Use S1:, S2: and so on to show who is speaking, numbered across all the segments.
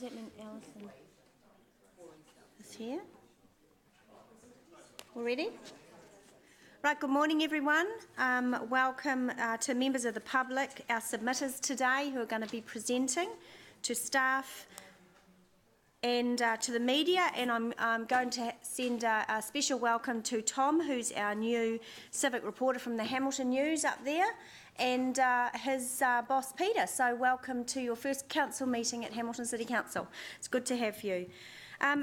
S1: Does that mean Alison is here? All ready? Right, good morning everyone. Welcome to members of the public, our submitters today who are going to be presenting, to staff and to the media, and I'm going to send a special welcome to Tom, who's our new civic reporter from the Hamilton News up there, and his boss Peter. So welcome to your first council meeting at Hamilton City Council. It's good to have you.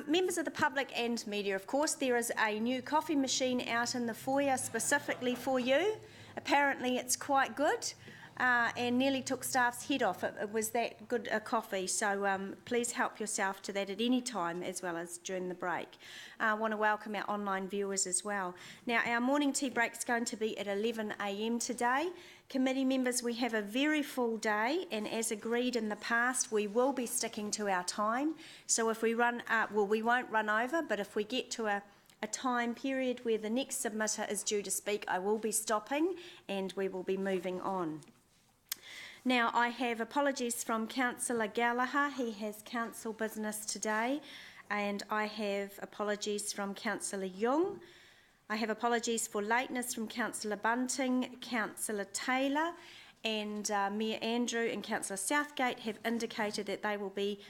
S1: Members of the public and media, of course, there is a new coffee machine out in the foyer specifically for you. Apparently it's quite good and nearly took staff's head off. It was that good a coffee, so please help yourself to that at any time as well as during the break. I want to welcome our online viewers as well. Now, our morning tea break is going to be at 11 a.m. today. Committee members, we have a very full day, and as agreed in the past, we will be sticking to our time. So if we run, well, we won't run over, but if we get to a time period where the next submitter is due to speak, I will be stopping and we will be moving on. Now, I have apologies from Councillor Gallagher. He has council business today, and I have apologies from Councillor Young. I have apologies for lateness from Councillor Bunting, Councillor Taylor, and Mayor Andrew and Councillor Southgate have indicated that they will be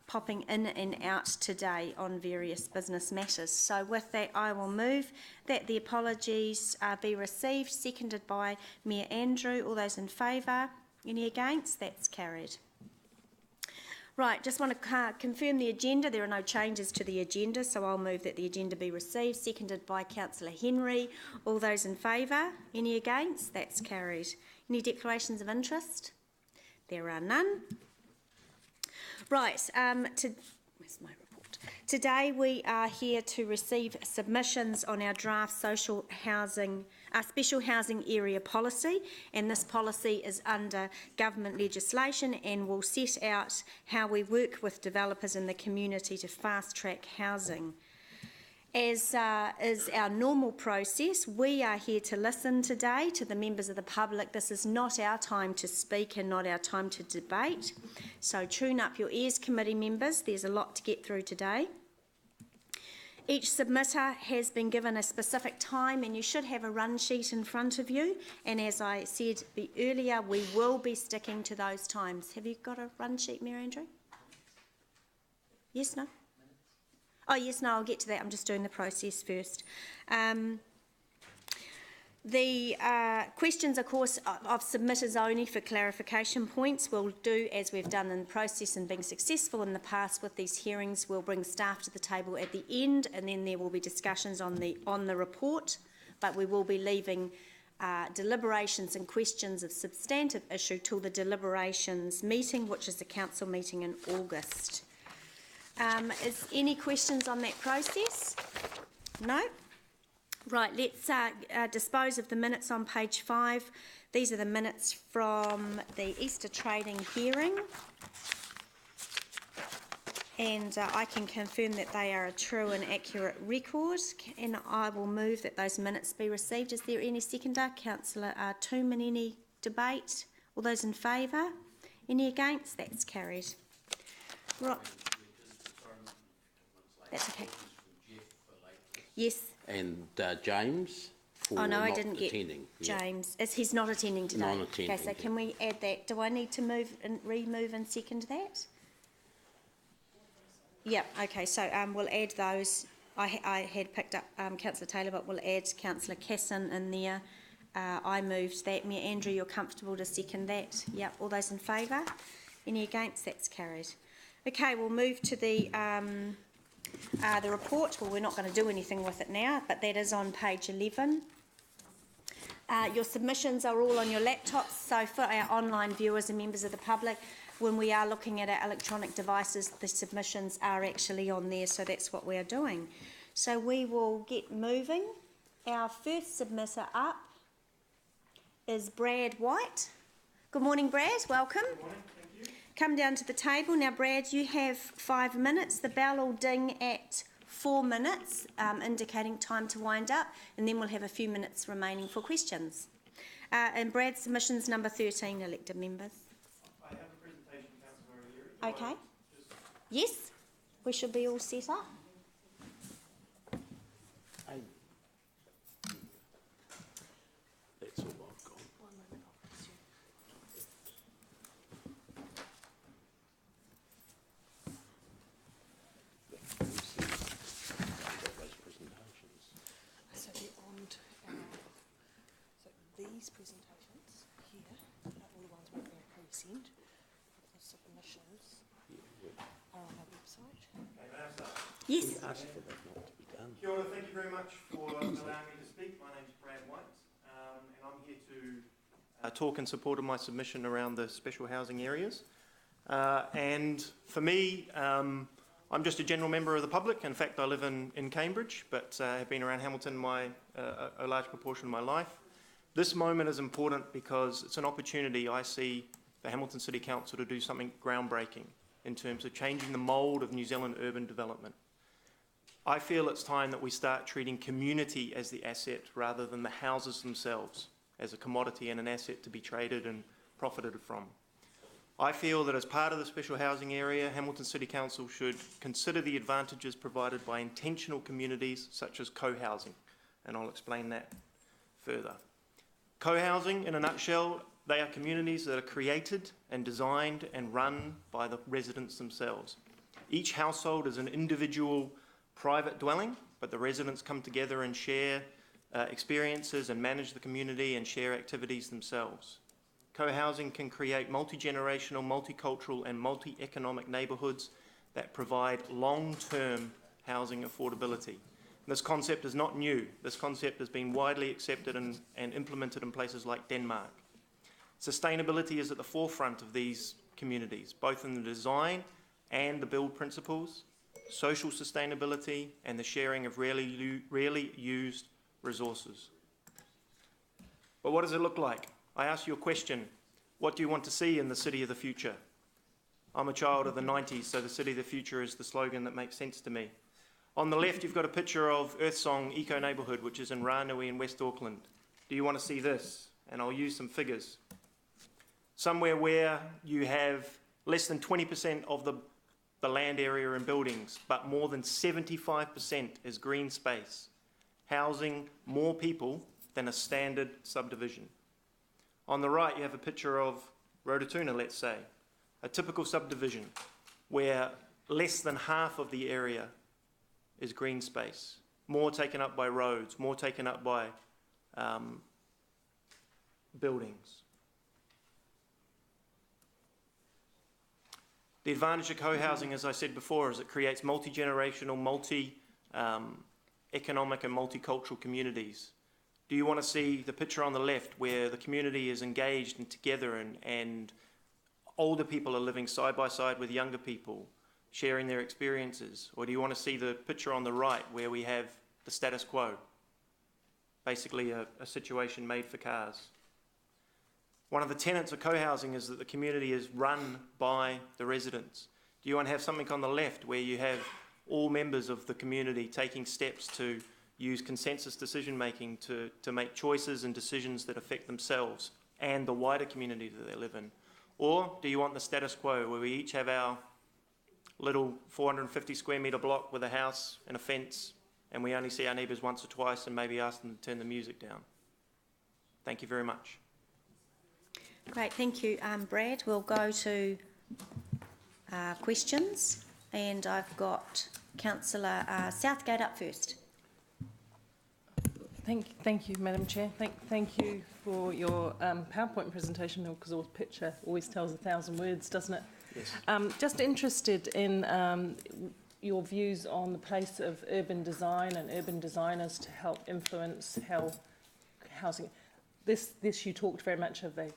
S1: popping in and out today on various business matters. So with that, I will move that the apologies be received, seconded by Mayor Andrew. All those in favour? Any against? That's carried. Right, just want to confirm the agenda. There are no changes to the agenda, so I'll move that the agenda be received, seconded by Councillor Henry. All those in favour? Any against? That's carried. Any declarations of interest? There are none. Right, where's my report? Today we are here to receive submissions on our draft social housing, special housing area policy, and this policy is under government legislation and will set out how we work with developers in the community to fast-track housing. As is our normal process, we are here to listen today to the members of the public. This is not our time to speak and not our time to debate. So tune up your ears, committee members. There's a lot to get through today. Each submitter has been given a specific time, and you should have a run sheet in front of you. And as I said earlier, we will be sticking to those times. Have you got a run sheet, Mayor Andrew? Yes, no? Oh, yes, no, I'll get to that. I'm just doing the process first. The questions, of course, of submitters only for clarification points. We'll do as we've done in the process and being successful in the past with these hearings. We'll bring staff to the table at the end, and then there will be discussions on the report, but we will be leaving deliberations and questions of substantive issue till the deliberations meeting, which is the council meeting in August. Is any questions on that process? No? Right, let's dispose of the minutes on page 5. These are the minutes from the Easter trading hearing. And I can confirm that they are a true and accurate record, and I will move that those minutes be received. Is there any seconder? Councillor Tooman, any debate? All those in favour? Any against? That's carried. Right. That's okay. Yes.
S2: And James for
S1: oh no,
S2: not
S1: I didn't
S2: attending.
S1: Get James. Yeah. He's not attending today.
S2: Non-attending.
S1: Okay, so can we add that? Do I need to remove and second that? Yeah. Okay. So we'll add those. I had picked up Councillor Taylor, but we'll add Councillor Casson in there. I moved that. Mayor Andrew, you're comfortable to second that? Yep. All those in favour? Any against? That's carried. Okay. We'll move to the report. Well, we're not going to do anything with it now, but that is on page 11. Your submissions are all on your laptops, so for our online viewers and members of the public, when we are looking at our electronic devices, the submissions are actually on there, so that's what we are doing. So we will get moving. Our first submitter up is Brad White. Good morning, Brad. Welcome.
S3: Good morning. Thank you.
S1: Come down to the table. Now, Brad, you have 5 minutes. The bell will ding at 4 minutes, indicating time to wind up, and then we'll have a few minutes remaining for questions. And Brad's submission's number 13, elected members.
S3: I have a presentation, Councillor O'Leary.
S1: Okay.
S3: Just
S1: Yes, we should be all set up.
S2: Hey. That's all I've got. One moment, I'll press you. Those presentations.
S3: So they're on to so these presentations here are all the ones we're going to present. The submissions are on our website.
S1: Yes.
S2: Ask for that not to be done.
S4: Kia ora, thank you very much for allowing me to speak. My name's Brad White, and I'm here to talk in support of my submission around the special housing areas. And for me, I'm just a general member of the public. In fact, I live in Cambridge, but have been around Hamilton a large proportion of my life. This moment is important because it's an opportunity I see for Hamilton City Council to do something groundbreaking in terms of changing the mould of New Zealand urban development. I feel it's time that we start treating community as the asset rather than the houses themselves as a commodity and an asset to be traded and profited from. I feel that as part of the special housing area, Hamilton City Council should consider the advantages provided by intentional communities such as co-housing, and I'll explain that further. Co-housing, in a nutshell, they are communities that are created and designed and run by the residents themselves. Each household is an individual private dwelling, but the residents come together and share experiences and manage the community and share activities themselves. Co-housing can create multi-generational, multicultural and multi-economic neighbourhoods that provide long-term housing affordability. This concept is not new. This concept has been widely accepted and implemented in places like Denmark. Sustainability is at the forefront of these communities, both in the design and the build principles, social sustainability and the sharing of rarely used resources. But what does it look like? I ask you a question. What do you want to see in the city of the future? I'm a child of the 90s, so the city of the future is the slogan that makes sense to me. On the left, you've got a picture of Earthsong Eco Neighbourhood, which is in Ranui in West Auckland. Do you want to see this? And I'll use some figures. Somewhere where you have less than 20% of the land area in buildings, but more than 75% is green space, housing more people than a standard subdivision. On the right, you have a picture of Rototuna, let's say, a typical subdivision where less than half of the area is green space, more taken up by roads, more taken up by buildings. The advantage of co-housing, as I said before, is it creates multi-generational, multi-economic and multicultural communities. Do you want to see the picture on the left where the community is engaged and together and older people are living side by side with younger people, sharing their experiences? Or do you want to see the picture on the right where we have the status quo, basically a situation made for cars? One of the tenets of co-housing is that the community is run by the residents. Do you want to have something on the left where you have all members of the community taking steps to use consensus decision making to make choices and decisions that affect themselves and the wider community that they live in? Or do you want the status quo where we each have our little 450 square metre block with a house and a fence and we only see our neighbours once or twice and maybe ask them to turn the music down? Thank you very much.
S1: Great, thank you, Brad. We'll go to questions, and I've got Councillor Southgate up first.
S3: Thank you, Madam Chair. Thank you for your PowerPoint presentation, because a picture always tells 1,000 words, doesn't it?
S4: Yes.
S3: Just interested in your views on the place of urban design and urban designers to help influence how housing. This you talked very much of the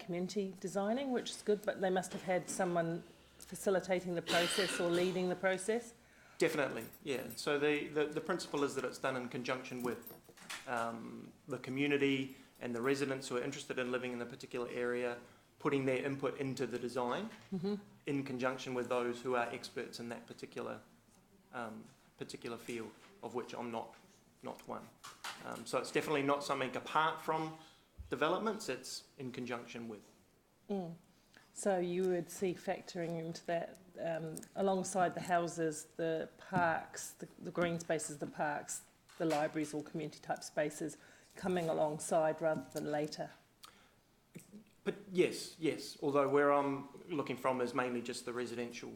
S3: community designing, which is good, but they must have had someone facilitating the process or leading the process.
S4: Definitely, yeah. So the principle is that it's done in conjunction with the community and the residents who are interested in living in a particular area, putting their input into the design in conjunction with those who are experts in that particular field, of which I'm not one. So it's definitely not something apart from developments, it's in conjunction with.
S3: So you would see factoring into that alongside the houses, the parks, the green spaces, the parks, the libraries, all community type spaces coming alongside rather than later.
S4: But yes, although where I'm looking from is mainly just the residential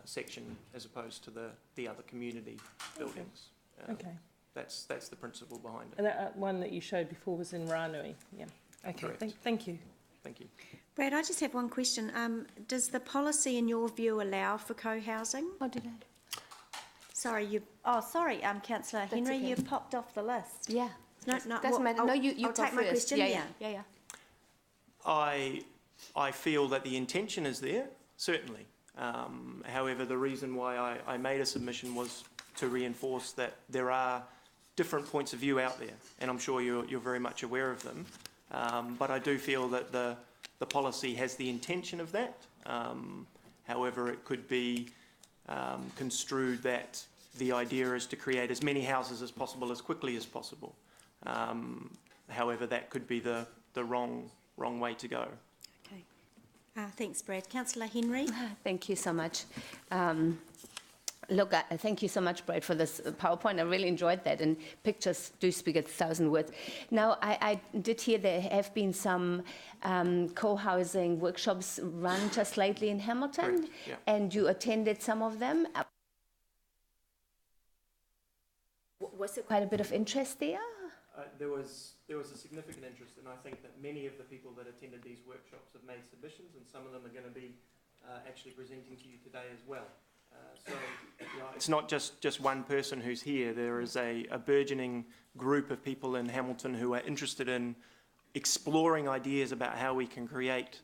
S4: section as opposed to the other community buildings.
S3: Okay.
S4: That's the principle behind it.
S3: And that one that you showed before was in Ranui. Yeah. Okay. Thank you.
S4: Thank you.
S1: Brad, I just have one question. Does the policy, in your view, allow for co-housing?
S5: What did I?
S1: Sorry, Councillor Henry,
S5: okay.
S1: you've popped off the list.
S5: Yeah.
S1: No,
S5: Doesn't matter. No, you
S1: I'll
S5: go
S1: take my
S5: first.
S1: question.
S5: Yeah.
S4: I feel that the intention is there, certainly. However, the reason why I made a submission was to reinforce that there are different points of view out there, and I'm sure you're very much aware of them. But I do feel that the policy has the intention of that. However, it could be construed that the idea is to create as many houses as possible as quickly as possible. However, that could be the wrong way to go.
S1: Okay. Thanks, Brad. Councillor Henry.
S5: Thank you so much. Look, thank you so much, Brad, for this PowerPoint. I really enjoyed that, and pictures do speak 1,000 words. Now, I did hear there have been some co-housing workshops run just lately in Hamilton,
S4: Correct, yeah.
S5: and you attended some of them. Was there quite a bit of interest there?
S4: There was a significant interest, and I think that many of the people that attended these workshops have made submissions, and some of them are going to be actually presenting to you today as well. So it's not just one person who's here. There is a burgeoning group of people in Hamilton who are interested in exploring ideas about how we can create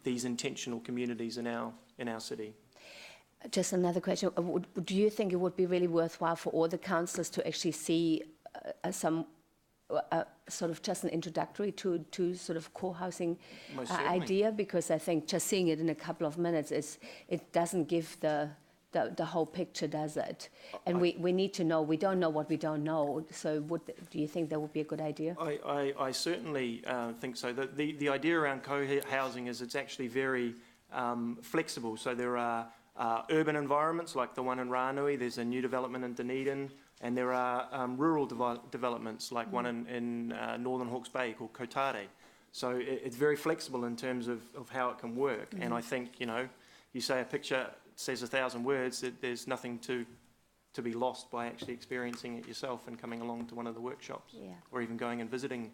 S4: these intentional communities in our city.
S5: Just another question. Do you think it would be really worthwhile for all the councillors to actually see some sort of just an introductory to sort of co-housing idea? Because I think just seeing it in a couple of minutes, it doesn't give the whole picture, does it? And we need to know. We don't know what we don't know. So do you think that would be a good idea?
S4: I certainly think so. The idea around co-housing is it's actually very flexible. So there are urban environments like the one in Ranui, there's a new development in Dunedin, and there are rural developments like one in Northern Hawke's Bay called Kotare. So it's very flexible in terms of how it can work. And I think, you say a picture says 1,000 words, there's nothing to be lost by actually experiencing it yourself and coming along to one of the workshops, or even going and visiting.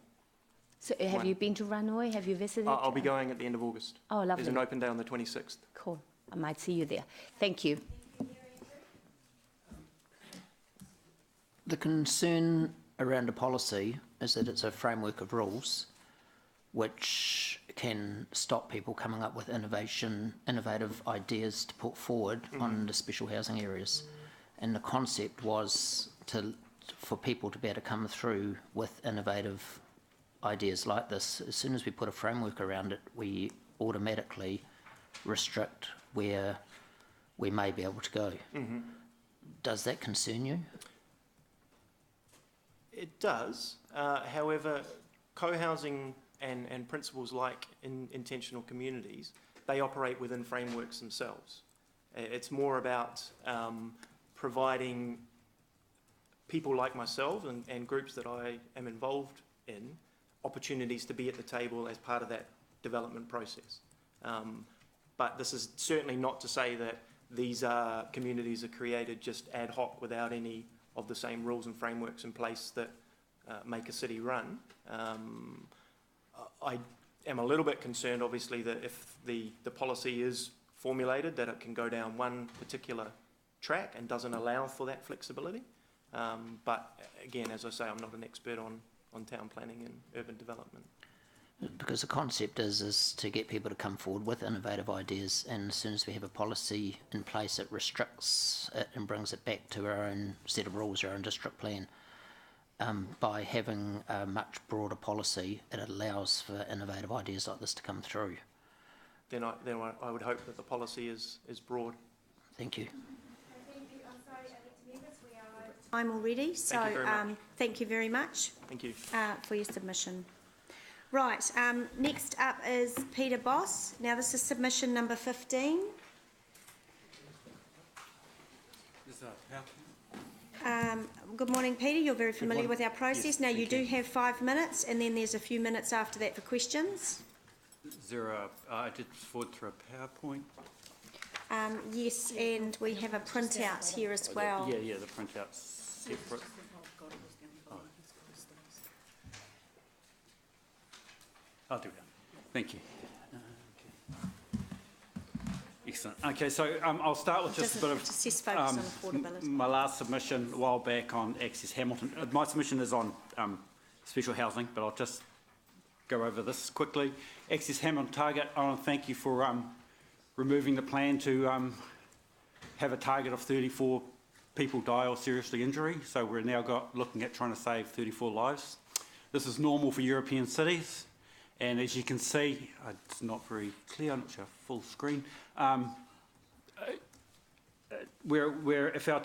S5: So have you been to Ranui? Have you visited?
S4: I'll be going at the end of August.
S5: Oh, lovely.
S4: There's an open day on the 26th.
S5: Cool. I might see you there. Thank you.
S6: The concern around a policy is that it's a framework of rules which can stop people coming up with innovative ideas to put forward on the special housing areas. And the concept was for people to be able to come through with innovative ideas like this. As soon as we put a framework around it, we automatically restrict where we may be able to go. Does that concern you?
S4: It does. However, co-housing and principles like intentional communities, they operate within frameworks themselves. It's more about providing people like myself and groups that I am involved in opportunities to be at the table as part of that development process. But this is certainly not to say that these communities are created just ad hoc without any of the same rules and frameworks in place that make a city run. I am a little bit concerned, obviously, that if the policy is formulated, that it can go down one particular track and doesn't allow for that flexibility. But again, as I say, I'm not an expert on town planning and urban development.
S6: Because the concept is to get people to come forward with innovative ideas, and as soon as we have a policy in place, it restricts it and brings it back to our own set of rules, our own district plan. By having a much broader policy, it allows for innovative ideas like this to come through.
S4: Then I would hope that the policy is broad.
S6: Thank you.
S1: Thank you. I'm sorry, members, we are over time already. So
S4: Thank you very much.
S1: Thank you very much.
S4: Thank you.
S1: For your submission. Right, next up is Peter Boss. Now this is submission number 15. Good morning, Peter. You're very familiar with our process.
S7: Yes,
S1: Now, you
S7: thank
S1: do
S7: you.
S1: have 5 minutes, and then there's a few minutes after that for questions.
S7: Is there a, I did forward through a PowerPoint.
S1: Yes, and we have a printout here as well.
S7: Yeah, the printout's separate. I'll do that. Thank you. Excellent. Okay, so I'll start with just a bit of
S1: It says focus on affordability.
S7: my last submission a while back on Access Hamilton. My submission is on special housing, but I'll just go over this quickly. Access Hamilton target, I want to thank you for removing the plan to have a target of 34 people die or seriously injury. So we're now looking at trying to save 34 lives. This is normal for European cities. And as you can see, it's not very clear, I'm not sure full screen. If our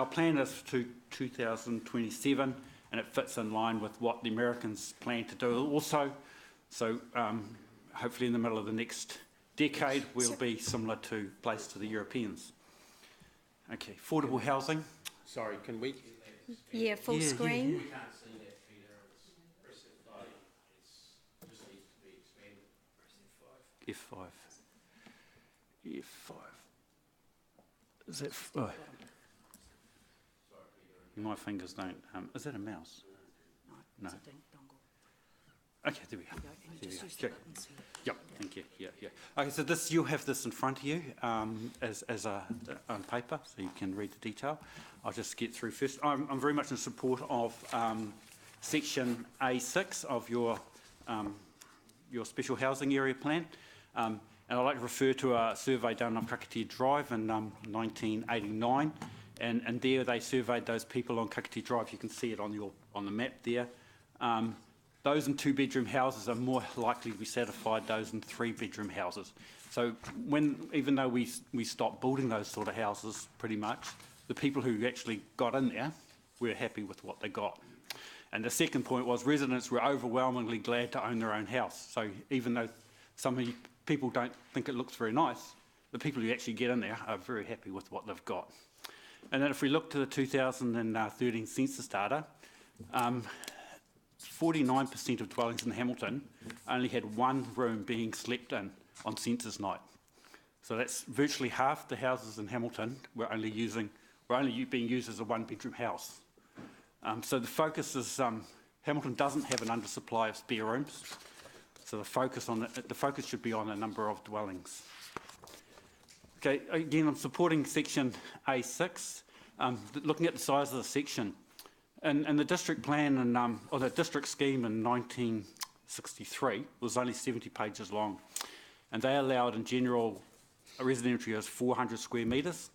S7: plan is to 2027, and it fits in line with what the Americans plan to do also. So hopefully in the middle of the next decade, we'll be similar to place to the Europeans. Okay, affordable housing.
S2: Sorry, can we?
S1: Yeah, full
S7: Yeah,
S1: screen.
S2: We can't see that, Peter. It's press F5. It just needs to be expanded. Press F5.
S7: F5. F5. Is that? Oh. My fingers don't. Is that a mouse? No. Okay, there we go. There we go. Check. Yep, thank you. Yeah. Okay, so you'll have this in front of you as on paper, so you can read the detail. I'll just get through first. I'm very much in support of section A6 of your special housing area plan. And I'd like to refer to a survey done on Kakatea Drive in 1989. And there they surveyed those people on Kakatea Drive. You can see it on the map there. Those in 2-bedroom houses are more likely to be satisfied those in 3-bedroom houses. So even though we stopped building those sort of houses pretty much, the people who actually got in there were happy with what they got. And the second point was residents were overwhelmingly glad to own their own house. So even though some of you people don't think it looks very nice, the people who actually get in there are very happy with what they've got. And then if we look to the 2013 census data, 49% of dwellings in Hamilton only had one room being slept in on census night. So that's virtually half the houses in Hamilton were only being used as a 1-bedroom house. So the focus is Hamilton doesn't have an undersupply of spare rooms. So the focus should be on a number of dwellings. Okay, again, I'm supporting section A6, looking at the size of the section. And the district plan or the district scheme in 1963 was only 70 pages long. And they allowed in general a residential area of 400 square metres,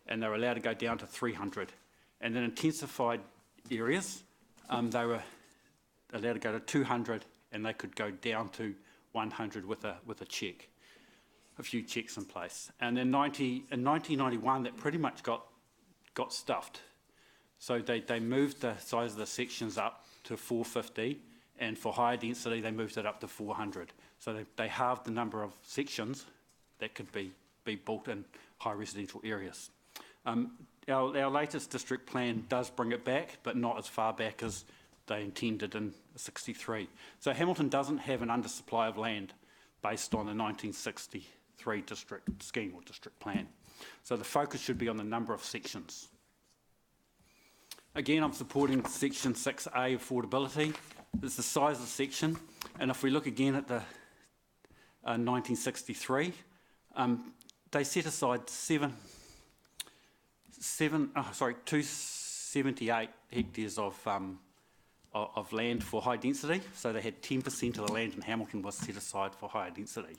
S7: and they were allowed to go down to 300. And in intensified areas, they were allowed to go to 200, and they could go down to 100 with a check, a few checks in place. And then in 1991, that pretty much got stuffed. So they moved the size of the sections up to 450, and for higher density, they moved it up to 400. So they halved the number of sections that could be built in high residential areas. Our latest district plan does bring it back, but not as far back as they intended in 63. So Hamilton doesn't have an undersupply of land based on the 1963 district scheme or district plan. So the focus should be on the number of sections. Again, I'm supporting section 6A, affordability. It's the size of the section. And if we look again at the 1963, they set aside 278 hectares of land for high density. So they had 10% of the land in Hamilton was set aside for higher density.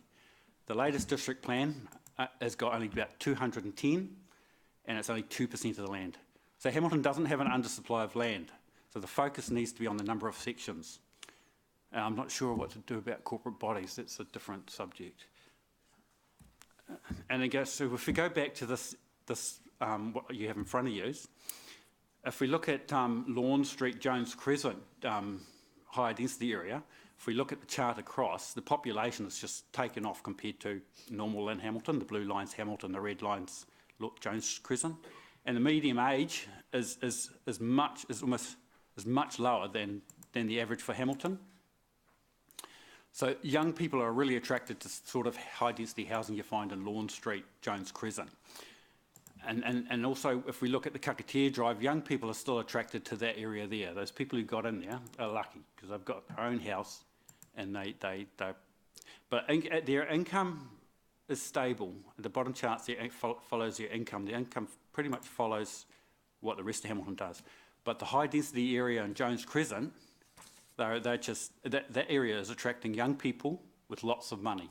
S7: The latest district plan has got only about 210, and it's only 2% of the land. So Hamilton doesn't have an undersupply of land. So the focus needs to be on the number of sections. I'm not sure what to do about corporate bodies. That's a different subject. And again, so if we go back to this what you have in front of you, if we look at Lawn Street, Jones Crescent, higher density area, if we look at the chart across, the population is just taken off compared to normal in Hamilton. The blue line's Hamilton, the red line's Jones Crescent. and the median age is much lower than the average for Hamilton. So young people are really attracted to sort of high density housing you find in Lawn Street, Jones Crescent. And also, if we look at the Kakatea Drive, young people are still attracted to that area there. Those people who got in there are lucky because they've got their own house, and but their income is stable. The bottom chart follows their income. The income pretty much follows what the rest of Hamilton does. But the high density area in Jones Crescent, that area is attracting young people with lots of money,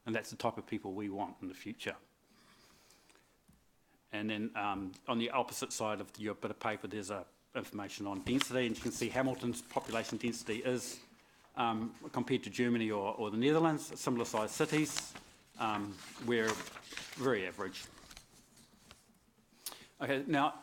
S7: and that's the type of people we want in the future. And then on the opposite side of your bit of paper, there's information on density, and you can see Hamilton's population density is, compared to Germany or the Netherlands, similar sized cities, we're very average. Okay, now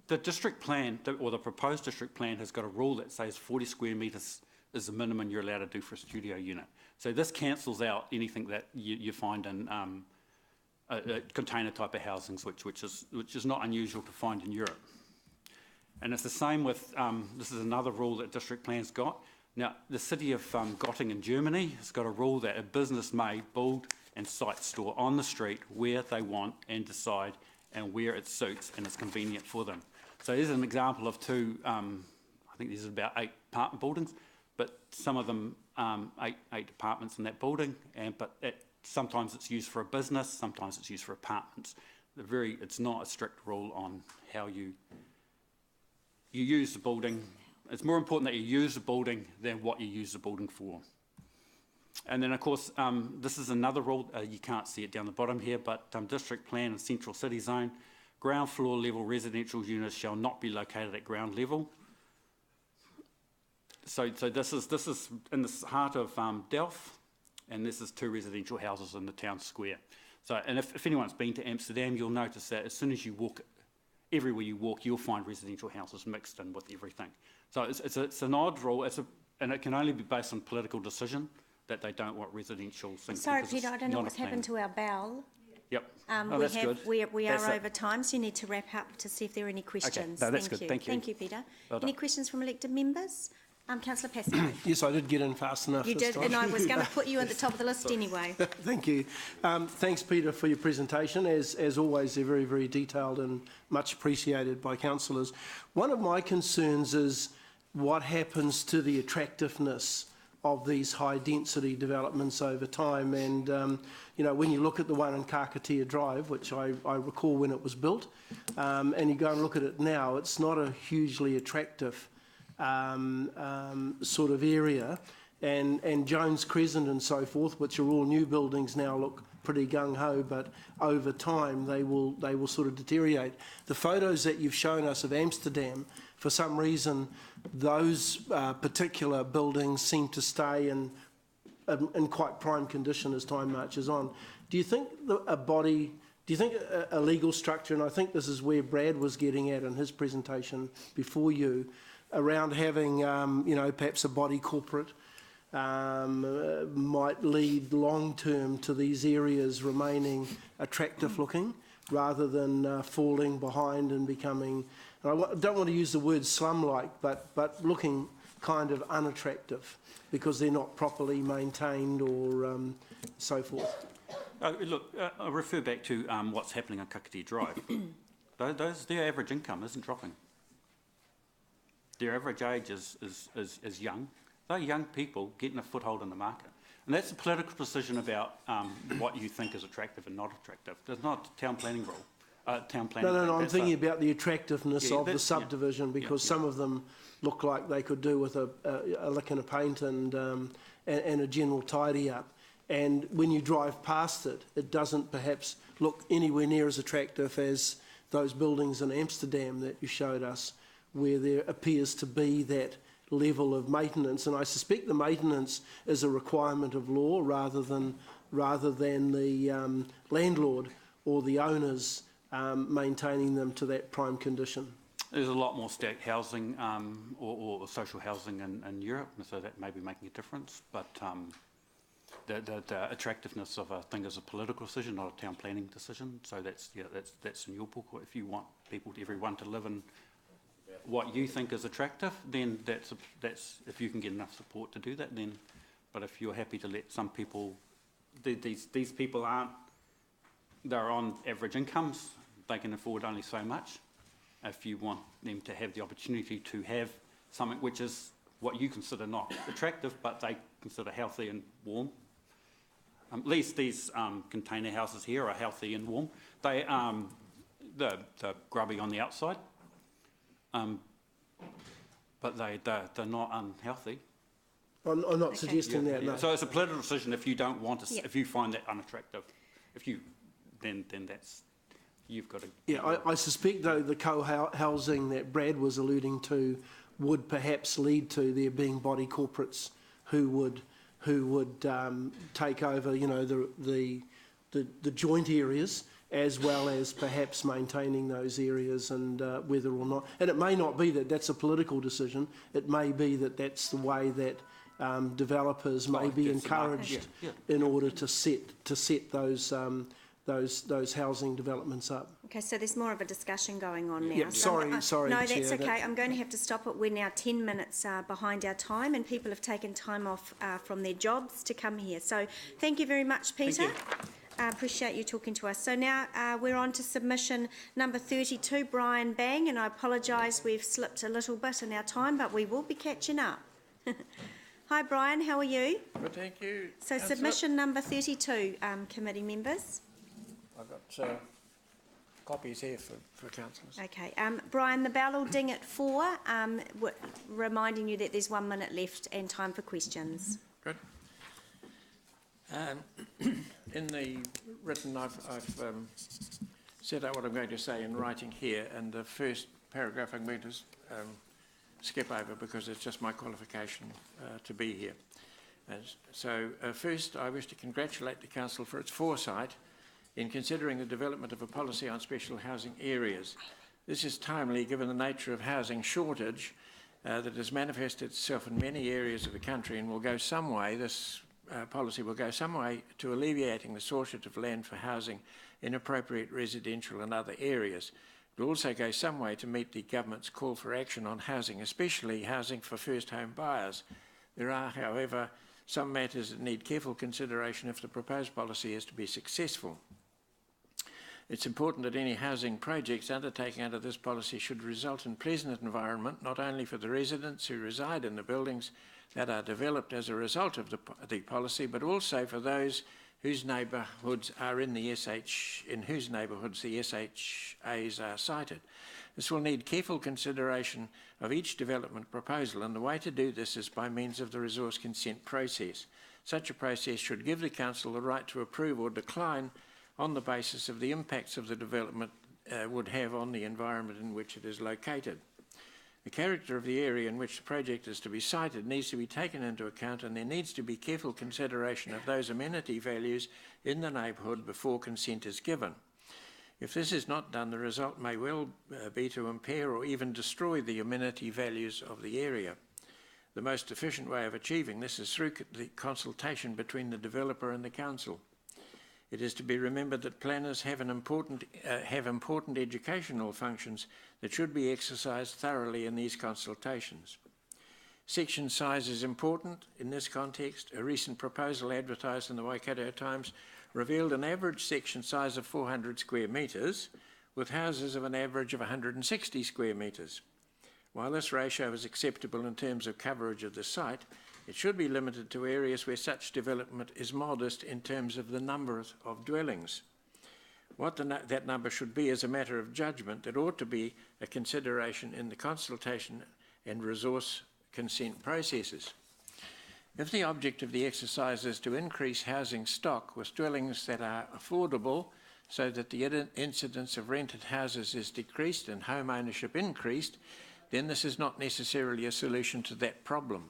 S7: the district plan, or the proposed district plan, has got a rule that says 40 square metres is the minimum you're allowed to do for a studio unit. So this cancels out anything that you find in container type of housings, which is not unusual to find in Europe. And it's the same with, this is another rule that district plan's got. Now, the city of Göttingen in Germany has got a rule that a business may build and site store on the street where they want and decide and where it suits and it's convenient for them. So here's an example of two, I think there's about 8 apartment buildings, but some of them, 8 apartments in that building, but sometimes it's used for a business, sometimes it's used for apartments. It's not a strict rule on how you use the building. It's more important that you use the building than what you use the building for. And then, of course, this is another rule. You can't see it down the bottom here, but district plan and central city zone, ground floor level residential units shall not be located at ground level. So this is in the heart of Delft. And this is 2 residential houses in the town square. So, and if anyone's been to Amsterdam, you'll notice that as soon as you walk, everywhere you walk, you'll find residential houses mixed in with everything. So it's an odd rule, and it can only be based on political decision that they don't want residential things.
S1: Sorry, Peter, I don't know what's happened to our bell.
S7: Yep.
S1: That's good. We are over time, so you need to wrap up to see if there are any questions.
S7: Okay. No, that's good. Thank you.
S1: Thank you, Peter.
S7: Well
S1: any questions from elected members? Councillor Pascoe.
S8: Yes, I did get in fast enough.
S1: You
S8: this
S1: did,
S8: time.
S1: and I was going to put you at the top of the list anyway.
S8: Thank you. Thanks, Peter, for your presentation. As always, they're very, very detailed and much appreciated by councillors. One of my concerns is what happens to the attractiveness of these high-density developments over time. And, you know, when you look at the one in Kakatea Drive, which I recall when it was built, and you go and look at it now, it's not a hugely attractive sort of area, and Jones Crescent and so forth, which are all new buildings now, look pretty gung-ho, but over time they will sort of deteriorate. The photos that you've shown us of Amsterdam, for some reason, those particular buildings seem to stay in quite prime condition as time marches on. Do you think a legal structure, and I think this is where Brad was getting at in his presentation before you, around having, you know, perhaps a body corporate might lead long-term to these areas remaining attractive looking rather than falling behind and becoming, and I don't want to use the word slum-like, but looking kind of unattractive because they're not properly maintained or so forth.
S7: Look, I'll refer back to what's happening on Kakatea Drive. Their average income isn't dropping. Their average age is young. They're young people getting a foothold in the market. And that's a political decision about what you think is attractive and not attractive. There's not a town planning rule. No,
S8: I'm thinking about the attractiveness of the subdivision, because some of them look like they could do with a lick and a paint and a general tidy up. And when you drive past it, it doesn't perhaps look anywhere near as attractive as those buildings in Amsterdam that you showed us, where there appears to be that level of maintenance. And I suspect the maintenance is a requirement of law rather than the landlord or the owners maintaining them to that prime condition.
S7: There's a lot more stacked housing or social housing in Europe, so that may be making a difference. But the attractiveness of a thing is a political decision, not a town planning decision. So that's in your book. If you want everyone to live in what you think is attractive, then that's if you can get enough support to do that. Then, but if you're happy to let some people, these people they're on average incomes, they can afford only so much. If you want them to have the opportunity to have something which is what you consider not attractive, but they consider healthy and warm. At least these container houses here are healthy and warm. They're grubby on the outside, but they're not unhealthy.
S8: I'm not suggesting that, no.
S7: So it's a political decision if you don't want to, if you find that unattractive. Then that's, you've got to...
S8: Yeah, I suspect, though, the co-housing that Brad was alluding to would perhaps lead to there being body corporates who would take over, you know, the joint areas, as well as perhaps maintaining those areas, and whether or not, and it may not be that that's a political decision. It may be that that's the way that developers may be encouraged in order to set those housing developments up.
S1: Okay, so there's more of a discussion going on now.
S8: Yeah, sorry,
S1: No,
S8: Chair,
S1: that's okay. I'm going to have to stop it. We're now 10 minutes behind our time, and people have taken time off from their jobs to come here. So thank you very much, Peter. Appreciate you talking to us. So now we're on to submission number 32, Brian Bang, and I apologise, we've slipped a little bit in our time, but we will be catching up. Hi, Brian, how are you?
S9: Good, thank you.
S1: So submission number 32, committee members.
S9: I've got copies here for councillors.
S1: Okay, Brian, the bell will ding at 4, reminding you that there's 1 minute left and time for questions.
S9: Good. In the written, I've set out what I'm going to say in writing here, and the first paragraph I'm going to skip over because it's just my qualification to be here. So first, I wish to congratulate the council for its foresight in considering the development of a policy on special housing areas. This is timely given the nature of housing shortage that has manifested itself in many areas of the country and will go some way, this policy will go some way to alleviating the shortage of land for housing in appropriate residential and other areas. It will also go some way to meet the government's call for action on housing, especially housing for first home buyers. There are, however, some matters that need careful consideration if the proposed policy is to be successful. It's important that any housing projects undertaken under this policy should result in pleasant environment, not only for the residents who reside in the buildings that are developed as a result of the policy, but also for those whose neighbourhoods are in whose neighbourhoods the SHAs are sited. This will need careful consideration of each development proposal, and the way to do this is by means of the resource consent process. Such a process should give the council the right to approve or decline on the basis of the impacts of the development would have on the environment in which it is located. The character of the area in which the project is to be sited needs to be taken into account, and there needs to be careful consideration of those amenity values in the neighbourhood before consent is given. If this is not done, the result may well be to impair or even destroy the amenity values of the area. The most efficient way of achieving this is through the consultation between the developer and the council. It is to be remembered that planners have important educational functions that should be exercised thoroughly in these consultations. Section size is important in this context. A recent proposal advertised in the Waikato Times revealed an average section size of 400 square metres, with houses of an average of 160 square metres. While this ratio is acceptable in terms of coverage of the site, it should be limited to areas where such development is modest in terms of the number of dwellings. What that number should be is a matter of judgment. It ought to be a consideration in the consultation and resource consent processes. If the object of the exercise is to increase housing stock with dwellings that are affordable so that the incidence of rented houses is decreased and home ownership increased, then this is not necessarily a solution to that problem.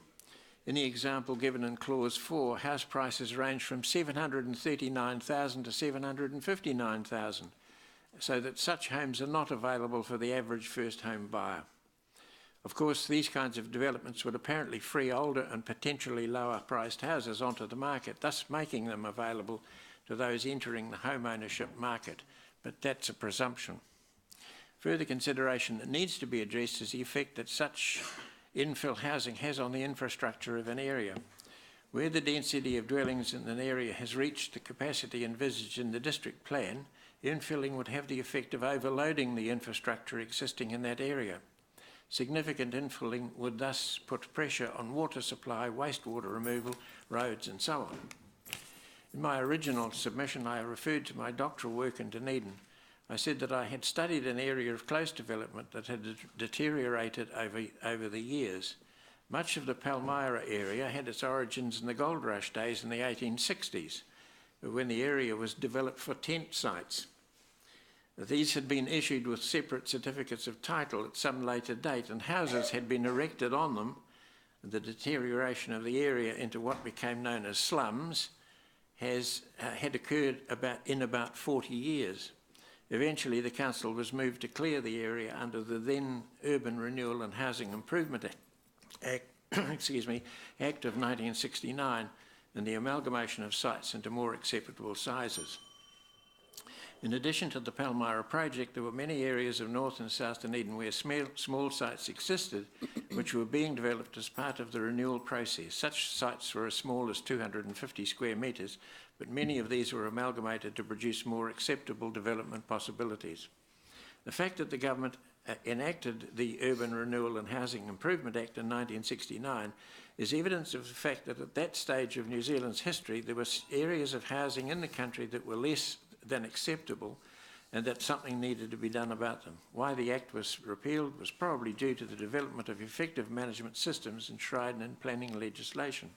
S9: In the example given in Clause 4, house prices range from $739,000 to $759,000, so that such homes are not available for the average first home buyer. Of course, these kinds of developments would apparently free older and potentially lower-priced houses onto the market, thus making them available to those entering the home ownership market, but that's a presumption. Further consideration that needs to be addressed is the effect that such infill housing has on the infrastructure of an area. Where the density of dwellings in an area has reached the capacity envisaged in the district plan, infilling would have the effect of overloading the infrastructure existing in that area. Significant infilling would thus put pressure on water supply, wastewater removal, roads and so on. In my original submission, I referred to my doctoral work in Dunedin. I said that I had studied an area of close development that had deteriorated over the years. Much of the Palmyra area had its origins in the gold rush days in the 1860s, when the area was developed for tent sites. These had been issued with separate certificates of title at some later date, and houses had been erected on them. The deterioration of the area into what became known as slums had occurred in about 40 years. Eventually, the council was moved to clear the area under the then Urban Renewal and Housing Improvement Act, Act of 1969, and the amalgamation of sites into more acceptable sizes. In addition to the Palmyra project, there were many areas of North and South Dunedin where small sites existed, which were being developed as part of the renewal process. Such sites were as small as 250 square metres, but many of these were amalgamated to produce more acceptable development possibilities. The fact that the government enacted the Urban Renewal and Housing Improvement Act in 1969 is evidence of the fact that at that stage of New Zealand's history, there were areas of housing in the country that were less than acceptable, and that something needed to be done about them. Why the Act was repealed was probably due to the development of effective management systems enshrined in planning legislation.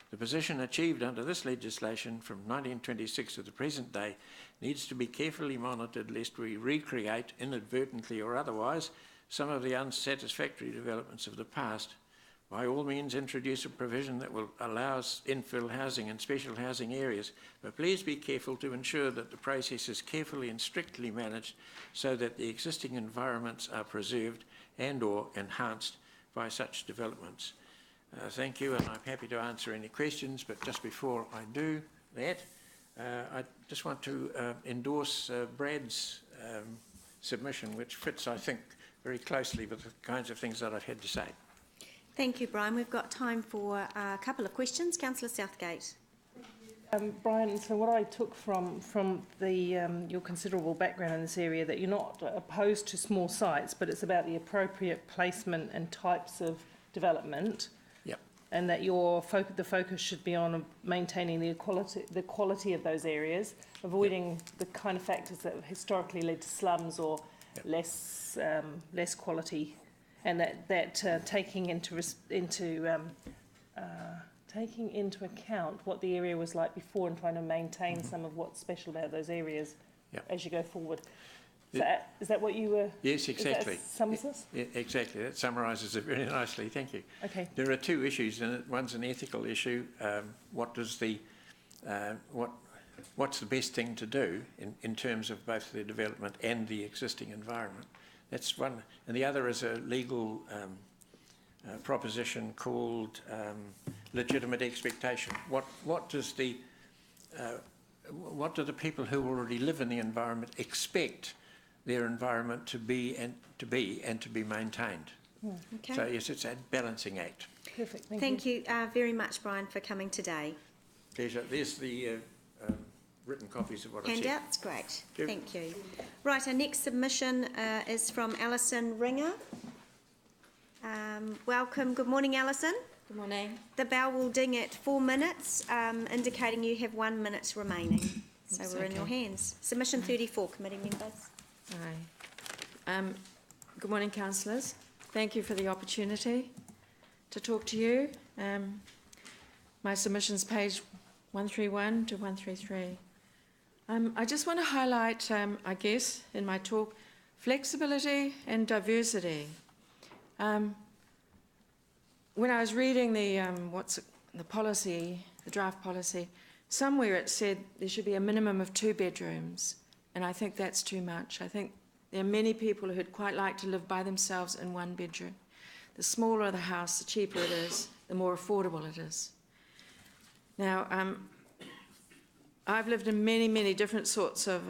S9: The position achieved under this legislation from 1926 to the present day needs to be carefully monitored lest we recreate, inadvertently or otherwise, some of the unsatisfactory developments of the past. By all means, introduce a provision that will allow infill housing in special housing areas, but please be careful to ensure that the process is carefully and strictly managed so that the existing environments are preserved and or enhanced by such developments. Thank you, and I'm happy to answer any questions, but just before I do that, I just want to endorse Brad's submission, which fits, I think, very closely with the kinds of things that I've had to say.
S1: Thank you, Brian. We've got time for a couple of questions. Councillor Southgate.
S3: Brian, so what I took from the your considerable background in this area, that you're not opposed to small sites, but it's about the appropriate placement and types of development.
S9: Yep.
S3: And that the focus should be on maintaining the quality of those areas, avoiding the kind of factors that have historically led to slums or less quality. And that taking into account what the area was like before and trying to maintain some of what's special about those areas as you go forward. Is that what you were?
S9: Yes, exactly.
S3: Exactly.
S9: That summarises it very nicely. Thank you.
S3: Okay.
S9: There are two issues in it. One's an ethical issue. What's the best thing to do in terms of both the development and the existing environment? That's one, and the other is a legal proposition called legitimate expectation. What do the people who already live in the environment expect their environment to be maintained?
S1: Okay.
S9: So yes, it's a balancing act.
S3: Perfect.
S1: Thank you very much, Brian, for coming today.
S9: Pleasure. There's the written copies of what I said.
S1: Handouts, great. Thank you. Right, our next submission is from Alison Ringer. Welcome. Good morning, Alison.
S10: Good morning.
S1: The bell will ding at 4 minutes, indicating you have 1 minute remaining. So
S10: That's
S1: we're in your hands. Submission 34, committee members.
S10: Aye. Good morning, councillors. Thank you for the opportunity to talk to you. My submission's page 131 to 133. I just want to highlight, I guess, in my talk, flexibility and diversity. When I was reading the policy, the draft policy, somewhere it said there should be a minimum of 2 bedrooms, and I think that's too much. I think there are many people who'd quite like to live by themselves in 1 bedroom. The smaller the house, the cheaper it is, the more affordable it is. Now, I've lived in many, many different sorts of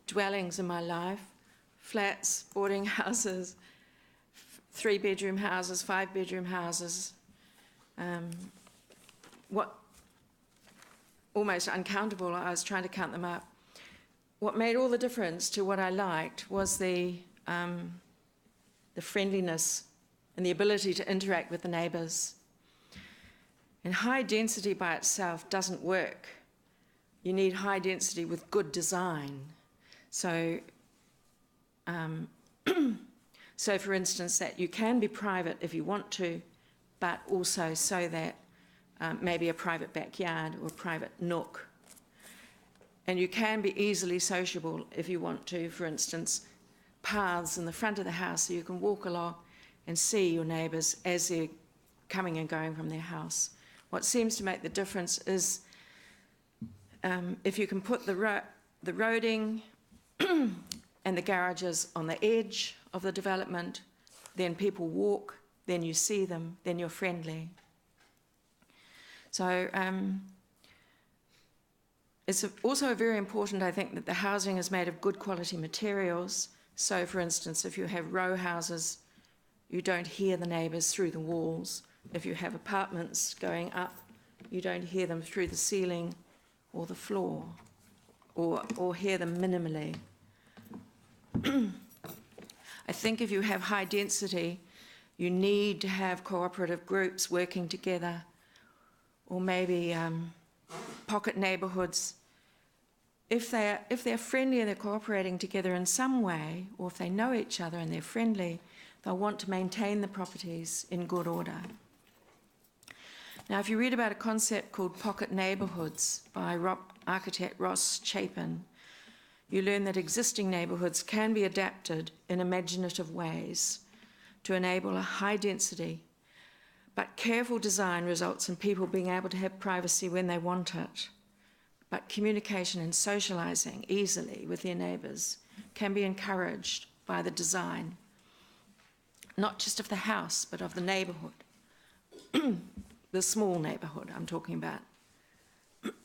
S10: dwellings in my life. Flats, boarding houses, 3-bedroom houses, 5-bedroom houses. What almost uncountable, I was trying to count them up. What made all the difference to what I liked was the friendliness and the ability to interact with the neighbours. And high density by itself doesn't work. You need high density with good design. So, so for instance, that you can be private if you want to, but also so that maybe a private backyard or a private nook. And you can be easily sociable if you want to, for instance, paths in the front of the house so you can walk along and see your neighbours as they're coming and going from their house. What seems to make the difference is if you can put the roading and the garages on the edge of the development, then people walk, then you see them, then you're friendly. So it's also very important, I think, that the housing is made of good quality materials. So, for instance, if you have row houses, you don't hear the neighbours through the walls. If you have apartments going up, you don't hear them through the ceiling or the floor, or hear them minimally. I think if you have high density, you need to have cooperative groups working together, or maybe pocket neighbourhoods. If they're friendly and they're cooperating together in some way, or if they know each other and they're friendly, they'll want to maintain the properties in good order. Now, if you read about a concept called pocket neighbourhoods by architect Ross Chapin, you learn that existing neighbourhoods can be adapted in imaginative ways to enable a high density, but careful design results in people being able to have privacy when they want it. But communication and socialising easily with their neighbours can be encouraged by the design, not just of the house, but of the neighbourhood. The small neighbourhood I'm talking about.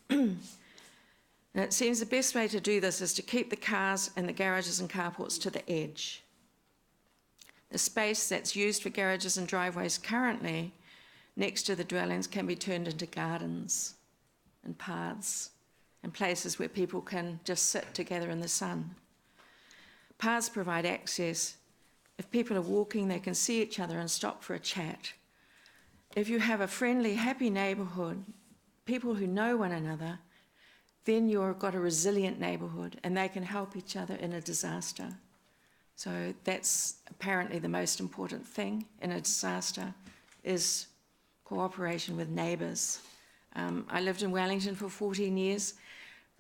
S10: And it seems the best way to do this is to keep the cars and the garages and carports to the edge. The space that's used for garages and driveways currently next to the dwellings can be turned into gardens and paths and places where people can just sit together in the sun. Paths provide access. If people are walking, they can see each other and stop for a chat. If you have a friendly, happy neighbourhood, people who know one another, then you've got a resilient neighbourhood and they can help each other in a disaster. So that's apparently the most important thing in a disaster is cooperation with neighbours. I lived in Wellington for 14 years,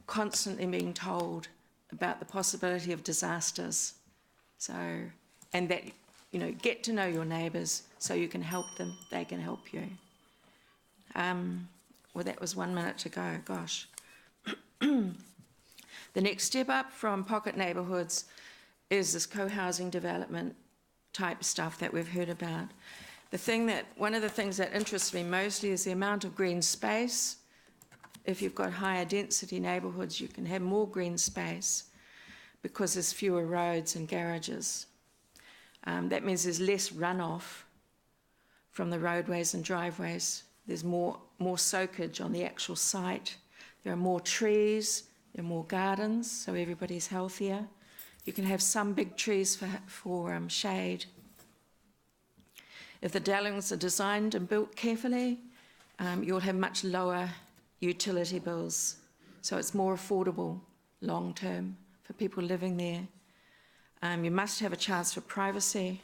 S10: constantly being told about the possibility of disasters. So, and that, you know, get to know your neighbours so you can help them, they can help you. Well, that was 1 minute to go, gosh. The next step up from pocket neighbourhoods is this co-housing development type stuff that we've heard about. One of the things that interests me mostly is the amount of green space. If you've got higher density neighbourhoods, you can have more green space because there's fewer roads and garages. That means there's less runoff from the roadways and driveways. There's more soakage on the actual site. There are more trees, there are more gardens, so everybody's healthier. You can have some big trees for shade. If the dwellings are designed and built carefully, you'll have much lower utility bills. So it's more affordable long term for people living there. You must have a chance for privacy,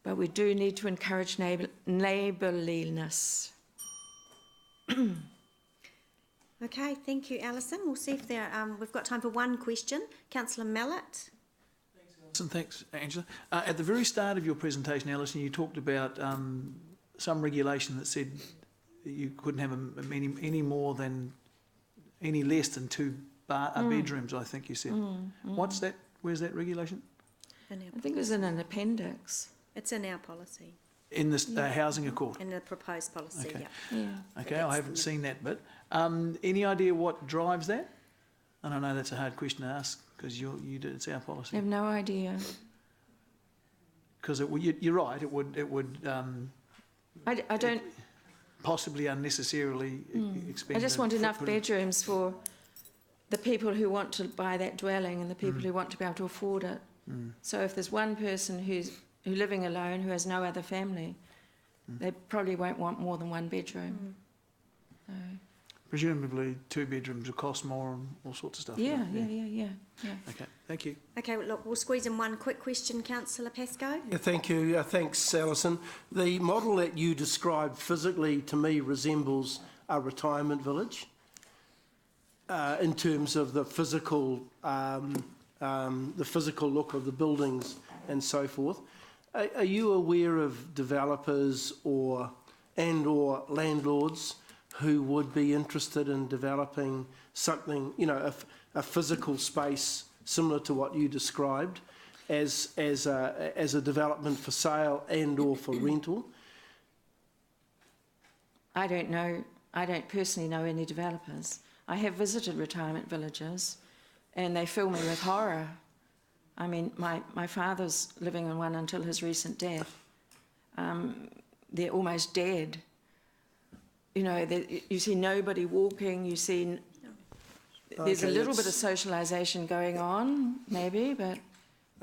S10: but we do need to encourage neighbourliness.
S1: Okay, thank you, Alison. We'll see if we've got time for one question. Councillor Mallett.
S11: Alison, thanks, Angela. At the very start of your presentation, Alison, you talked about some regulation that said you couldn't have any less than two bedrooms, I think you said. What's that? Where's that regulation?
S10: I think it was in an appendix.
S1: It's in our policy,
S11: In the housing accord?
S1: in the proposed policy,
S11: Okay.
S1: yeah.
S10: Yeah.
S11: Okay,
S1: that's
S11: I haven't
S1: the-
S11: seen that bit. Any idea what drives that? And I know that's a hard question to ask because it's our
S10: I
S11: policy.
S10: have no idea.
S11: Because you're right, it would
S10: I don't,
S11: possibly unnecessarily expend.
S10: I just
S11: the
S10: want enough
S11: footprint.
S10: bedrooms for the people who want to buy that dwelling and the people who want to be able to afford it. So if there's one person who's living alone, who has no other family, they probably won't want more than one bedroom. So,
S11: Presumably 2 bedrooms will cost more and all sorts of stuff.
S10: yeah.
S11: Okay, thank you.
S1: Okay, well, look, we'll squeeze in one quick question, Councillor Pascoe.
S8: Yeah, thank you. Thanks, Alison. The model that you described physically, to me, resembles a retirement village in terms of the physical look of the buildings and so forth. Are you aware of developers or landlords who would be interested in developing something, a physical space similar to what you described as a development for sale and or for rental?
S10: I don't know. I don't personally know any developers. I have visited retirement villages and they fill me with horror. I mean, my father's living in one until his recent death. They're almost dead. You see nobody walking, you see there's a little bit of socialisation going on, maybe, but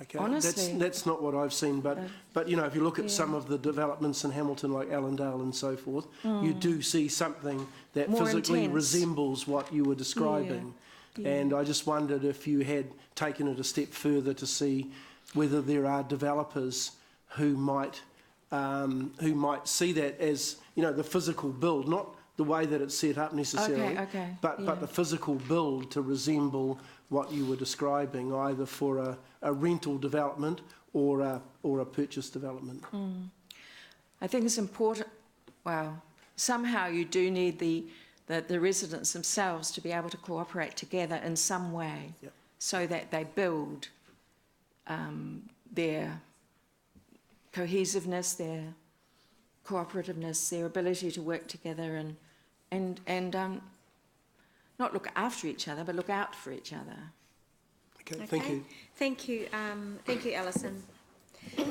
S8: Okay,
S10: honestly...
S8: that's not what I've seen, but if you look at some of the developments in Hamilton, like Allendale and so forth, you do see something that
S10: More
S8: physically
S10: intense.
S8: resembles what you were describing.
S10: Yeah.
S8: And I just wondered if you had taken it a step further to see whether there are developers who might see that as, the physical build, not the way that it's set up necessarily, but the physical build to resemble what you were describing, either for a rental development or a purchase development.
S10: I think it's important, somehow you do need the residents themselves to be able to cooperate together in some way, so that they build their cohesiveness, their cooperativeness, their ability to work together and not look after each other, but look out for each other.
S8: Okay, thank you.
S1: Thank you, Alison.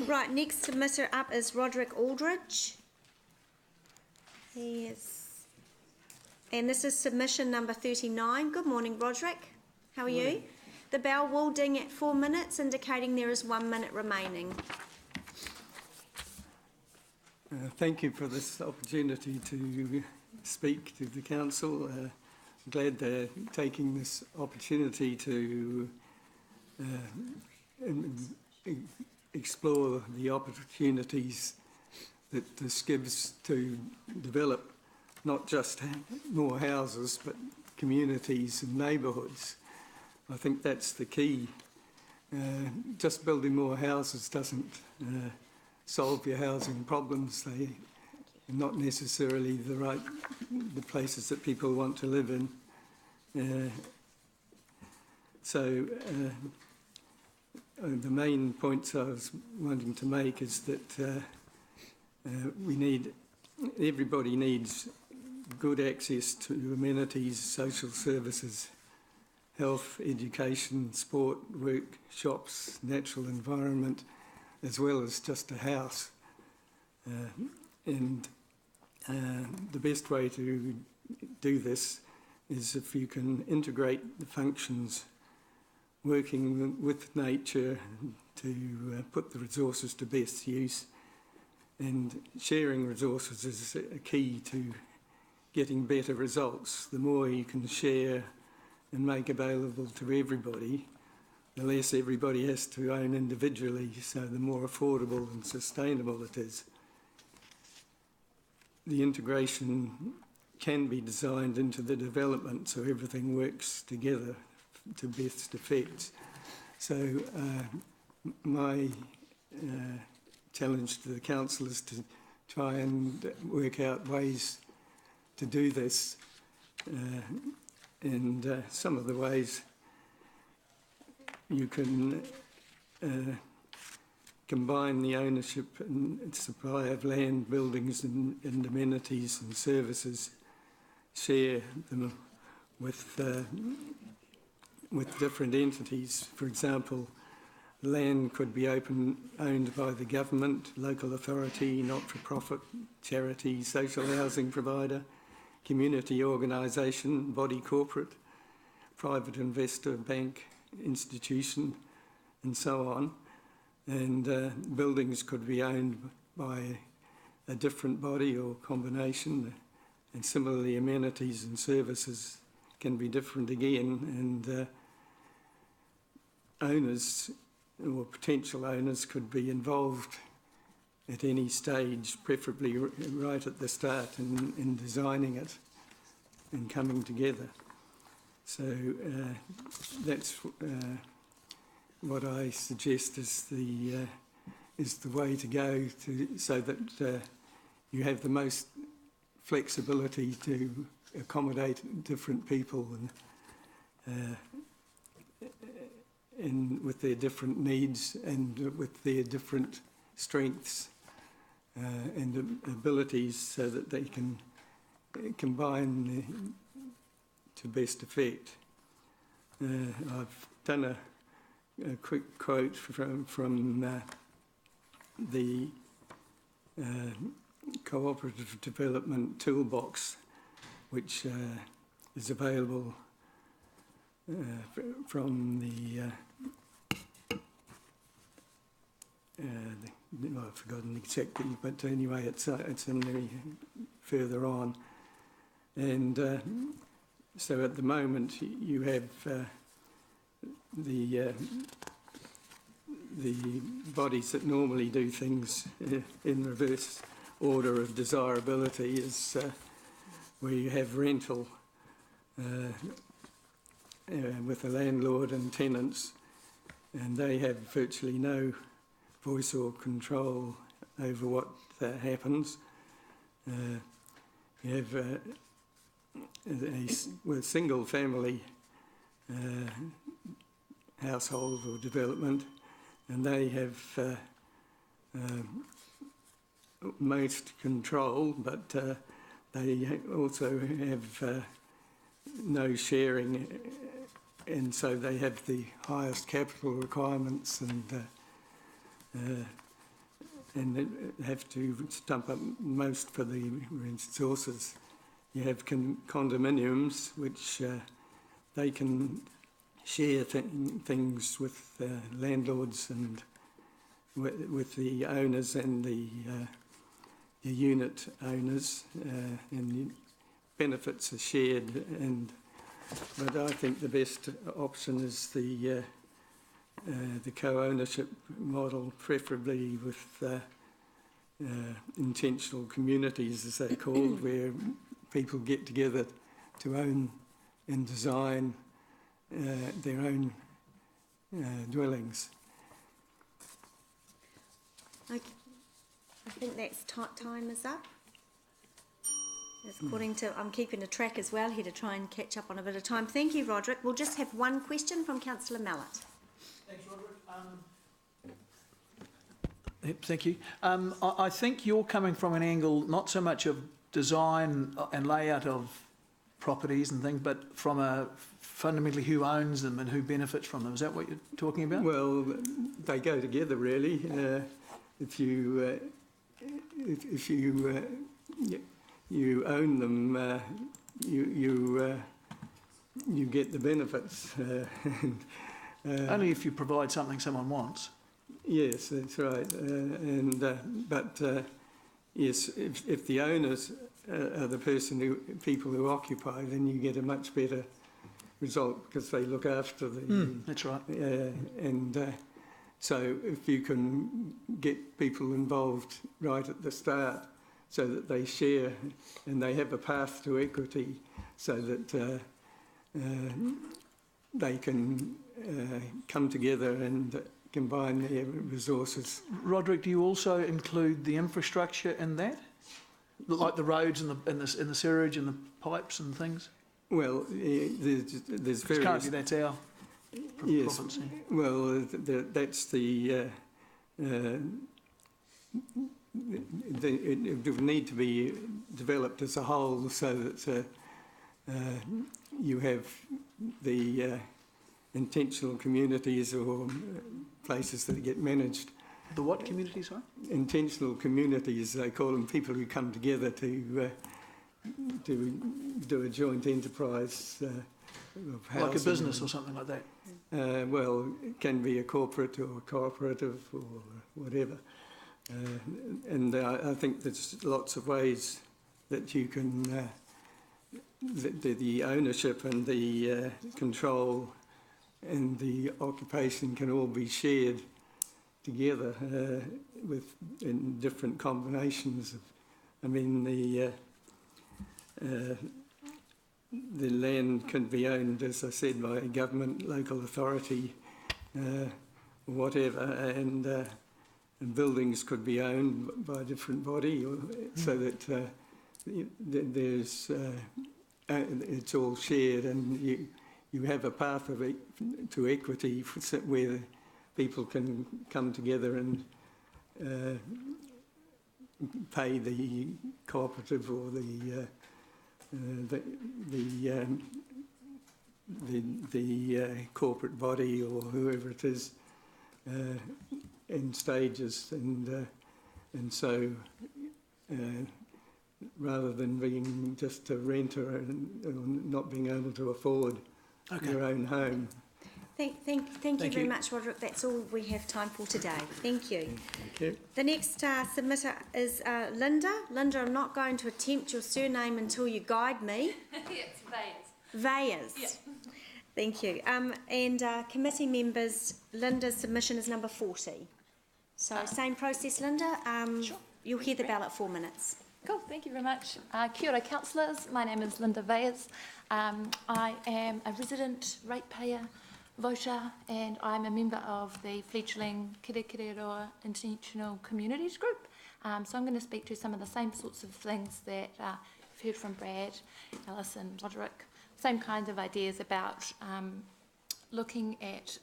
S1: Right, next submitter up is Roderick Aldridge. And this is submission number 39. Good morning, Roderick. How are you? The bell will ding at 4 minutes, indicating there is 1 minute remaining.
S12: Thank you for this opportunity to speak to the council. I'm glad they're taking this opportunity to explore the opportunities that this gives to develop not just more houses but communities and neighbourhoods. I think that's the key. Just building more houses doesn't solve your housing problems. They are not necessarily the places that people want to live in. So the main points I was wanting to make is that everybody needs good access to amenities, social services, health, education, sport, work, shops, natural environment, as well as just a house. And the best way to do this is if you can integrate the functions, working with nature to put the resources to best use, and sharing resources is a key to getting better results. The more you can share and make available to everybody, the less everybody has to own individually, so the more affordable and sustainable it is. The integration can be designed into the development so everything works together to best effect. So my challenge to the council is to try and work out ways to do this, and some of the ways you can combine the ownership and supply of land, buildings and amenities and services, share them with different entities. For example, land could be owned by the government, local authority, not-for-profit, charity, social housing provider, community organisation, body corporate, private investor, bank, institution, and so on. And buildings could be owned by a different body or combination, and similarly amenities and services can be different again, and owners or potential owners could be involved at any stage, preferably right at the start in designing it and coming together. So that's what I suggest is the way to go, so that you have the most flexibility to accommodate different people and with their different needs and with their different strengths and abilities, so that they can combine to best effect. I've done a quick quote from the Cooperative Development Toolbox, which is available from I've forgotten exactly, but anyway, it's in the further on, and so at the moment you have the bodies that normally do things in reverse order of desirability is where you have rental with a landlord and tenants, and they have virtually no voice or control over what happens. You have a single family household or development, and they have most control, but they also have no sharing, and so they have the highest capital requirements and have to stump up most for the resources. You have condominiums, which they can share things with landlords and with the owners and the unit owners, and the benefits are shared. But I think the best option is the co-ownership model, preferably with intentional communities, as they're called, where people get together to own and design their own dwellings.
S1: Okay. I think that's time is up. According to, I'm keeping a track as well here to try and catch up on a bit of time. Thank you, Roderick. We'll just have one question from Councillor Mallett.
S11: Thanks, Roderick. Thank you. I think you're coming from an angle not so much of design and layout of properties and things, but from a fundamentally who owns them and who benefits from them. Is that what you're talking about?
S12: Well, they go together, really. If you own them, you get the benefits.
S11: Only if you provide something someone wants.
S12: Yes, that's right. Yes, if the owners are the people who occupy, then you get a much better result because they look after the.
S11: That's right.
S12: So if you can get people involved right at the start, so that they share and they have a path to equity, so that they can come together and combine their resources.
S11: Roderick, do you also include the infrastructure in that, like the roads and the sewerage and the pipes and things?
S12: Well, there's various.
S11: Currently, that's our province.
S12: Well, that's the it would need to be developed as a whole so that you have the intentional communities or places that get managed.
S11: The what community, sorry?
S12: Intentional communities, they call them, people who come together to do a joint enterprise of housing.
S11: Like a business or something like that?
S12: Well, it can be a corporate or a cooperative or whatever. And I think there's lots of ways that you can, the ownership and the control and the occupation can all be shared together in different combinations. I mean, the land can be owned, as I said, by a government, local authority, whatever, and buildings could be owned by a different body, so that there's it's all shared, and you have a path to equity where people can come together and pay the cooperative or the corporate body or whoever it is in stages, and so rather than being just a renter and not being able to afford your own home.
S1: Thank you very much, Roderick. That's all we have time for today. Thank you.
S12: Thank you.
S1: The next submitter is Linda. Linda, I'm not going to attempt your surname until you guide me.
S13: It's Vayers.
S1: Vayers.
S13: Yeah.
S1: Thank you. And committee members, Linda's submission is number 40. So same process, Linda.
S13: Sure.
S1: You'll hear the ballot 4 minutes.
S13: Cool, thank you very much. Kia ora, councillors. My name is Linda Vayers. I am a resident ratepayer voter, and I'm a member of the fledgling Kirikiriroa Intentional Communities Group. So I'm going to speak to some of the same sorts of things that you've heard from Brad, Alison, Roderick. Same kinds of ideas about looking at...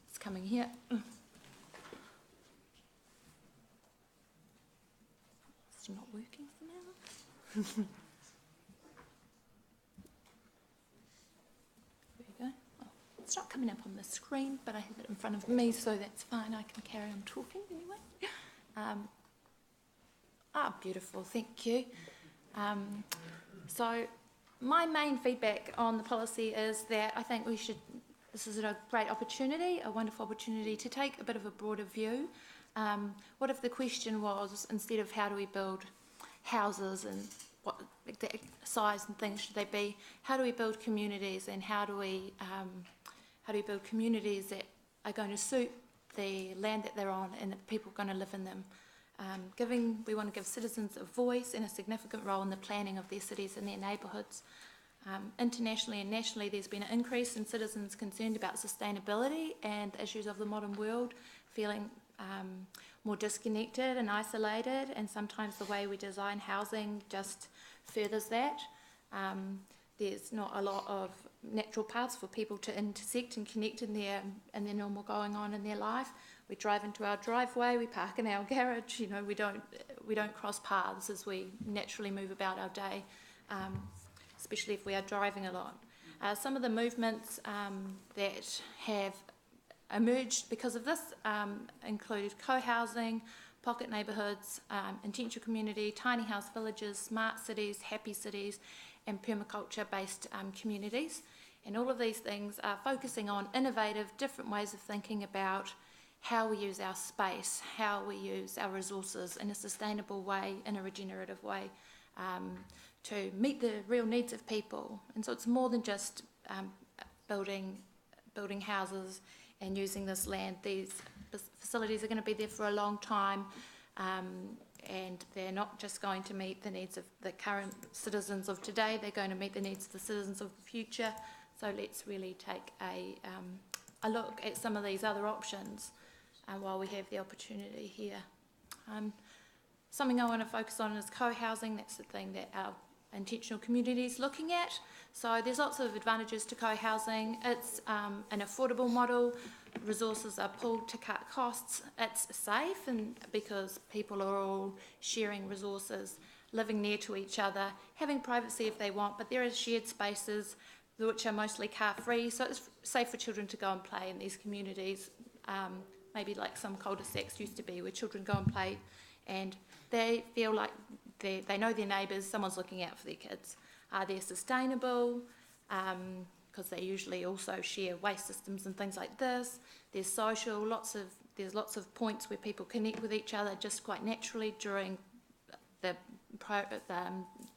S13: It's coming here. It's not working for now. It's not coming up on the screen, but I have it in front of me, so that's fine. I can carry on talking anyway. Beautiful, thank you. So my main feedback on the policy is that I think we should, this is a great opportunity, a wonderful opportunity to take a bit of a broader view. What if the question was, instead of how do we build houses and what exact size and things should they be, how do we build communities, and how do we build communities that are going to suit the land that they're on and the people going to live in them. We want to give citizens a voice and a significant role in the planning of their cities and their neighbourhoods. Internationally and nationally, there's been an increase in citizens concerned about sustainability and the issues of the modern world, feeling more disconnected and isolated, and sometimes the way we design housing just furthers that. There's not a lot of natural paths for people to intersect and connect in their normal going on in their life. We drive into our driveway, we park in our garage, you know, we don't cross paths as we naturally move about our day, especially if we are driving a lot. Some of the movements that have emerged because of this include co-housing, pocket neighbourhoods, intentional community, tiny house villages, smart cities, happy cities, and permaculture-based communities. And all of these things are focusing on innovative, different ways of thinking about how we use our space, how we use our resources in a sustainable way, in a regenerative way, to meet the real needs of people. And so it's more than just building houses and using this land. These facilities are going to be there for a long time, and they're not just going to meet the needs of the current citizens of today, they're going to meet the needs of the citizens of the future. So let's really take a look at some of these other options while we have the opportunity here. Something I want to focus on is co-housing. That's the thing that intentional communities looking at. So there's lots of advantages to co-housing. It's an affordable model. Resources are pooled to cut costs. It's safe, and because people are all sharing resources, living near to each other, having privacy if they want, but there are shared spaces which are mostly car-free, so it's safe for children to go and play in these communities, maybe like some cul-de-sacs used to be, where children go and play, and they feel like they know their neighbours, someone's looking out for their kids. They're sustainable, because they usually also share waste systems and things like this. There's social, there's lots of points where people connect with each other just quite naturally during the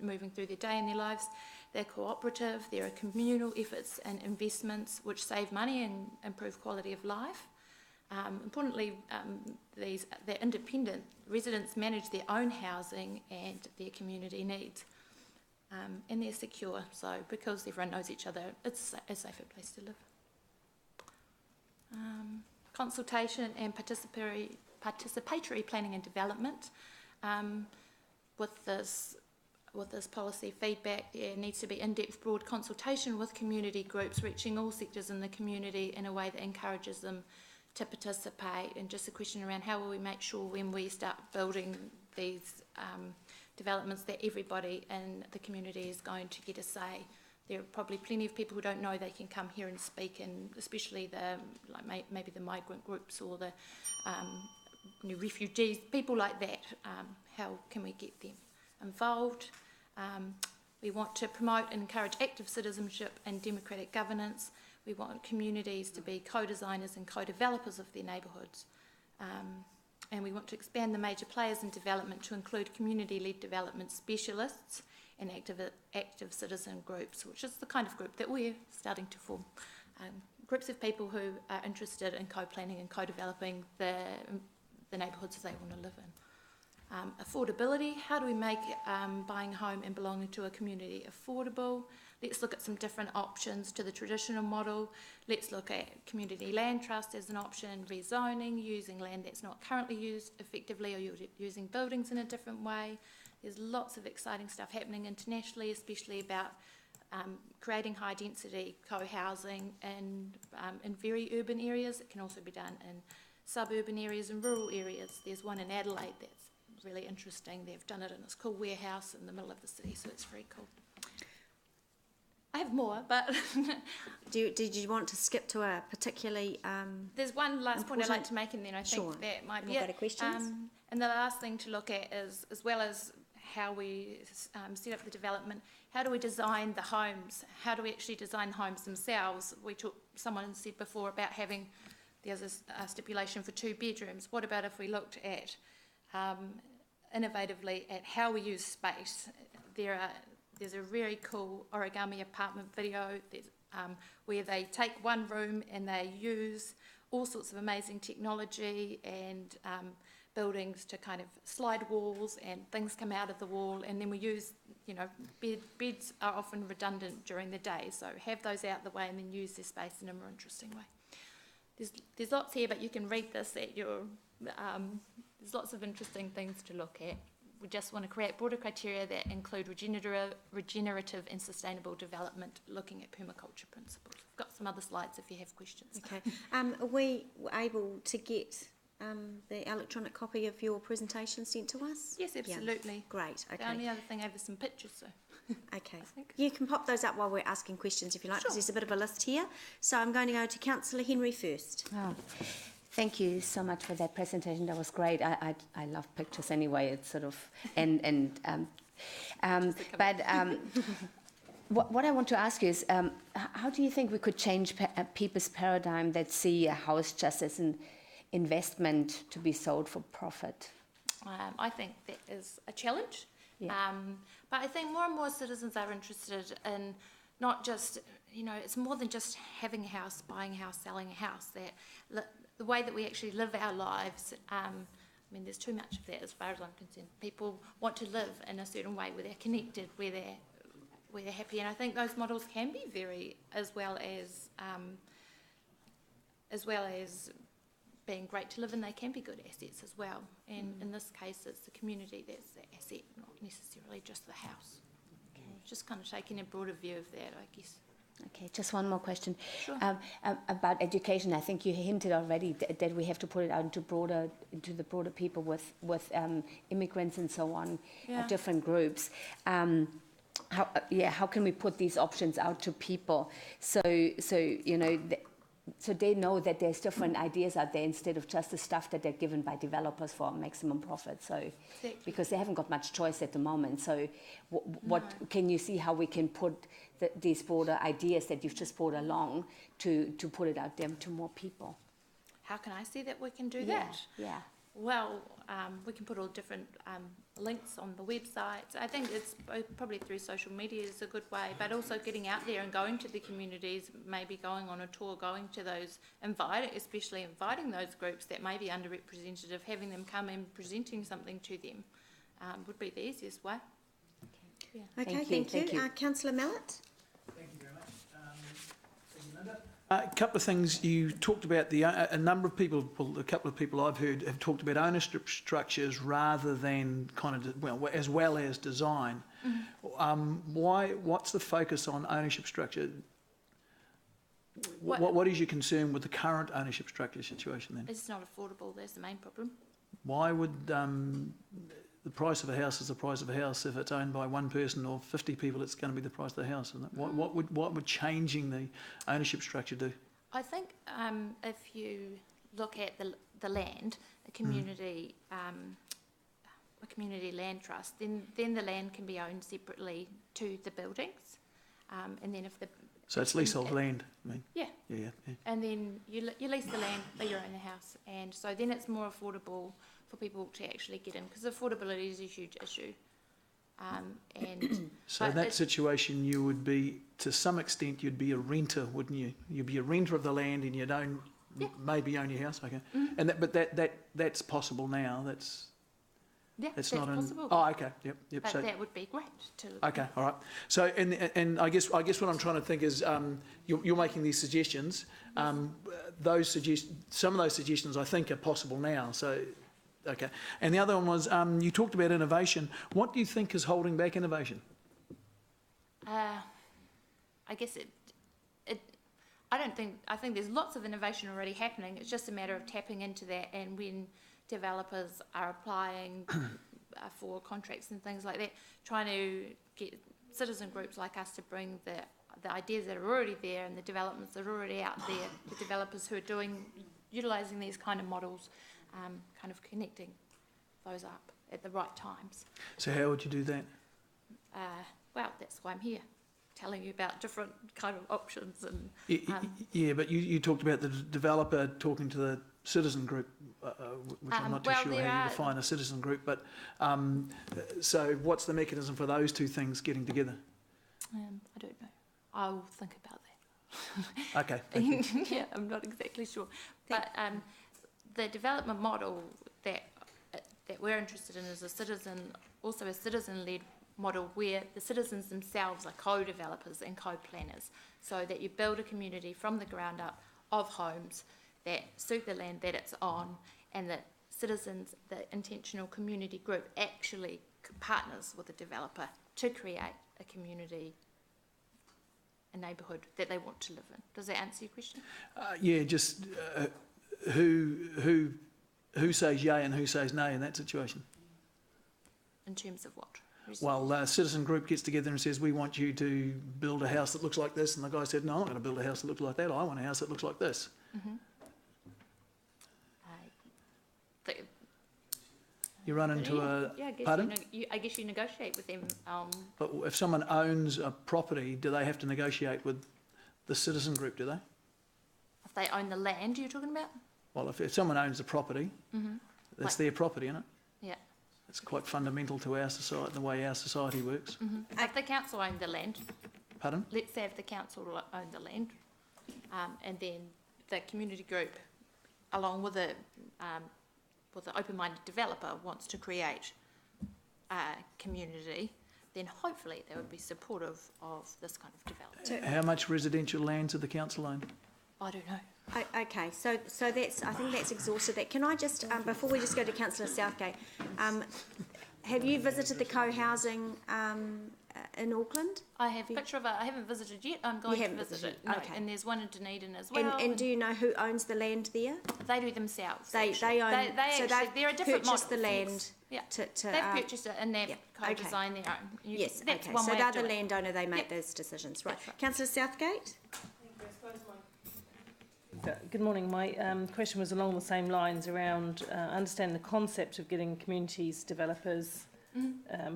S13: moving through their day in their lives. They're cooperative, there are communal efforts and investments which save money and improve quality of life. Importantly, they're independent. Residents manage their own housing and their community needs. And they're secure, so because everyone knows each other, it's a safer place to live. Consultation and participatory planning and development. With this policy feedback, there needs to be in-depth broad consultation with community groups, reaching all sectors in the community in a way that encourages them to participate. And just a question around how will we make sure when we start building these developments that everybody in the community is going to get a say. There are probably plenty of people who don't know they can come here and speak, and especially maybe the migrant groups or the refugees, people like that. How can we get them involved? We want to promote and encourage active citizenship and democratic governance. We want communities to be co-designers and co-developers of their neighbourhoods. And we want to expand the major players in development to include community-led development specialists and active citizen groups, which is the kind of group that we're starting to form. Groups of people who are interested in co-planning and co-developing the neighbourhoods they want to live in. Affordability, how do we make buying a home and belonging to a community affordable? Let's look at some different options to the traditional model. Let's look at community land trust as an option, rezoning, using land that's not currently used effectively, or using buildings in a different way. There's lots of exciting stuff happening internationally, especially about creating high density co-housing in very urban areas. It can also be done in suburban areas and rural areas. There's one in Adelaide that's really interesting. They've done it in this cool warehouse in the middle of the city, so it's very cool. I have more, but
S1: Did you want to skip to a particularly
S13: there's one last point I'd like to make, and then I think that might be
S1: We'll
S13: it.
S1: go to questions.
S13: And the last thing to look at is, as well as how we set up the development, how do we design the homes? How do we actually design homes themselves? Someone said before about there's a stipulation for 2 bedrooms. What about if we looked at innovatively at how we use space? There's a very cool origami apartment video where they take one room and they use all sorts of amazing technology and buildings to kind of slide walls, and things come out of the wall, and then we use, beds are often redundant during the day, so have those out the way and then use their space in a more interesting way. There's lots here, but you can read this at your, there's lots of interesting things to look at. We just want to create broader criteria that include regenerative and sustainable development, looking at permaculture principles. I've got some other slides if you have questions.
S1: Okay. Are we able to get the electronic copy of your presentation sent to us?
S13: Yes, absolutely.
S1: Yeah. Great. Okay.
S13: The only other thing, I have some pictures, so.
S1: Okay. You can pop those up while we're asking questions if you like, because there's a bit of a list here. So I'm going to go to Councillor Henry first.
S5: Oh, thank you so much for that presentation. That was great. I love pictures anyway. It's sort of what I want to ask you is, how do you think we could change people's paradigm that see a house just as an investment to be sold for profit?
S13: I think that is a challenge.
S5: Yeah.
S13: But I think more and more citizens are interested in not just, it's more than just having a house, buying a house, selling a house. That the way that we actually live our lives, there's too much of that as far as I'm concerned. People want to live in a certain way where they're connected, where they're happy, and I think those models can be very, as well as being great to live in, they can be good assets as well. And in this case, it's the community that's the asset, not necessarily just the house.
S5: Okay.
S13: just kind of taking a broader view of that, I guess.
S5: Okay, just one more question.
S13: Sure.
S5: About education. I think you hinted already that we have to put it out into the broader people with immigrants and so on, different groups. How can we put these options out to people so you know so they know that there's different ideas out there instead of just the stuff that they're given by developers for maximum profit. So because they haven't got much choice at the moment. So what can you see how we can put these broader ideas that you've just brought along to put it out there to more people?
S13: How can I see that we can do that?
S5: Yeah.
S13: Well, we can put all different links on the website. I think it's probably through social media is a good way, but also getting out there and going to the communities, maybe going on a tour, going to those, especially inviting those groups that may be underrepresented, having them come and presenting something to them would be the easiest way.
S5: Okay,
S13: Yeah.
S1: Okay, thank you. Councillor Mallett?
S11: Thank you very much. Thank you, Linda. A couple of things you talked about. A number of people, well, a couple of people I've heard have talked about ownership structures rather than as well as design. Mm-hmm. What's the focus on ownership structure? What is your concern with the current ownership structure situation then?
S13: It's not affordable. That's the main problem.
S11: Why would the price of a house is the price of a house? If it's owned by one person or 50 people, it's going to be the price of the house, isn't it? What would changing the ownership structure do?
S13: I think if you look at the land, a community land trust, then the land can be owned separately to the buildings, and then if the
S11: so it's leasehold land, I mean.
S13: Yeah.
S11: Yeah.
S13: And then you lease the land, but you own the house, and so then it's more affordable for people to actually get in, because affordability is a huge issue. And
S11: so in that situation, you would be, to some extent, you'd be a renter, wouldn't you? You'd be a renter of the land, and you'd maybe own your house. Okay, and that's possible now. That's not
S13: possible.
S11: Oh, okay. Yep.
S13: But
S11: so
S13: that would be great to.
S11: Okay. All right. So, and I guess what I'm trying to think is, you're making these suggestions. Some of those suggestions I think are possible now. So, okay. And the other one was, you talked about innovation. What do you think is holding back innovation?
S13: I guess I think there's lots of innovation already happening. It's just a matter of tapping into that, and when developers are applying for contracts and things like that, trying to get citizen groups like us to bring the ideas that are already there and the developments that are already out there, the developers who are utilising these kind of models, kind of connecting those up at the right times.
S11: So how would you do that?
S13: Well, that's why I'm here, telling you about different kind of options. And
S11: yeah, but you talked about the developer talking to the citizen group, which I'm not too sure how you define a citizen group, but so what's the mechanism for those two things getting together?
S13: I don't know. I'll think about that.
S11: Okay. Thank you.
S13: Yeah, I'm not exactly sure. But the development model that we're interested in is a citizen-led model where the citizens themselves are co-developers and co-planners, so that you build a community from the ground up of homes that suit the land that it's on, and that citizens, the intentional community group, actually partners with the developer to create a community, a neighbourhood that they want to live in. Does that answer your question?
S11: Yeah, just who says yay and who says nay in that situation?
S13: In terms of what?
S11: Well, a citizen group gets together and says, we want you to build a house that looks like this, and the guy said, no, I'm not going to build a house that looks like that, I want a house that looks like this.
S13: Mm-hmm.
S11: You run into
S13: pardon? I guess you negotiate with them.
S11: But if someone owns a property, do they have to negotiate with the citizen group, do they?
S13: If they own the land, you're talking about?
S11: Well, if someone owns the property, that's their property, isn't it?
S13: Yeah.
S11: It's quite fundamental to our society, the way our society works.
S13: Mm-hmm. If the council owned the land.
S11: Pardon?
S13: Let's say if the council owned the land, and then the community group, along with the open-minded developer, wants to create a community, then hopefully they would be supportive of this kind of development.
S11: How much residential land do the council own?
S13: I don't know.
S1: Okay, so that's, I think that's exhausted that. Can I just, before we just go to Councillor Southgate, Have you visited the co-housing in Auckland?
S13: I have a picture of it. I haven't visited yet. I'm going to visit it. No,
S1: okay.
S13: And there's one in Dunedin as well.
S1: And do you know who owns the land there?
S13: They do themselves.
S1: They own.
S13: They're a different
S1: purchased
S13: model.
S1: the land.
S13: Yeah.
S1: They've
S13: purchased it and they've co-designed their own.
S1: Yes.
S13: That's
S1: Okay.
S13: one
S1: So
S13: way
S1: they're
S13: of
S1: the
S13: doing it.
S1: landowner. They make those decisions, right?
S13: That's right.
S1: Councillor Southgate.
S3: Good morning. My question was along the same lines around understanding the concept of getting communities, developers,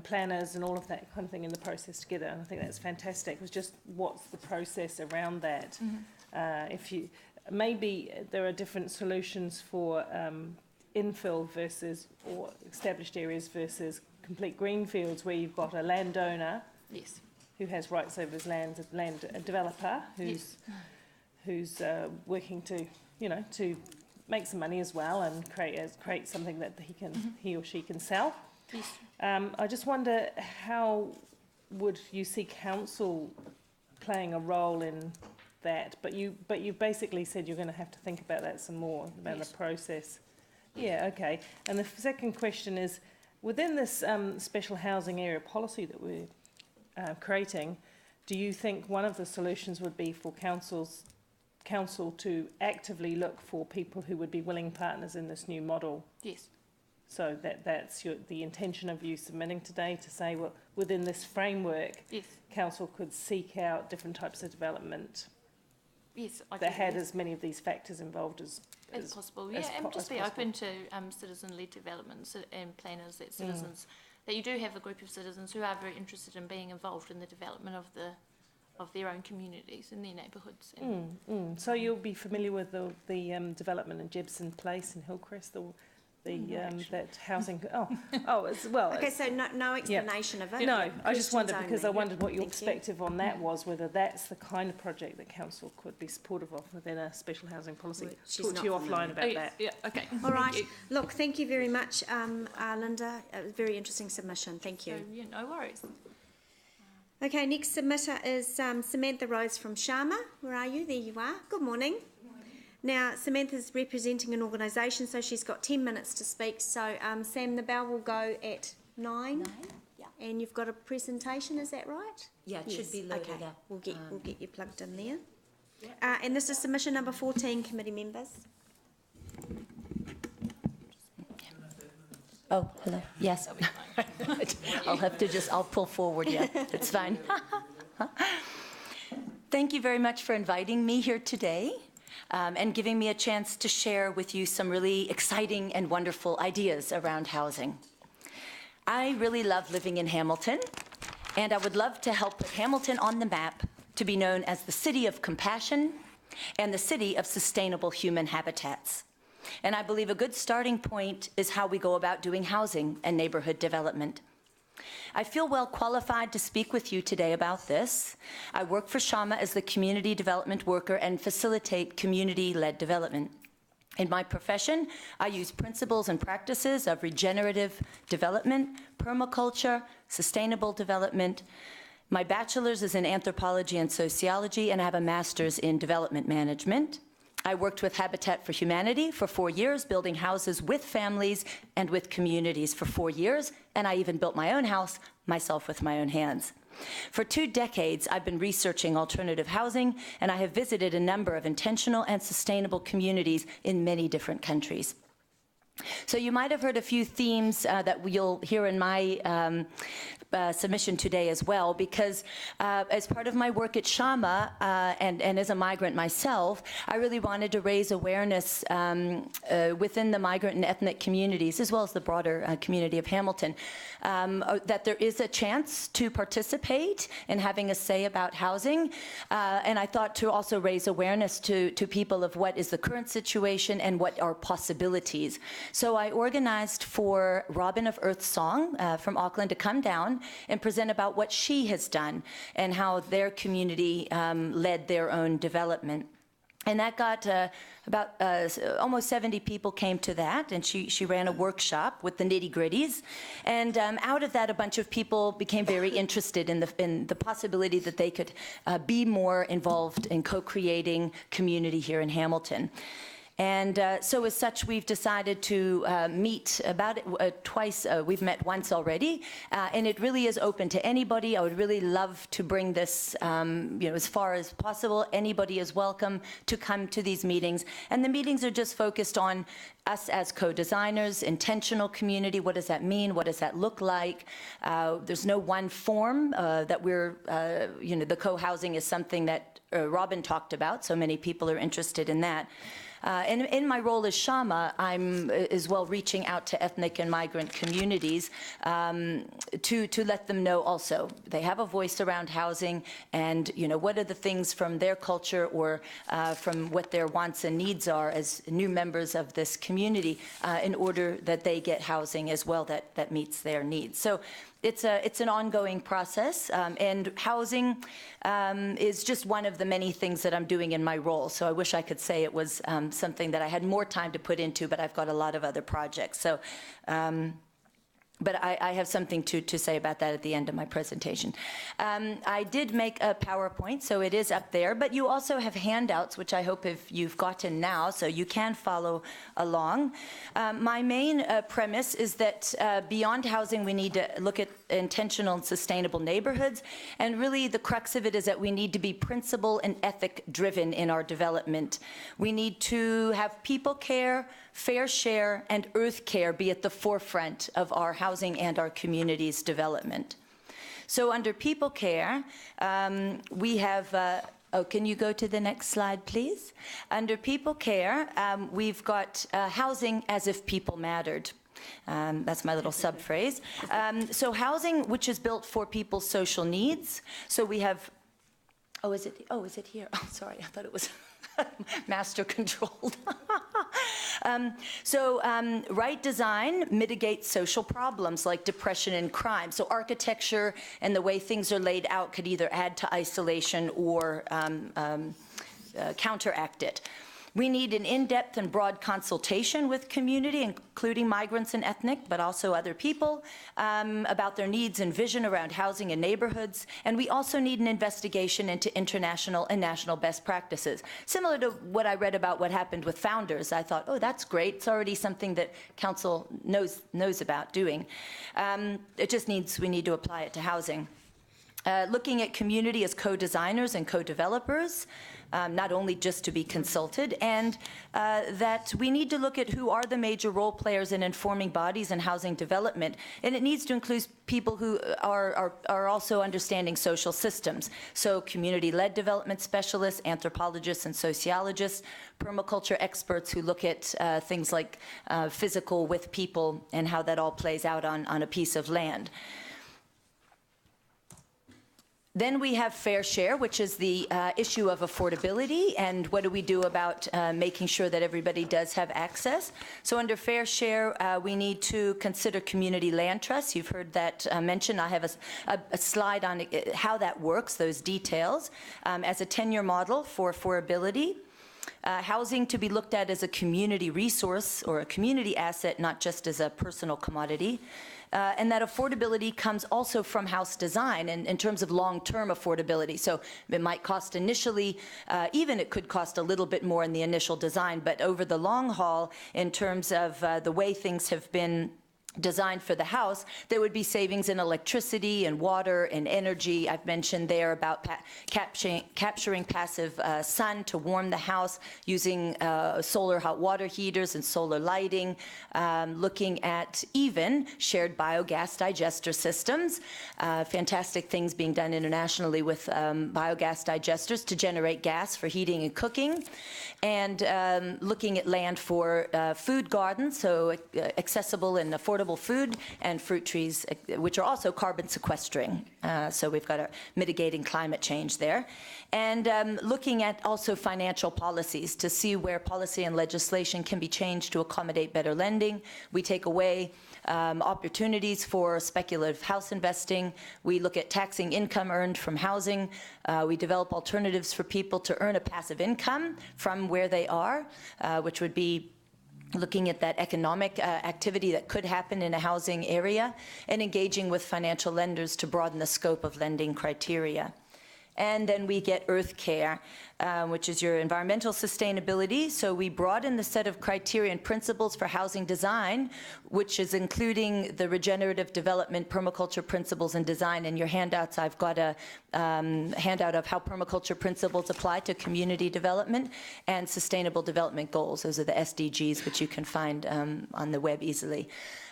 S3: planners and all of that kind of thing in the process together. And I think that's fantastic. It was just what's the process around that? If you maybe there are different solutions for infill versus or established areas versus complete greenfields where you've got a landowner who has rights over his land, a developer who's working to, to make some money as well and create something that he or she can sell.
S13: Yes.
S3: I just wonder how would you see council playing a role in that? But you basically said you're going to have to think about that some more about the process. Yeah, okay. And the second question is, within this special housing area policy that we're creating, do you think one of the solutions would be for council to actively look for people who would be willing partners in this new model?
S13: Yes.
S3: So that's the intention of you submitting today, to say, well, within this framework, council could seek out different types of development that had as many of these factors involved as
S13: possible. And just be open to citizen-led developments and planners, that citizens, that you do have a group of citizens who are very interested in being involved in the development of their own communities and their neighbourhoods.
S3: So you'll be familiar with the development in Jebson Place in Hillcrest, that housing. As well.
S1: Okay, so no explanation of it.
S3: No, I just wondered because I wondered what your
S1: Thank
S3: perspective on that was, whether that's the kind of project that council could be supportive of within a special housing policy. Talk to you offline about that.
S13: Yeah, okay.
S1: All right. Look, thank you very much, Linda. A very interesting submission. Thank you.
S13: So, no worries.
S1: Okay, next submitter is Samantha Rose from SHA. Where are you? There you are. Good morning. Now, Samantha's representing an organisation, so she's got 10 minutes to speak. So, Sam, the bell will go at 9.
S14: Yeah.
S1: And you've got a presentation, is that right?
S14: Yeah, it should be loaded
S1: okay.
S14: up.
S1: We'll get you plugged in there. Yeah. And this is submission number 14, committee members.
S14: Oh, hello. Yes. I'll pull forward, yeah. It's fine. Thank you very much for inviting me here today. And giving me a chance to share with you some really exciting and wonderful ideas around housing. I really love living in Hamilton, and I would love to help put Hamilton on the map to be known as the city of compassion and the city of sustainable human habitats. And I believe a good starting point is how we go about doing housing and neighborhood development. I feel well qualified to speak with you today about this. I work for SHA as the community development worker and facilitate community-led development. In my profession, I use principles and practices of regenerative development, permaculture, sustainable development. My bachelor's is in anthropology and sociology, and I have a master's in development management. I worked with Habitat for Humanity for 4 years, building houses with families and with communities for 4 years, and I even built my own house myself with my own hands. For 2 decades, I've been researching alternative housing, and I have visited a number of intentional and sustainable communities in many different countries. So you might have heard a few themes that you'll hear in my submission today as well, because as part of my work at SHA and as a migrant myself, I really wanted to raise awareness within the migrant and ethnic communities, as well as the broader community of Hamilton, that there is a chance to participate in having a say about housing. And I thought to also raise awareness to people of what is the current situation and what are possibilities. So I organized for Robin of Earth Song from Auckland to come down and present about what she has done and how their community led their own development. And that got about almost 70 people came to that, and she ran a workshop with the nitty-gritties. And out of that, a bunch of people became very interested in the possibility that they could be more involved in co-creating community here in Hamilton. And so as such, we've decided to meet about twice. We've met once already, and it really is open to anybody. I would really love to bring this, as far as possible. Anybody is welcome to come to these meetings. And the meetings are just focused on us as co-designers, intentional community. What does that mean? What does that look like? There's no one form that we're, the co-housing is something that Robin talked about, so many people are interested in that. And in my role as SHAMA, I'm as well reaching out to ethnic and migrant communities to let them know also they have a voice around housing, and what are the things from their culture or from what their wants and needs are as new members of this community in order that they get housing as well that meets their needs. So it's an ongoing process, and housing is just one of the many things that I'm doing in my role. So I wish I could say it was something that I had more time to put into, but I've got a lot of other projects. So, but I have something to say about that at the end of my presentation. I did make a PowerPoint, so it is up there, but you also have handouts, which I hope if you've gotten now, so you can follow along. My main premise is that beyond housing, we need to look at intentional and sustainable neighborhoods, and really the crux of it is that we need to be principle and ethic driven in our development. We need to have people care, fair share, and earth care be at the forefront of our housing and our community's development. So under people care, we have, can you go to the next slide, please? Under people care, we've got housing as if people mattered. That's my little subphrase. So housing which is built for people's social needs. So we have, is it here? Oh, sorry, I thought it was master controlled. Right design mitigates social problems like depression and crime. So architecture and the way things are laid out could either add to isolation or counteract it. We need an in-depth and broad consultation with community, including migrants and ethnic, but also other people, about their needs and vision around housing and neighborhoods. And we also need an investigation into international and national best practices. Similar to what I read about what happened with Founders, I thought, oh, that's great. It's already something that Council knows about doing. We need to apply it to housing. Looking at community as co-designers and co-developers, not only just to be consulted, and that we need to look at who are the major role players in informing bodies and housing development, and it needs to include people who are also understanding social systems. So community-led development specialists, anthropologists and sociologists, permaculture experts who look at things like physical with people and how that all plays out on a piece of land. Then we have fair share, which is the issue of affordability, and what do we do about making sure that everybody does have access. So under fair share, we need to consider community land trusts. You've heard that mentioned. I have a slide on how that works, those details, as a 10-year model for affordability. Housing to be looked at as a community resource or a community asset, not just as a personal commodity. And that affordability comes also from house design and in terms of long-term affordability. So it might cost initially, even it could cost a little bit more in the initial design, but over the long haul, in terms of the way things have been designed for the house, there would be savings in electricity and water and energy. I've mentioned there about capturing passive sun to warm the house, using solar hot water heaters and solar lighting, looking at even shared biogas digester systems, fantastic things being done internationally with biogas digesters to generate gas for heating and cooking, and looking at land for food gardens, so accessible and affordable food, and fruit trees, which are also carbon sequestering. So we've got a mitigating climate change there. And looking at also financial policies to see where policy and legislation can be changed to accommodate better lending. We take away opportunities for speculative house investing. We look at taxing income earned from housing. We develop alternatives for people to earn a passive income from where they are, which would be looking at that economic activity that could happen in a housing area, and engaging with financial lenders to broaden the scope of lending criteria. And then we get earth care. which is your environmental sustainability. So we broaden the set of criteria and principles for housing design, which is including the regenerative development, permaculture principles and design. In your handouts, I've got a handout of how permaculture principles apply to community development and sustainable development goals. Those are the SDGs, which you can find on the web easily.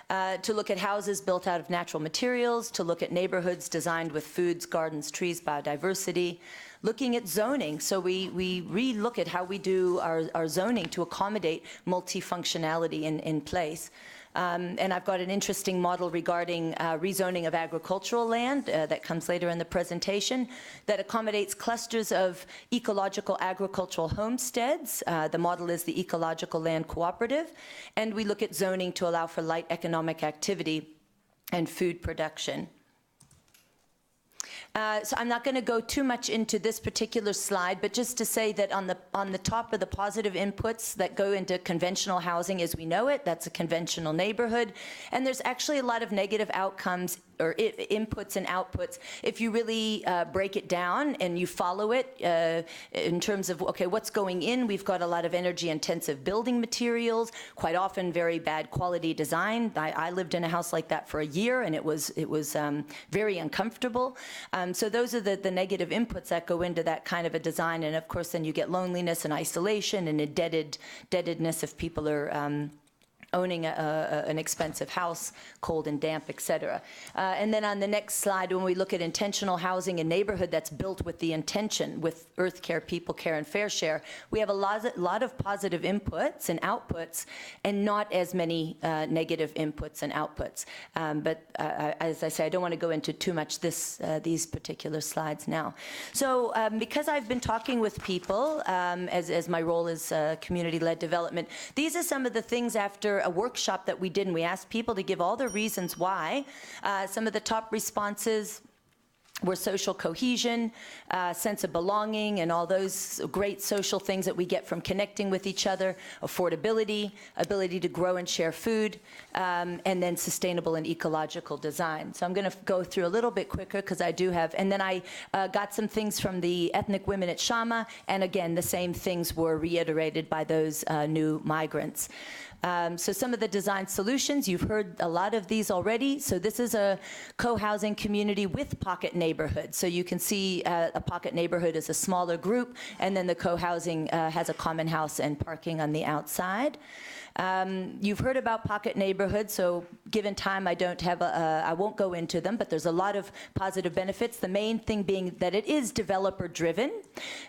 S14: To look at houses built out of natural materials, to look at neighborhoods designed with foods, gardens, trees, biodiversity, looking at zoning. So we re-look at how we do our zoning to accommodate multifunctionality in place. And I've got an interesting model regarding rezoning of agricultural land that comes later in the presentation that accommodates clusters of ecological agricultural homesteads. The model is the Ecological Land Cooperative. And we look at zoning to allow for light economic activity and food production. So I'm not going to go too much into this particular slide, but just to say that on the top of the positive inputs that go into conventional housing as we know it, that's a conventional neighborhood, and there's actually a lot of negative outcomes or inputs and outputs if you really break it down and you follow it in terms of, okay, what's going in? We've got a lot of energy intensive building materials, quite often very bad quality design. I lived in a house like that for a year and it was very uncomfortable. So those are the negative inputs that go into that kind of a design, and of course then you get loneliness and isolation and indebtedness if people are owning an expensive house, cold and damp, etc. And then on the next slide, when we look at intentional housing and neighborhood that's built with the intention, with earth care, people care, and fair share, we have a lot of positive inputs and outputs and not as many negative inputs and outputs. But as I say, I don't want to go into too much these particular slides now. So because I've been talking with people, as my role is community-led development, these are some of the things after a workshop that we did, and we asked people to give all the reasons why. Some of the top responses were social cohesion, sense of belonging, and all those great social things that we get from connecting with each other, affordability, ability to grow and share food, and then sustainable and ecological design. So I'm going to go through a little bit quicker because I do have, and then I got some things from the ethnic women at SHA, and again, the same things were reiterated by those new migrants. So some of the design solutions, you've heard a lot of these already. So this is a co-housing community with pocket neighborhoods. So you can see a pocket neighborhood is a smaller group, and then the co-housing has a common house and parking on the outside. You've heard about pocket neighborhoods, so given time, I won't go into them, but there's a lot of positive benefits. The main thing being that it is developer-driven,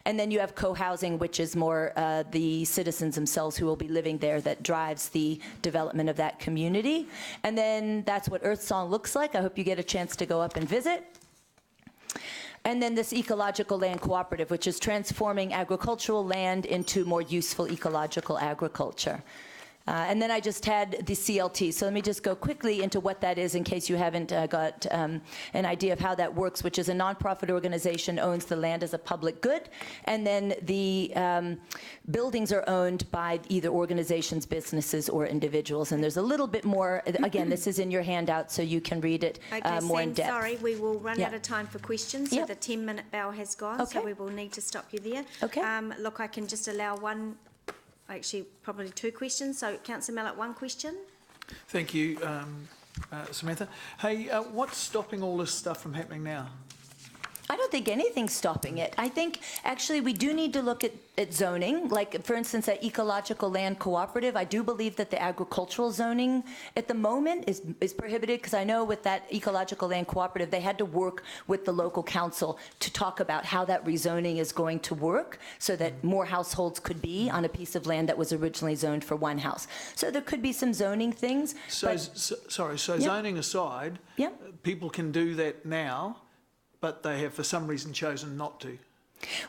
S14: and then you have co-housing, which is more the citizens themselves who will be living there that drives the development of that community. And then that's what Earth Song looks like. I hope you get a chance to go up and visit. And then this Ecological Land Cooperative, which is transforming agricultural land into more useful ecological agriculture. And then I just had the CLT. So let me just go quickly into what that is in case you haven't got an idea of how that works, which is a nonprofit organization owns the land as a public good. And then the buildings are owned by either organizations, businesses, or individuals. And there's a little bit more. Again, this is in your handout, so you can read it more in depth.
S1: Sorry, we will run out of time for questions. So the 10-minute bell has gone, so we will need to stop you there.
S14: Okay.
S1: Look, I can just allow one. Actually, probably two questions. So, Councillor Mallett, one question.
S11: Thank you, Samantha. Hey, what's stopping all this stuff from happening now?
S14: I don't think anything's stopping it. I think actually we do need to look at zoning. Like, for instance, at Ecological Land Cooperative, I do believe that the agricultural zoning at the moment is prohibited, because I know with that Ecological Land Cooperative, they had to work with the local council to talk about how that rezoning is going to work so that more households could be on a piece of land that was originally zoned for one house. So there could be some zoning things.
S11: So zoning aside, people can do that now, but they have for some reason chosen not to.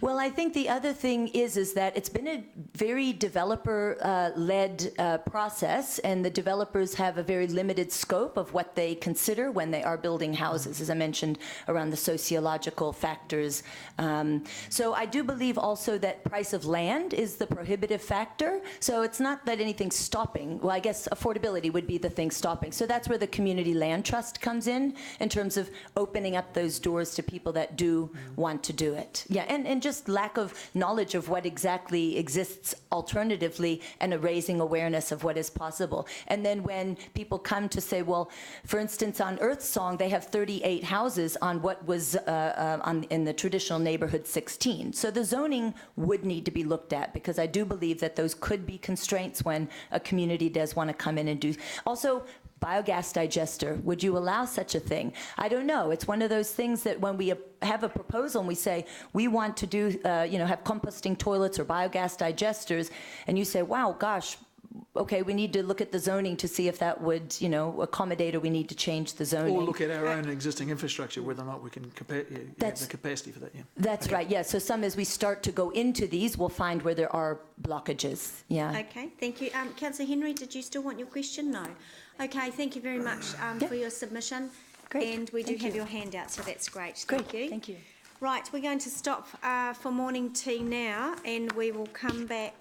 S14: Well, I think the other thing is that it's been a very developer-led process, and the developers have a very limited scope of what they consider when they are building houses, as I mentioned, around the sociological factors. So I do believe also that price of land is the prohibitive factor. So it's not that anything's stopping. Well, I guess affordability would be the thing stopping. So that's where the Community Land Trust comes in terms of opening up those doors to people that do want to do it. Yeah, and just lack of knowledge of what exactly exists alternatively and a raising awareness of what is possible. And then when people come to say, well, for instance, on Earth Song, they have 38 houses on what was in the traditional neighborhood 16. So the zoning would need to be looked at, because I do believe that those could be constraints when a community does want to come in and do. Also, biogas digester, would you allow such a thing? I don't know. It's one of those things that when we have a proposal and we say, we want to do, have composting toilets or biogas digesters, and you say, wow, gosh, okay, we need to look at the zoning to see if that would, accommodate, or we need to change the zoning.
S11: Or look at our own existing infrastructure, whether or not we can have the capacity for that, yeah.
S14: That's right, yeah. So some, as we start to go into these, we'll find where there are blockages, yeah.
S1: Okay, thank you. Councillor Henry, did you still want your question? No. Okay, thank you very much for your submission.
S14: Great.
S1: And we do
S14: Thank
S1: have
S14: you.
S1: your handout, so that's great.
S14: Great,
S1: Thank you.
S14: thank you.
S1: Right, we're going to stop for morning tea now, and we will come back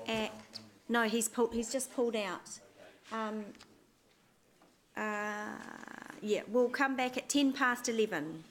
S1: at... No, he's just pulled out. Yeah, we'll come back at 11:10.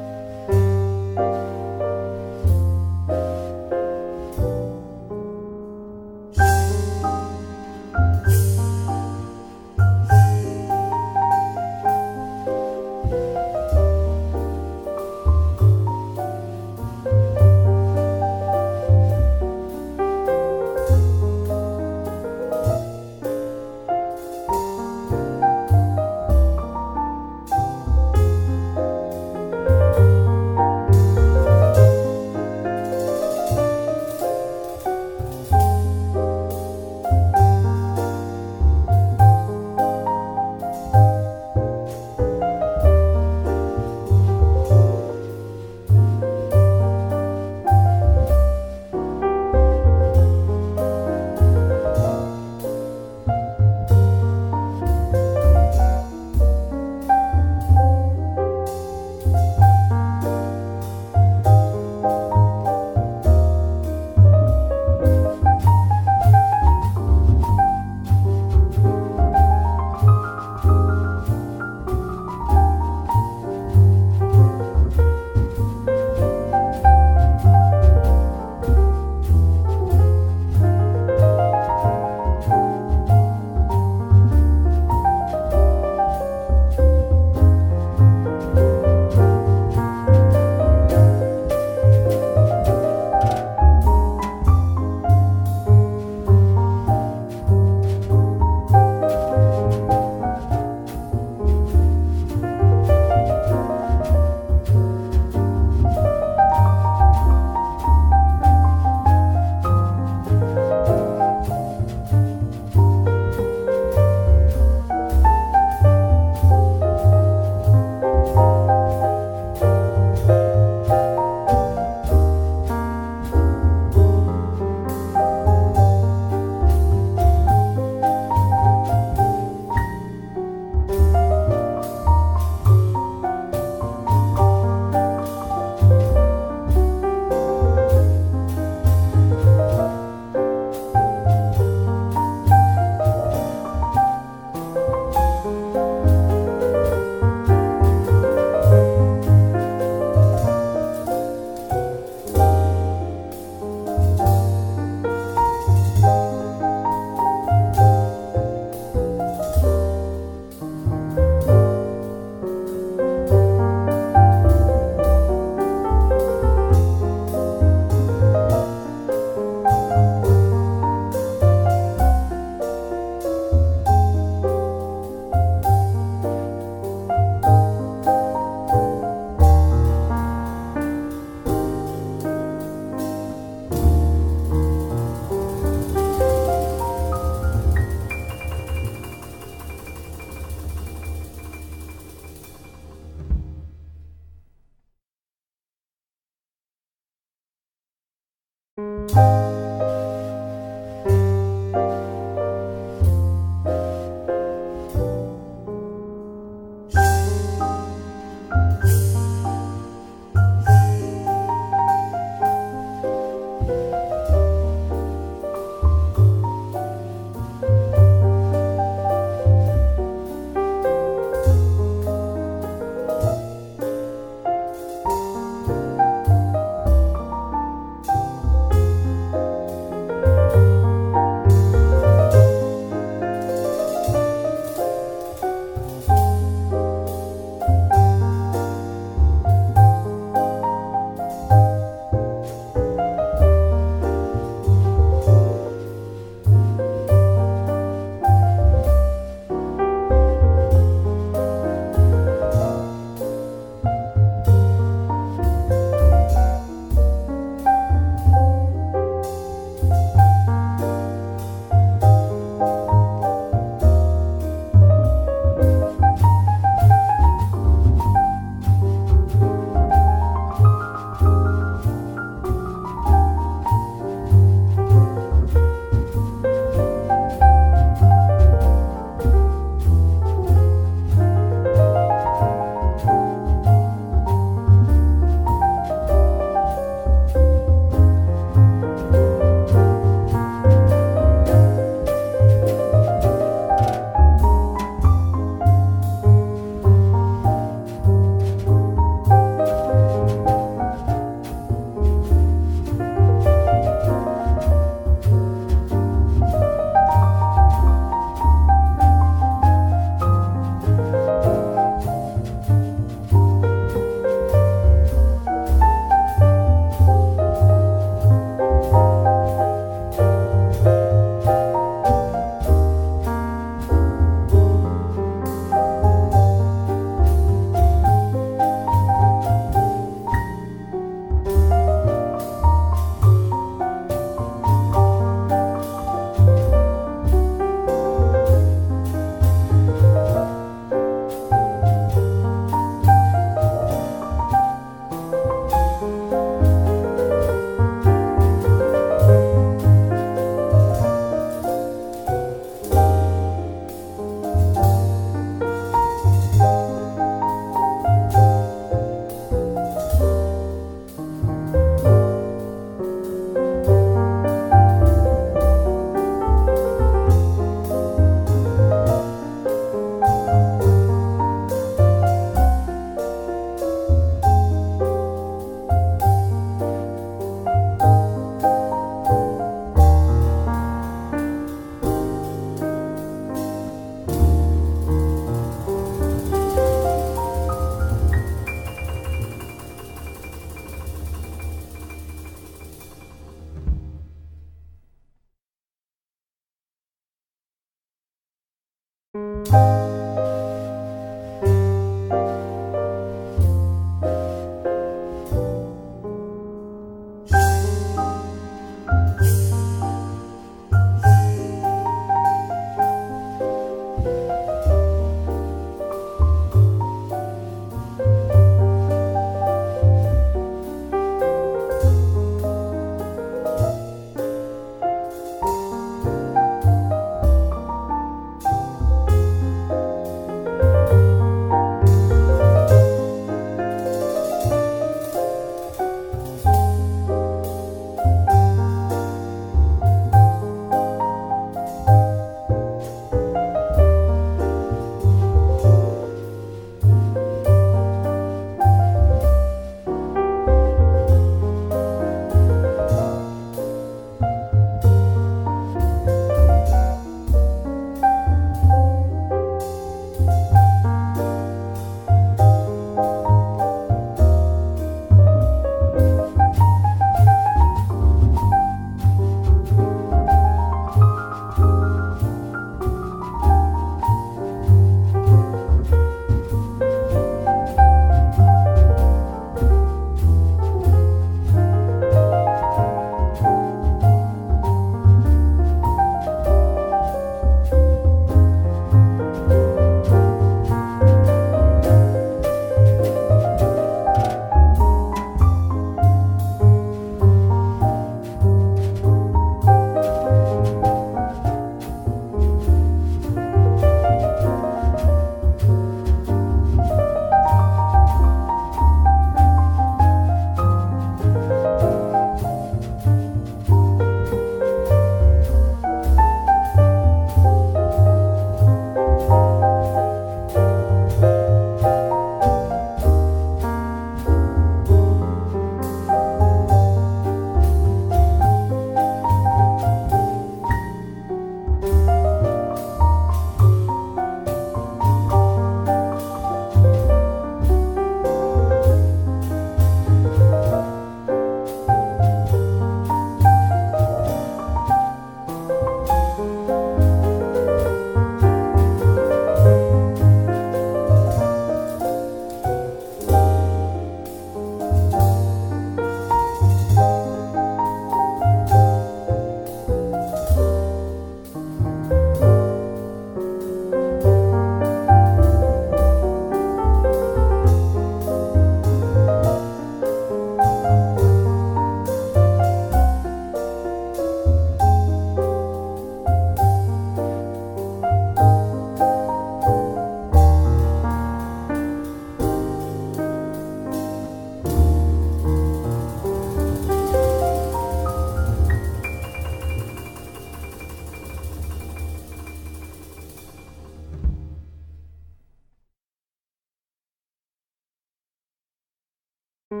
S1: Right,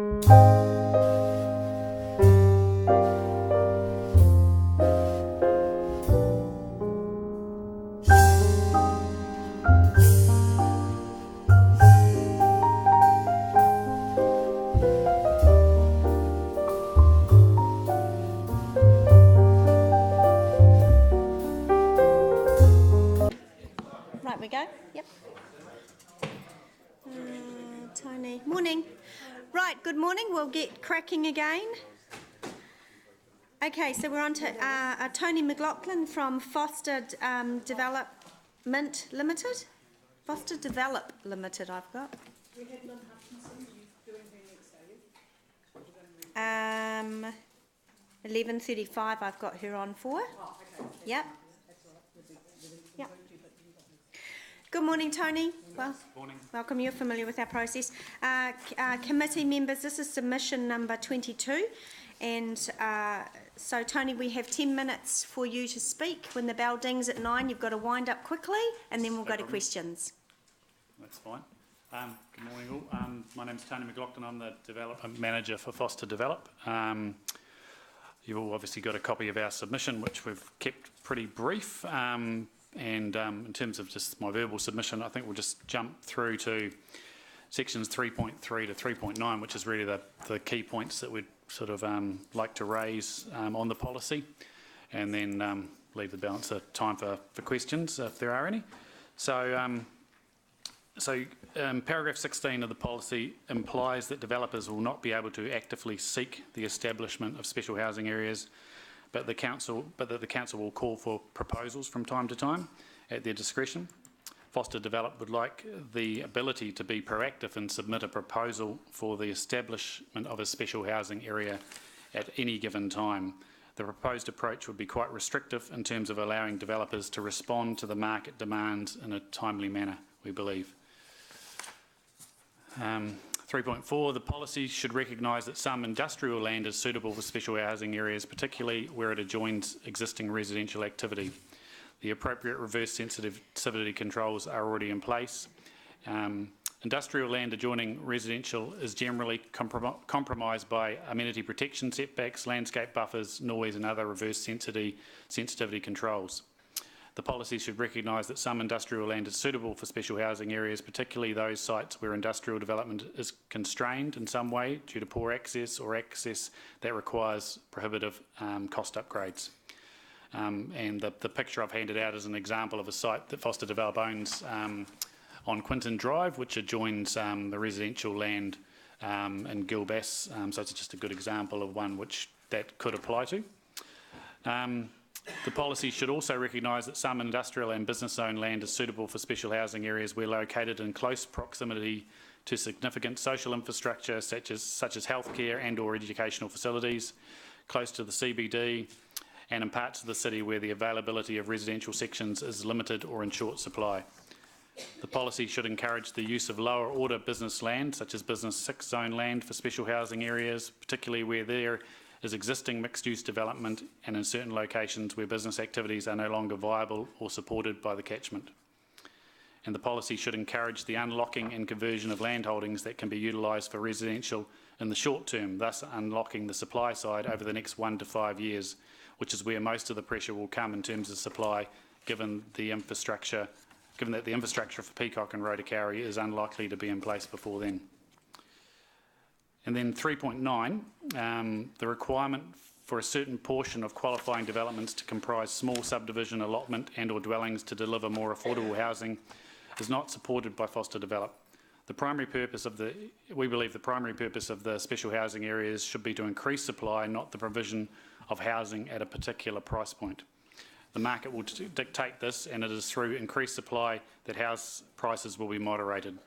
S1: we go? Yep. Tony. Morning. Right, good morning. We'll get cracking again. Okay, so we're on to Tony McLaughlin from Foster Development Limited. Foster Develop Limited, I've got. 11:35 I've got her on for. Yep. Yep. Good morning, Tony. Well,
S7: Morning.
S1: welcome. You're familiar with our process. Committee members, this is submission number 22. And so, Tony, we have 10 minutes for you to speak. When the bell dings at 9, you've got to wind up quickly, and then we'll go to questions.
S7: That's fine. Good morning all. My name's Tony McLaughlin. I'm the Development Manager for Foster Develop. You've all obviously got a copy of our submission, which we've kept pretty brief. In terms of just my verbal submission, I think we'll just jump through to sections 3.3 to 3.9, which is really the key points that we'd sort of like to raise on the policy, and then leave the balance of time for questions if there are any. So paragraph 16 of the policy implies that developers will not be able to actively seek the establishment of special housing areas, but that the council will call for proposals from time to time at their discretion. Foster Develop would like the ability to be proactive and submit a proposal for the establishment of a special housing area at any given time. The proposed approach would be quite restrictive in terms of allowing developers to respond to the market demands in a timely manner, we believe. 3.4, the policy should recognise that some industrial land is suitable for special housing areas, particularly where it adjoins existing residential activity. The appropriate reverse sensitivity controls are already in place. Industrial land adjoining residential is generally compromised by amenity protection setbacks, landscape buffers, noise and other reverse sensitivity controls. The policy should recognise that some industrial land is suitable for special housing areas, particularly those sites where industrial development is constrained in some way due to poor access or access that requires prohibitive cost upgrades. And the picture I've handed out is an example of a site that Foster Develop owns on Quinton Drive, which adjoins the residential land in Gilbass. So it's just a good example of one which that could apply to. The policy should also recognise that some industrial and business owned land is suitable for special housing areas where located in close proximity to significant social infrastructure such as healthcare and or educational facilities, close to the CBD, and in parts of the city where the availability of residential sections is limited or in short supply. The policy should encourage the use of lower order business land, such as business 6 zone land, for special housing areas, particularly where there is existing mixed-use development and in certain locations where business activities are no longer viable or supported by the catchment. And the policy should encourage the unlocking and conversion of land holdings that can be utilised for residential in the short term, thus unlocking the supply side over the next 1 to 5 years, which is where most of the pressure will come in terms of supply, given that the infrastructure for Peacock and Rotokauri is unlikely to be in place before then. And then 3.9, the requirement for a certain portion of qualifying developments to comprise small subdivision allotment and or dwellings to deliver more affordable housing is not supported by Foster Develop. We believe the primary purpose of the special housing areas should be to increase supply, not the provision of housing at a particular price point. The market will dictate this, and it is through increased supply that house prices will be moderated,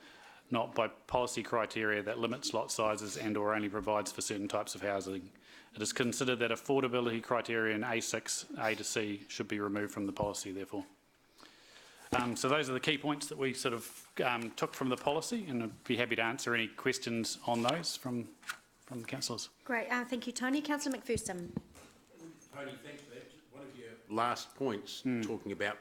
S7: not by policy criteria that limits lot sizes and or only provides for certain types of housing. It is considered that affordability criteria in A6, A to C should be removed from the policy, therefore. So those are the key points that we sort of took from the policy, and I'd be happy to answer any questions on those from the councillors.
S1: Great, thank you, Tony. Councillor McPherson.
S9: Tony, thanks for that. One of your last points talking about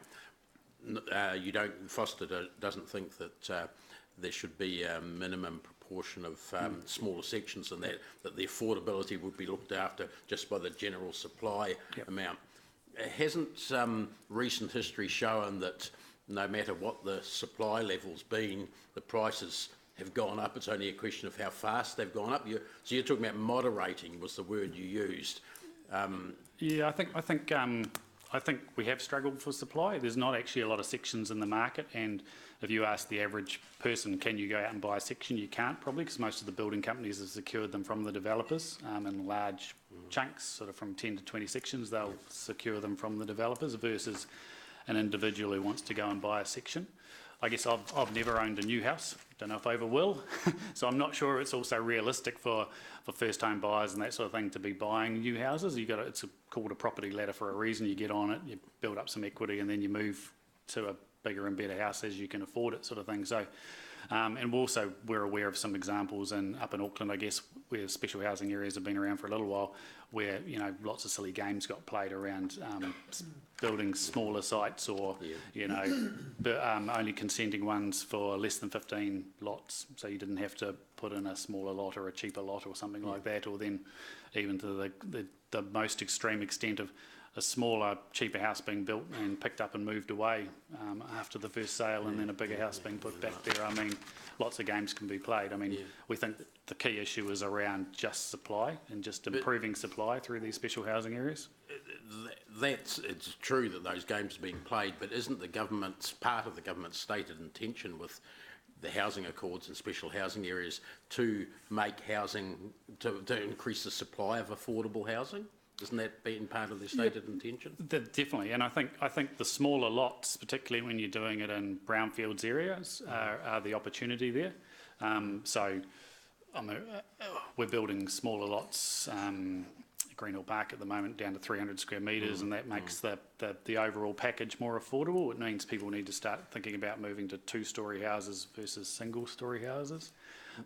S15: Foster doesn't think that there should be a minimum proportion of smaller sections and that the affordability would be looked after just by the general supply amount. Hasn't recent history shown that no matter what the supply level's been, the prices have gone up? It's only a question of how fast they've gone up. So you're talking about moderating was the word you used.
S7: Yeah, I think we have struggled for supply. There's not actually a lot of sections in the market, and if you ask the average person, can you go out and buy a section? You can't probably, because most of the building companies have secured them from the developers in large chunks, sort of from 10 to 20 sections. They'll secure them from the developers versus an individual who wants to go and buy a section. I guess I've never owned a new house. Don't know if I ever will. So I'm not sure it's also realistic for first home buyers and that sort of thing to be buying new houses. It's called a property ladder for a reason. You get on it, you build up some equity, and then you move to a bigger and better house as you can afford it, sort of thing. So, and we're aware of some examples up in Auckland, I guess, where special housing areas have been around for a little while, where lots of silly games got played around building smaller sites or only consenting ones for less than 15 lots, so you didn't have to put in a smaller lot or a cheaper lot or something like that, or then even to the most extreme extent of a smaller, cheaper house being built and picked up and moved away after the first sale, and then a bigger house being put back there. I mean, lots of games can be played. I mean, we think that the key issue is around just supply and just improving supply through these special housing areas.
S15: It's true that those games are being played, but isn't part of the government's stated intention with the housing accords and special housing areas to make housing, to increase the supply of affordable housing? Isn't that been part of their stated intention?
S7: Definitely, and I think the smaller lots, particularly when you're doing it in brownfields areas, are the opportunity there. We're building smaller lots at Greenhill Park at the moment down to 300 square metres, and that makes the overall package more affordable. It means people need to start thinking about moving to two-storey houses versus single-storey houses.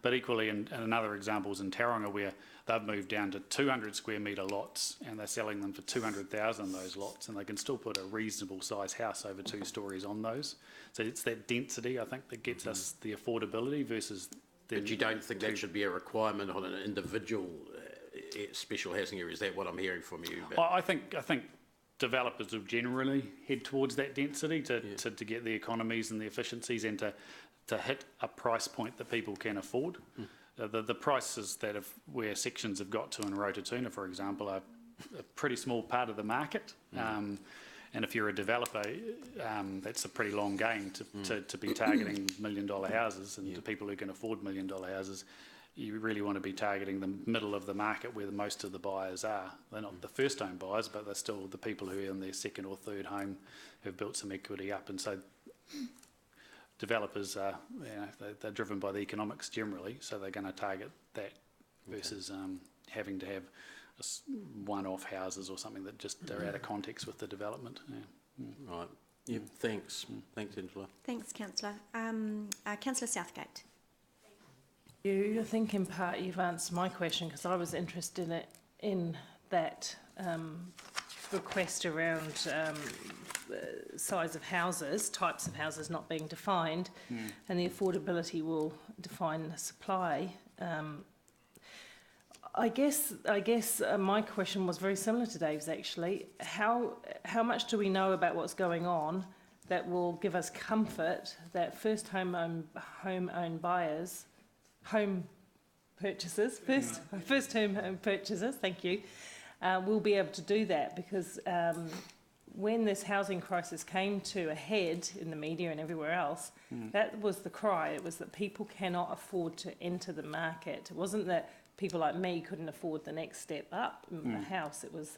S7: But equally, in another example is in Tauranga, where they've moved down to 200 square metre lots, and they're selling them for 200,000 those lots, and they can still put a reasonable size house over 2 storeys on those. So it's that density, I think, that gets us the affordability versus.
S15: But you don't think that should be a requirement on an individual special housing area? Is that what I'm hearing from you?
S7: I think developers will generally head towards that density to get the economies and the efficiencies and to hit a price point that people can afford. The prices where sections have got to in Rototuna, for example, are a pretty small part of the market. And if you're a developer, that's a pretty long game to be targeting $1 million houses, and to people who can afford $1 million houses, you really want to be targeting the middle of the market where most of the buyers are. They're not the first home buyers, but they're still the people who are in their second or third home who've built some equity up. And so developers are, they're driven by the economics generally, so they're going to target that versus having to have one-off houses or something that just are out of context with the development.
S15: Right. Yeah, thanks. Thanks, Angela.
S1: Thanks, Councillor. Councillor Southgate.
S3: I think in part you've answered my question, because I was interested in that request around size of houses, types of houses not being defined, and the affordability will define the supply. I guess my question was very similar to Dave's, actually. How much do we know about what's going on that will give us comfort that first home purchasers, thank you, will be able to do that? Because when this housing crisis came to a head in the media and everywhere else, that was the cry. It was that people cannot afford to enter the market. It wasn't that people like me couldn't afford the next step up in the house. It was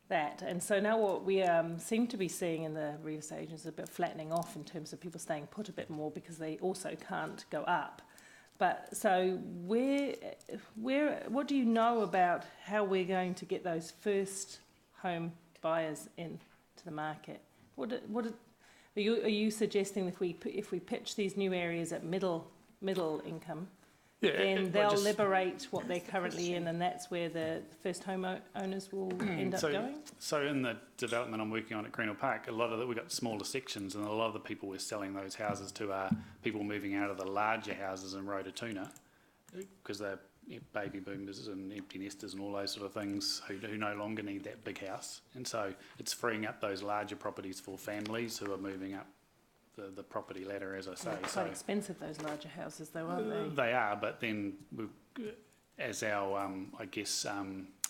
S3: that. And so now what we seem to be seeing in the real estate agents is a bit flattening off in terms of people staying put a bit more because they also can't go up. But so what do you know about how we're going to get those first home buyers into the market? Are you suggesting if we pitch these new areas at middle income, then they'll liberate what they're currently in, and that's where the first home owners will end up going?
S7: So in the development I'm working on at Greenhill Park, a lot of we've got smaller sections, and a lot of the people we're selling those houses to are people moving out of the larger houses in Rototuna, because they're baby boomers and empty nesters and all those sort of things who no longer need that big house. And so it's freeing up those larger properties for families who are moving up the property ladder, as I say.
S3: They're quite expensive, those larger houses, though, aren't they?
S7: They are, but then as our, I guess,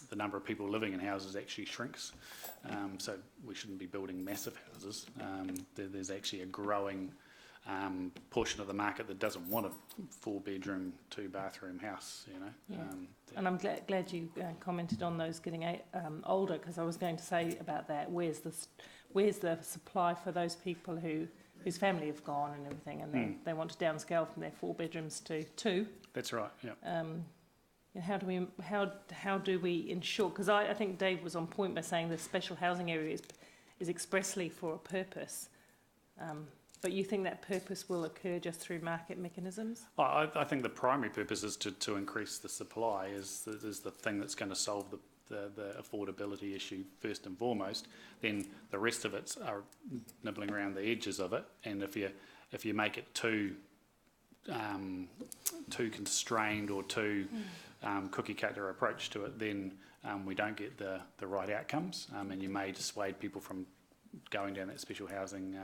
S7: the number of people living in houses actually shrinks. So we shouldn't be building massive houses. There's actually a growing portion of the market that doesn't want a 4-bedroom, 2-bathroom house, you know.
S3: Yeah. And I'm glad you commented on those getting older, because I was going to say about that. Where's the supply for those people whose family have gone and everything, and they want to downscale from their 4 bedrooms to 2?
S7: That's right. Yeah.
S3: And how do we ensure? Because I think Dave was on point by saying the special housing area is expressly for a purpose. But you think that purpose will occur just through market mechanisms?
S7: I think the primary purpose is to increase the supply is the thing that's going to solve the affordability issue first and foremost. Then the rest of it's are nibbling around the edges of it. And if you make it too constrained or too cookie cutter approach to it, then we don't get the right outcomes, and you may dissuade people from going down that special housing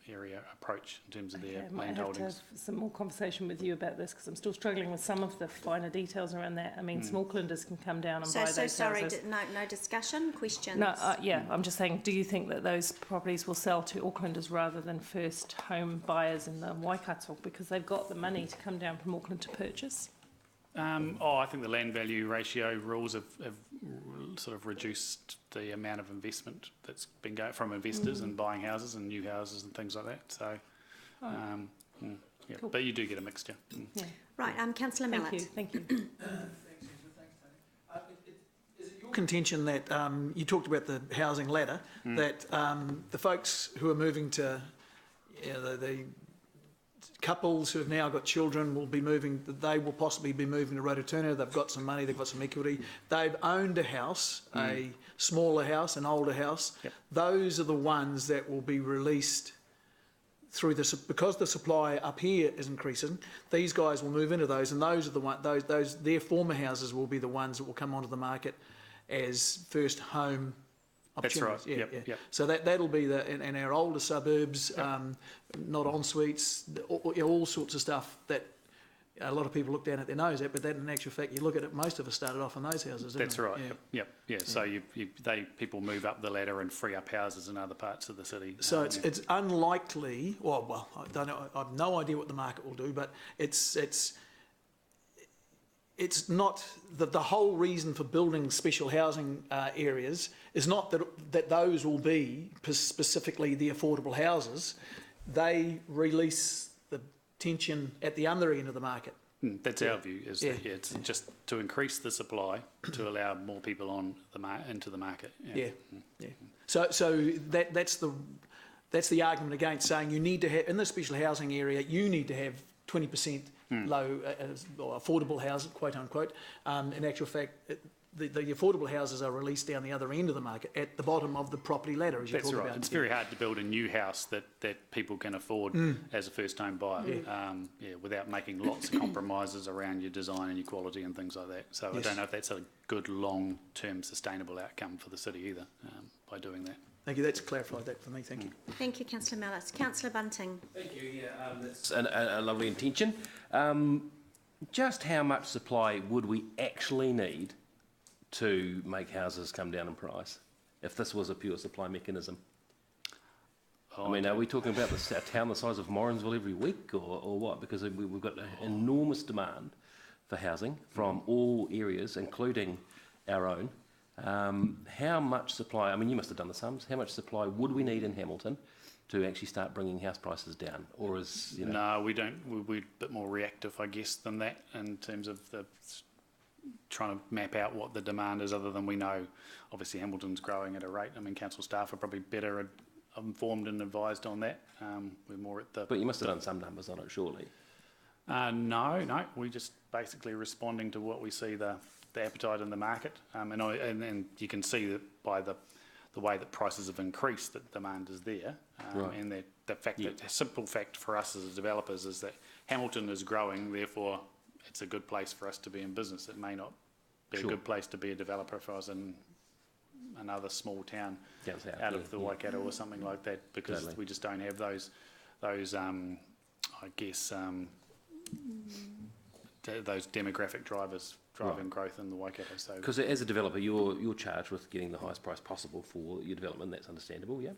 S7: area approach in terms of their land holdings. I might have to have
S3: some more conversation with you about this, because I'm still struggling with some of the finer details around that. I mean, small Clinders can come down and buy those houses.
S1: No discussion, questions?
S3: No, I'm just saying, do you think that those properties will sell to Aucklanders rather than first home buyers in the Waikato, because they've got the money to come down from Auckland to purchase?
S7: I think the land value ratio rules have sort of reduced the amount of investment that's been going from investors and buying houses and new houses and things like that. So, yeah, cool. But you do get a mixture.
S1: Yeah. Right, Councillor Mallett.
S3: Thank you.
S11: Is it your contention that you talked about the housing ladder, that the folks who are moving to, the couples who have now got children will be moving, they will possibly be moving to Rototuna, they've got some money, they've got some equity, they've owned a house, a smaller house, an older house, those are the ones that will be released through this, because the supply up here is increasing, these guys will move into those, and those are the one, those their former houses will be the ones that will come onto the market as first home.
S7: That's right.
S11: Yeah. So that'll be in our older suburbs, not en suites, all sorts of stuff that a lot of people look down at their nose at. But that, in actual fact, you look at it, most of us started off in those houses.
S7: That's right. Yeah. So people move up the ladder and free up houses in other parts of the city.
S11: So it's unlikely. Well, I don't know. I have no idea what the market will do, but it's not the whole reason for building special housing areas is not that those will be specifically the affordable houses. They release the tension at the other end of the market.
S7: That's our view. That it's just to increase the supply to allow more people into the market.
S11: So that's the argument against saying you need to have in the special housing area. You need to have 20%. Low or affordable housing, quote unquote. In actual fact, the affordable houses are released down the other end of the market at the bottom of the property ladder, as you talk about.
S7: It's very hard to build a new house that people can afford as a first home buyer, without making lots of compromises around your design and your quality and things like that. So I don't know if that's a good long-term sustainable outcome for the city either by doing that.
S11: Thank you. That's clarified that for me. Thank you.
S1: Thank you, Councillor Mallett. Councillor Bunting.
S16: Thank you. That's a lovely intention. Just how much supply would we actually need to make houses come down in price if this was a pure supply mechanism? I mean, are we talking about a town the size of Morrinsville every week or what? Because we've got an enormous demand for housing from all areas, including our own. How much supply, I mean, you must have done the sums, how much supply would we need in Hamilton to actually start bringing house prices down? Or is,
S7: No, we don't. We're a bit more reactive, I guess, than that in terms of trying to map out what the demand is, other than we know, obviously, Hamilton's growing at a rate. I mean, council staff are probably better informed and advised on that. We're more at the...
S16: But you must have done some numbers on it, surely.
S7: No, we're just basically responding to what we see the appetite in the market, and you can see that by the way that prices have increased, that demand is there,
S16: Right.
S7: and the fact that the simple fact for us as developers is that Hamilton is growing, therefore it's a good place for us to be in business. It may not be
S16: Sure.
S7: a good place to be a developer if I was in another small town
S16: Down south,
S7: out
S16: yeah,
S7: of the
S16: yeah.
S7: Waikato or something like that, because
S16: Totally.
S7: we just don't have those I guess those demographic drivers driving growth in the Waikato. So,
S16: Because as a developer, you're charged with getting the highest price possible for your development. That's understandable, yeah.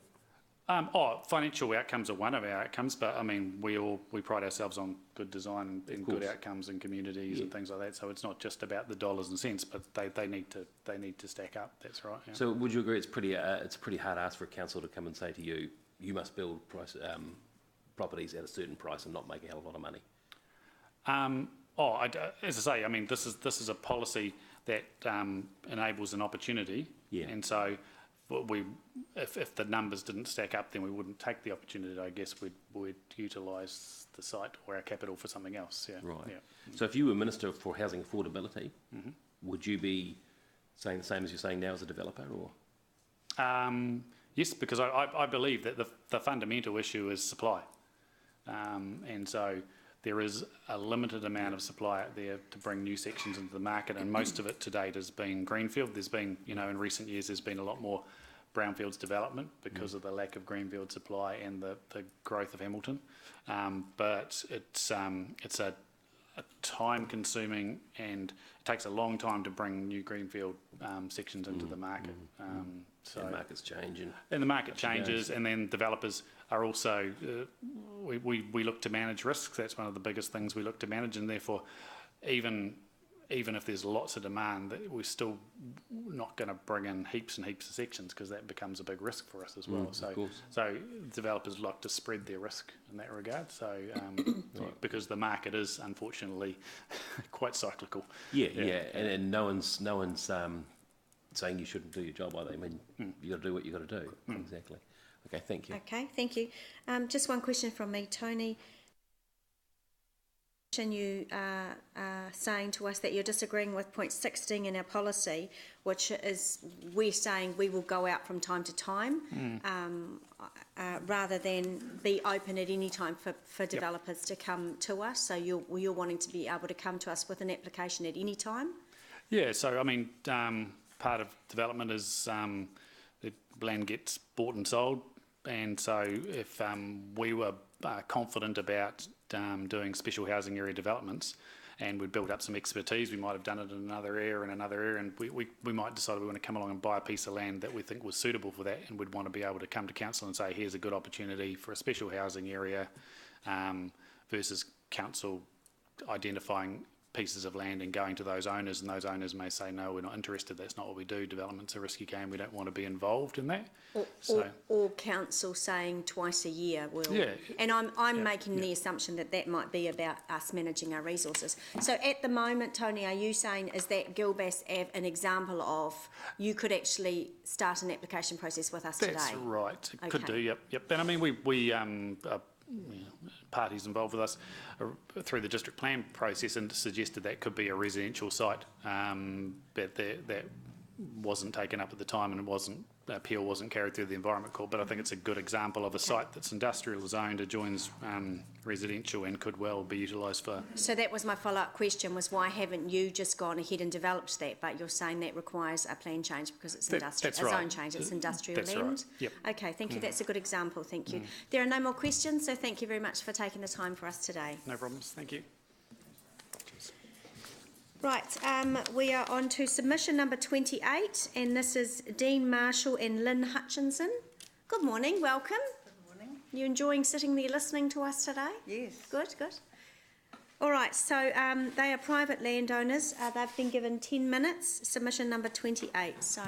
S7: Financial outcomes are one of our outcomes, but I mean, we pride ourselves on good design and good outcomes in communities and things like that. So it's not just about the dollars and cents, but they need to stack up. That's right. Yeah.
S16: So would you agree it's a pretty hard ask for a council to come and say to you, you must build properties at a certain price and not make a hell of a lot of money?
S7: As I say, I mean, this is a policy that enables an opportunity, and so if the numbers didn't stack up, then we wouldn't take the opportunity. I guess we'd utilise the site or our capital for something else. Yeah.
S16: Right.
S7: Yeah.
S16: So if you were Minister for Housing Affordability, would you be saying the same as you're saying now as a developer, or?
S7: Yes, because I believe that the fundamental issue is supply, and so there is a limited amount of supply out there to bring new sections into the market, and most of it to date has been greenfield. There's been, in recent years, there's been a lot more brownfields development because of the lack of greenfield supply and the growth of Hamilton. But it's a time-consuming, and it takes a long time to bring new greenfield sections into the market. So
S16: the market's changing.
S7: And the market changes, and then developers are also, we look to manage risks. That's one of the biggest things we look to manage, and therefore even if there's lots of demand, we're still not going to bring in heaps and heaps of sections, because that becomes a big risk for us as well. So developers like to spread their risk in that regard. So because the market is unfortunately quite cyclical.
S16: And no one's saying you shouldn't do your job either. I mean, you got to do what you got to do. Exactly. Okay, thank you.
S1: Okay, thank you. Just one question from me, Tony. You are saying to us that you're disagreeing with point 16 in our policy, which is we're saying we will go out from time to time, rather than be open at any time for developers to come to us. So you're wanting to be able to come to us with an application at any time? Yeah, so I mean, part of development is the land gets bought and sold, and so if we were confident about doing special housing area developments, and we'd built up some expertise, we might have done it in another area, and we might decide we want to come along and buy a piece of land that we think was suitable for that, and we'd want to be able to come to council and say, here's a good opportunity for a special housing area, versus council identifying pieces of land and going to those owners, and those owners may say, no, we're not interested, that's not what we do, development's a risky game, we don't want to be involved in that. Or council saying twice a year, and I'm making the assumption that might be about us managing our resources. So at the moment, Tony, are you saying, is that Gilbass an example of you could actually start an application process with us today? That's right, it could do, yep. And I mean, we parties involved with us through the district plan process, and suggested that could be a residential site, but that wasn't taken up at the time, and appeal wasn't carried through the Environment Court. But I think it's a good example of a site that's industrial zoned, adjoins residential, and could well be utilised for. So that was my follow-up question, was why haven't you just gone ahead and developed that? But you're saying that requires a plan change because it's industrial, a zone change, it's industrial land. Right. Yep. Okay, thank you. That's a good example. Thank you. There are no more questions, so thank you very much for taking the time for us today. No problems. Thank you. Right, we are on to submission number 28, and this is Dean Marshall and Lynn Hutchinson. Good morning, welcome. Good morning. You enjoying sitting there listening to us today? Yes. Good. All right, so they are private landowners. They've been given 10 minutes, submission number 28, so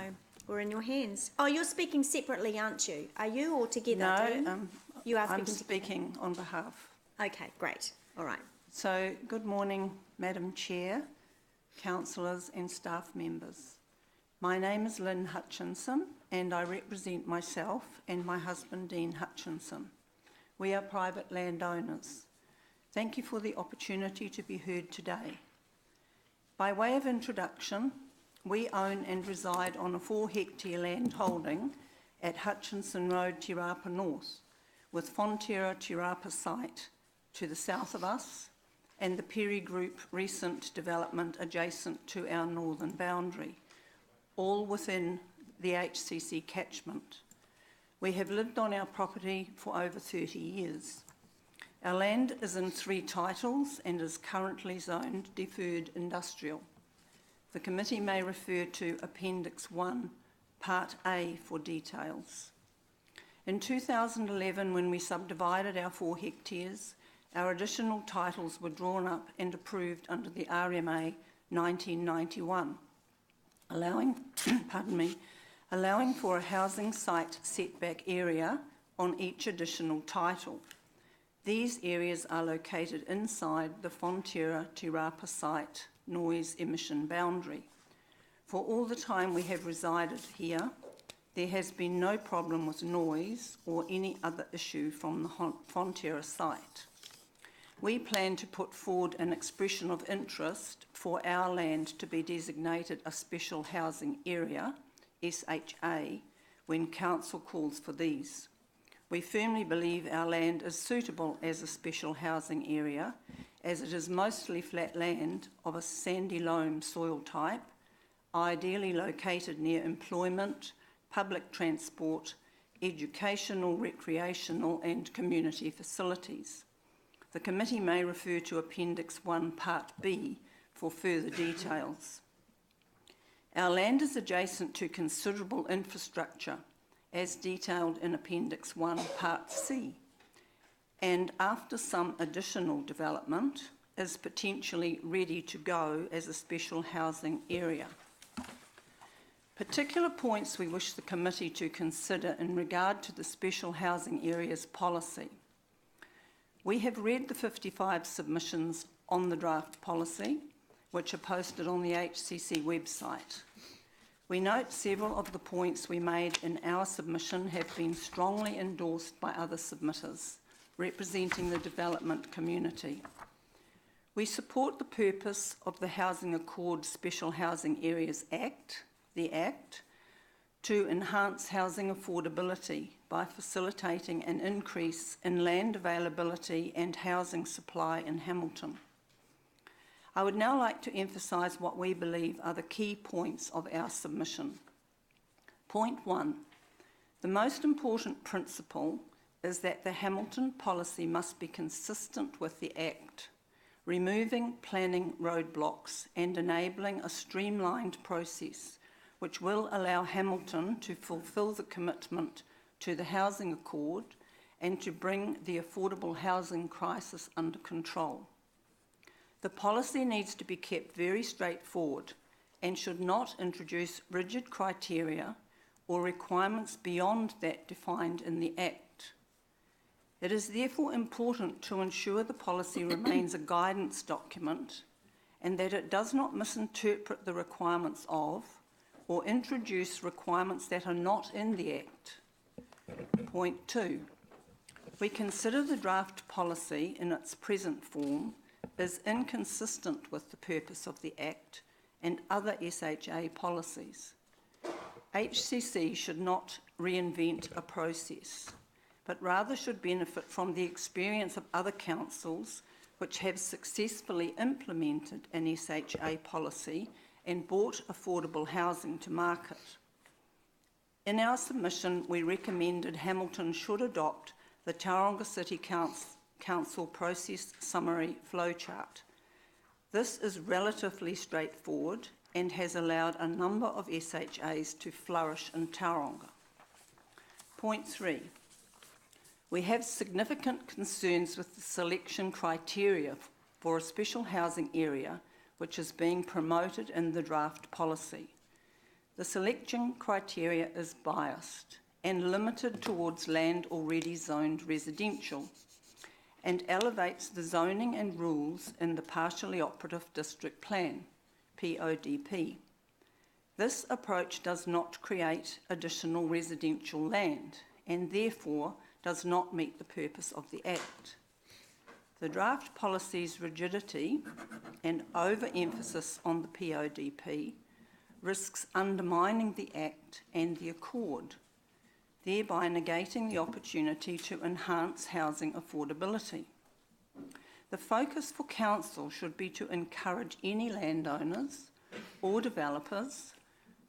S1: we're in your hands. Oh, you're speaking separately, aren't you? Are you, or together, Dean?
S17: No,
S1: you are
S17: I'm speaking on behalf.
S1: Okay, great. All right.
S17: So, good morning, Madam Chair, councillors and staff members. My name is Lynn Hutchinson, and I represent myself and my husband Dean Hutchinson. We are private landowners. Thank you for the opportunity to be heard today. By way of introduction, we own and reside on a 4-hectare land holding at Hutchinson Road, Te Rapa North, with Fonterra Te Rapa site to the south of us and the Perry Group recent development adjacent to our northern boundary, all within the HCC catchment. We have lived on our property for over 30 years. Our land is in 3 titles and is currently zoned deferred industrial. The committee may refer to Appendix 1, Part A for details. In 2011, when we subdivided our 4 hectares, our additional titles were drawn up and approved under the RMA 1991, allowing for a housing site setback area on each additional title. These areas are located inside the Fonterra Te Rapa site noise emission boundary. For all the time we have resided here, there has been no problem with noise or any other issue from the Fonterra site. We plan to put forward an expression of interest for our land to be designated a special housing area, SHA, when council calls for these. We firmly believe our land is suitable as a special housing area, as it is mostly flat land of a sandy loam soil type, ideally located near employment, public transport, educational, recreational and community facilities. The committee may refer to Appendix 1, Part B for further details. Our land is adjacent to considerable infrastructure, as detailed in Appendix 1, Part C, and after some additional development, is potentially ready to go as a special housing area. Particular points we wish the committee to consider in regard to the special housing areas policy. We have read the 55 submissions on the draft policy, which are posted on the HCC website. We note several of the points we made in our submission have been strongly endorsed by other submitters, representing the development community. We support the purpose of the Housing Accord Special Housing Areas Act, the Act, to enhance housing affordability by facilitating an increase in land availability and housing supply in Hamilton. I would now like to emphasise what we believe are the key points of our submission. Point 1. The most important principle is that the Hamilton policy must be consistent with the Act, removing planning roadblocks and enabling a streamlined process which will allow Hamilton to fulfil the commitment to the Housing Accord and to bring the affordable housing crisis under control. The policy needs to be kept very straightforward and should not introduce rigid criteria or requirements beyond that defined in the Act. It is therefore important to ensure the policy remains a guidance document and that it does not misinterpret the requirements of or introduce requirements that are not in the Act. Point 2. We consider the draft policy in its present form is inconsistent with the purpose of the Act and other SHA policies. HCC should not reinvent a process, but rather should benefit from the experience of other councils which have successfully implemented an SHA policy and brought affordable housing to market. In our submission, we recommended Hamilton should adopt the Tauranga City Council Process Summary Flowchart. This is relatively straightforward and has allowed a number of SHAs to flourish in Tauranga. Point 3. We have significant concerns with the selection criteria for a special housing area which is being promoted in the draft policy. The selection criteria is biased and limited towards land already zoned residential and elevates the zoning and rules in the Partially Operative District Plan, PODP. This approach does not create additional residential land and therefore does not meet the purpose of the Act. The draft policy's rigidity and overemphasis on the PODP risks undermining the Act and the Accord, thereby negating the opportunity to enhance housing affordability. The focus for Council should be to encourage any landowners or developers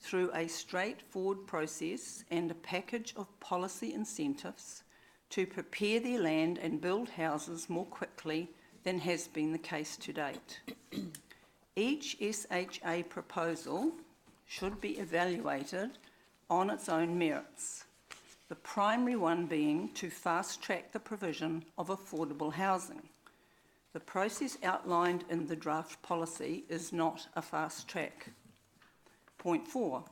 S17: through a straightforward process and a package of policy incentives to prepare their land and build houses more quickly than has been the case to date. Each SHA proposal should be evaluated on its own merits, the primary one being to fast-track the provision of affordable housing. The process outlined in the draft policy is not a fast track. Point 4.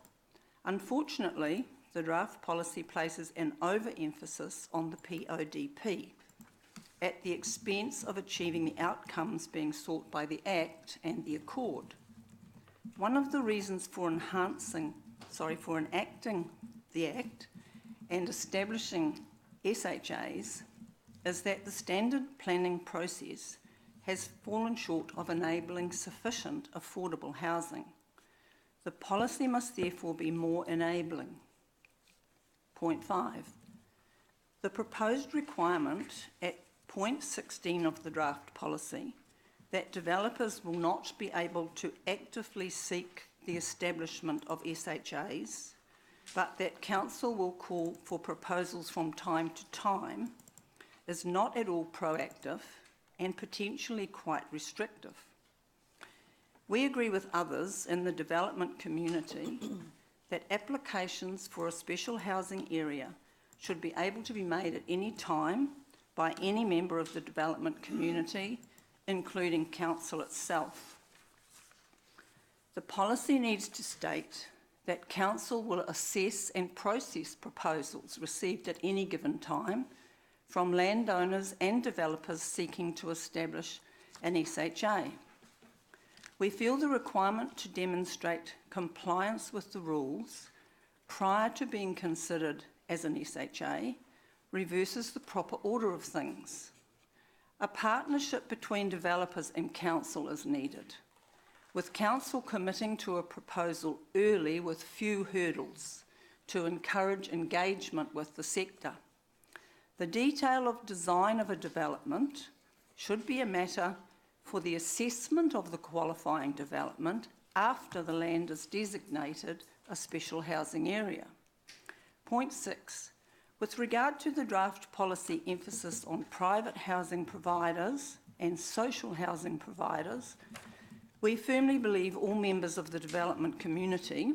S17: Unfortunately, the draft policy places an overemphasis on the PODP at the expense of achieving the outcomes being sought by the Act and the Accord. One of the reasons for enacting the Act and establishing SHAs is that the standard planning process has fallen short of enabling sufficient affordable housing. The policy must therefore be more enabling. Point 5. The proposed requirement at point 16 of the draft policy that developers will not be able to actively seek the establishment of SHAs, but that Council will call for proposals from time to time, is not at all proactive and potentially quite restrictive. We agree with others in the development community that applications for a special housing area should be able to be made at any time by any member of the development community, including Council itself. The policy needs to state that Council will assess and process proposals received at any given time from landowners and developers seeking to establish an SHA. We feel the requirement to demonstrate compliance with the rules prior to being considered as an SHA reverses the proper order of things. A partnership between developers and Council is needed, with Council committing to a proposal early with few hurdles to encourage engagement with the sector. The detail of design of a development should be a matter for the assessment of the qualifying development after the land is designated a special housing area. Point 6. With regard to the draft policy emphasis on private housing providers and social housing providers, we firmly believe all members of the development community,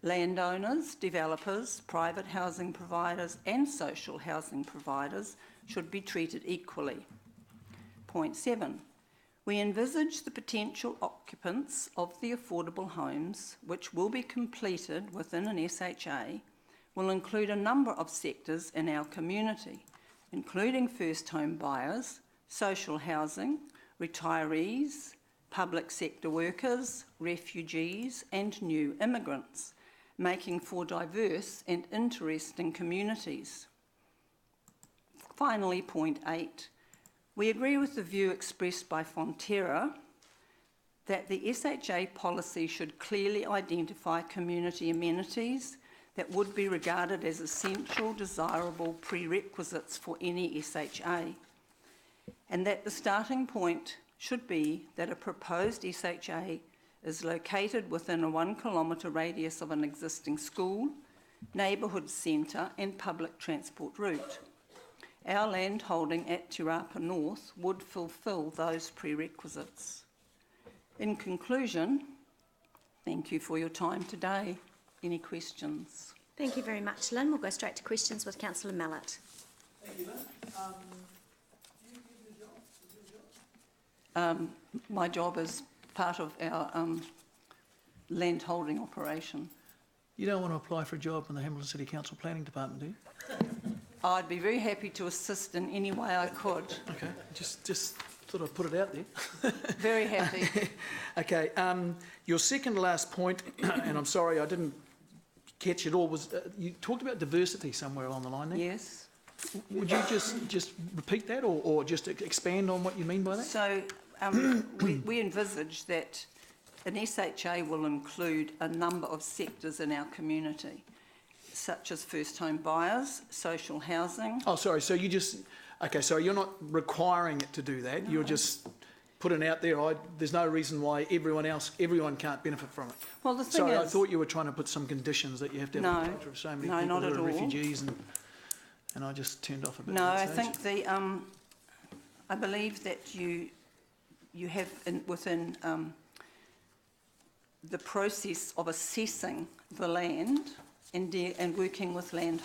S17: landowners, developers, private housing providers and social housing providers should be treated equally. Point 7. We envisage the potential occupants of the affordable homes, which will be completed within an SHA, will include a number of sectors in our community, including first home buyers, social housing, retirees, public sector workers, refugees and new immigrants, making for diverse and interesting communities. Finally, point 8. We agree with the view expressed by Fonterra that the SHA policy should clearly identify community amenities that would be regarded as essential, desirable prerequisites for any SHA, and that the starting point should be that a proposed SHA is located within a 1 kilometre radius of an existing school, neighbourhood centre and public transport route. Our land holding at Te Rapa North would fulfil those prerequisites. In conclusion, thank you for your time today. Any questions?
S1: Thank you very much, Lynn. We'll go straight to questions with Councillor Mallett.
S11: Thank you, Lynn. Do you do the job?
S17: My job is part of our land holding operation.
S11: You don't want to apply for a job in the Hamilton City Council Planning Department, do you?
S17: I'd be very happy to assist in any way I could.
S11: Okay, just thought I'd put it out there.
S17: Very happy.
S11: Okay, your second to last point, and I'm sorry I didn't catch it all, was you talked about diversity somewhere along the line there?
S17: Yes.
S11: Would you just repeat that or just expand on what you mean by that?
S17: So we envisage that an SHA will include a number of sectors in our community, such as first home buyers, social housing.
S11: Oh, sorry, so you just, okay, so you're not requiring it to do that, no. You're just putting out there, there's no reason why everyone can't benefit from it.
S17: Well, the thing is...
S11: I thought you were trying to put some conditions that you have to have a culture of so many people who are refugees and I just turned off a bit.
S17: No, I think I believe that you have within the process of assessing the land and working with land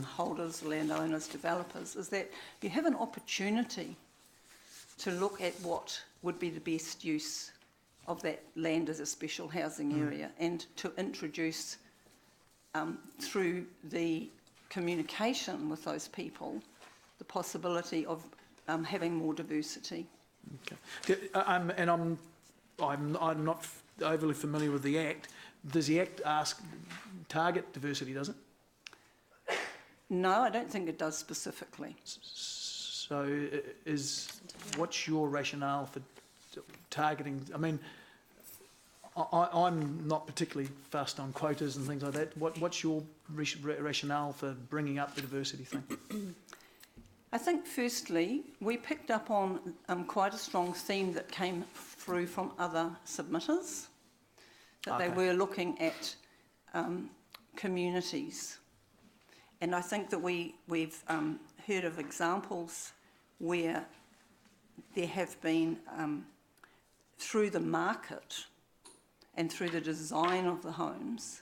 S17: holders, landowners, developers, is that you have an opportunity to look at what would be the best use of that land as a special housing area and to introduce through the communication with those people the possibility of having more diversity.
S11: Okay. And I'm not overly familiar with the Act. Does the Act target diversity, does it?
S17: No, I don't think it does specifically.
S11: So what's your rationale for targeting? I mean, I'm not particularly fussed on quotas and things like that. What's your rationale for bringing up the diversity thing?
S17: I think firstly, we picked up on quite a strong theme that came through from other submitters, that they were looking at communities. And I think that we've heard of examples where there have been, through the market and through the design of the homes,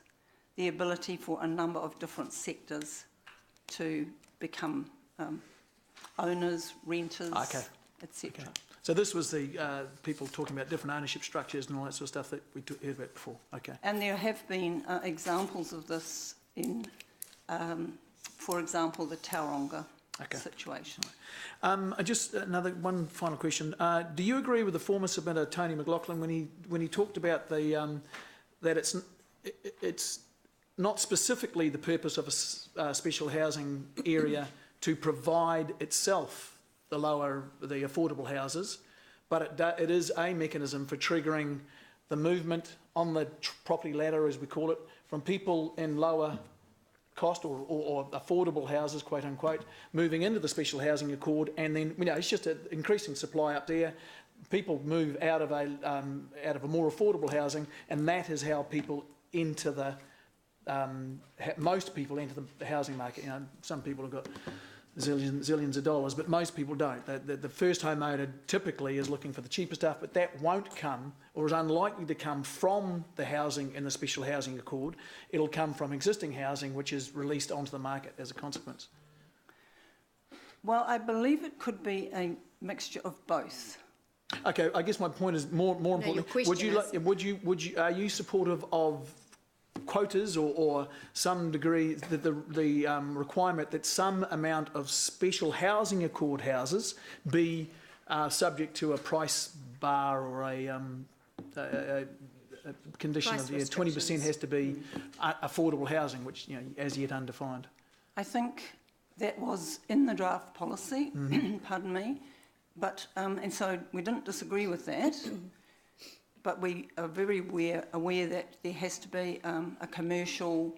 S17: the ability for a number of different sectors to become owners, renters, etc.
S11: Okay. So this was the people talking about different ownership structures and all that sort of stuff that we heard about before. Okay.
S17: And there have been examples of this in, for example, the Tauranga situation.
S11: Just one final question. Do you agree with the former submitter Tony McLaughlin when he talked about the that it's not specifically the purpose of a special housing area to provide itself the affordable houses, but it is a mechanism for triggering the movement on the property ladder, as we call it, from people in lower cost or affordable houses, quote unquote, moving into the special housing accord, and then it's just an increasing supply up there. People move out of a more affordable housing, and that is how people enter most people enter the housing market. Some people have got zillions of dollars, but most people don't. The first homeowner typically is looking for the cheaper stuff, but that won't come, or is unlikely to come, from the housing in the special housing accord. It'll come from existing housing which is released onto the market as a consequence.
S17: Well, I believe it could be a mixture of both.
S11: Okay, I guess my point is more importantly, are you supportive of quotas or some degree the requirement that some amount of special housing accord houses be subject to a price bar or a condition of 20% has to be affordable housing, which as yet undefined?
S17: I think that was in the draft policy, pardon me, but and so we didn't disagree with that. But we are very aware that there has to be a commercial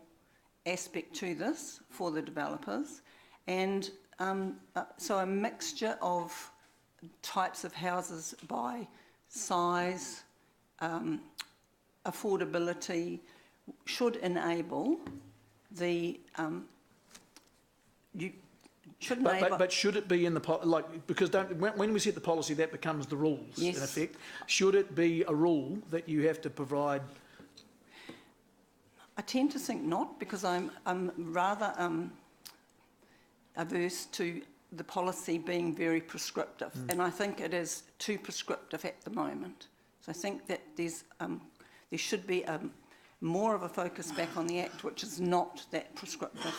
S17: aspect to this for the developers. And so a mixture of types of houses by size, affordability, should enable the... But should it be in the because when we set the policy, that becomes the rules in effect. Should it be a rule that you have to provide? I tend to think not, because I'm rather averse to the policy being very prescriptive, and I think it is too prescriptive at the moment. So I think that there should be more of a focus back on the Act, which is not that prescriptive,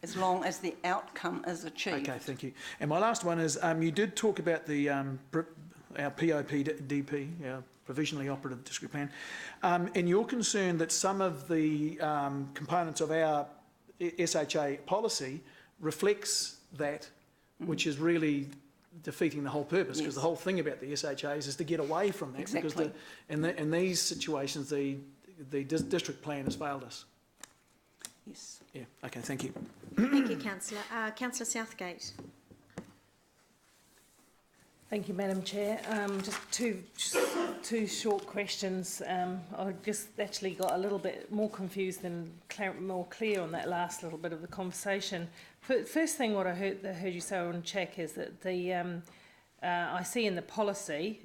S17: as long as the outcome is achieved.
S11: Okay, thank you. And my last one is, you did talk about the our POPDP, our Provisionally Operative District Plan, and you're concerned that some of the components of our SHA policy reflects that, which is really defeating the whole purpose, because the whole thing about the SHAs is to get away from that.
S17: Exactly.
S11: Because in these situations, the district plan has failed us.
S17: Yes.
S11: Yeah. Okay. Thank you.
S1: Thank you, Councillor. Councillor Southgate.
S3: Thank you, Madam Chair. Just two short questions. I just actually got a little bit more confused and more clear on that last little bit of the conversation. First thing, what I heard you say on check is that I see in the policy,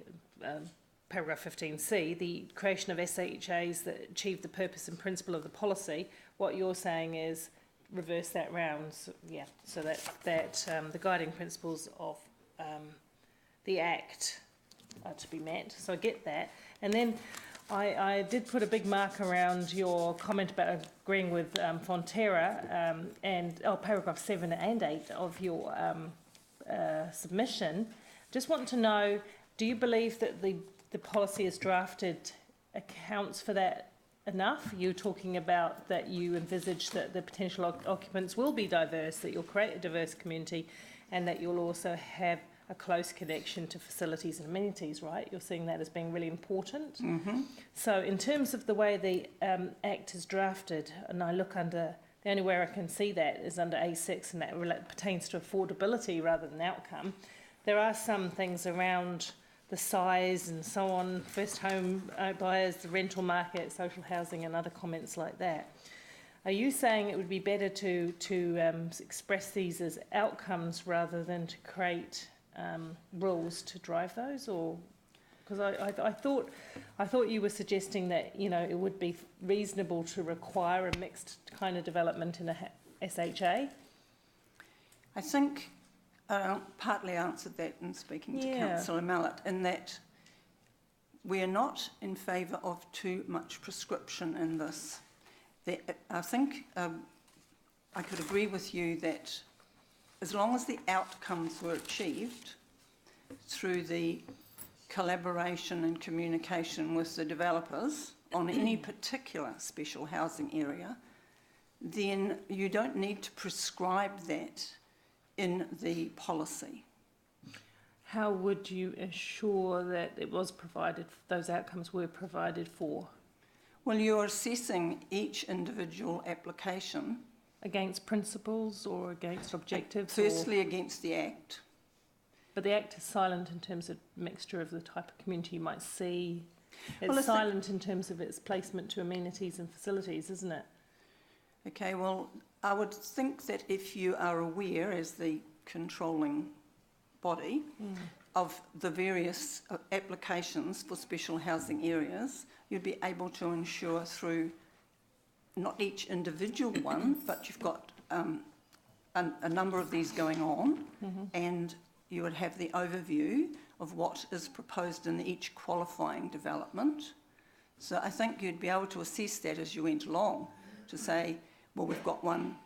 S3: paragraph 15C, the creation of SHAs that achieve the purpose and principle of the policy. What you're saying is reverse that round. So, yeah, so that the guiding principles of the Act are to be met. So I get that. And then I did put a big mark around your comment about agreeing with Fonterra and paragraph 7 and 8 of your submission. Just want to know, do you believe that the policy as drafted accounts for that enough? You're talking about that you envisage that the potential occupants will be diverse, that you'll create a diverse community, and that you'll also have a close connection to facilities and amenities, right? You're seeing that as being really important.
S17: Mm-hmm.
S3: So in terms of the way the Act is drafted, and I look under, the only way I can see that is under A6, and that pertains to affordability rather than outcome. There are some things around the size and so on, first home buyers, the rental market, social housing, and other comments like that. Are you saying it would be better to express these as outcomes rather than to create rules to drive those? Or because I thought you were suggesting that, you know, it would be reasonable to require a mixed kind of development in a SHA.
S17: I think I partly answered that in speaking to Councillor Mallett, in that we are not in favour of too much prescription in this. I think I could agree with you that as long as the outcomes were achieved through the collaboration and communication with the developers on any particular special housing area, then you don't need to prescribe that in the policy.
S3: How would you ensure that it was provided, those outcomes were provided for?
S17: Well, you're assessing each individual application.
S3: Against principles or against objectives?
S17: Firstly, against the Act.
S3: But the Act is silent in terms of mixture of the type of community you might see. It's
S17: well,
S3: silent in terms of its placement to amenities and facilities, isn't it?
S17: Okay, well, I would think that if you are aware, as the controlling body, of the various applications for special housing areas, you'd be able to ensure through not each individual one, but you've got a number of these going on, and you would have the overview of what is proposed in each qualifying development. So I think you'd be able to assess that as you went along, to say, well, we've got one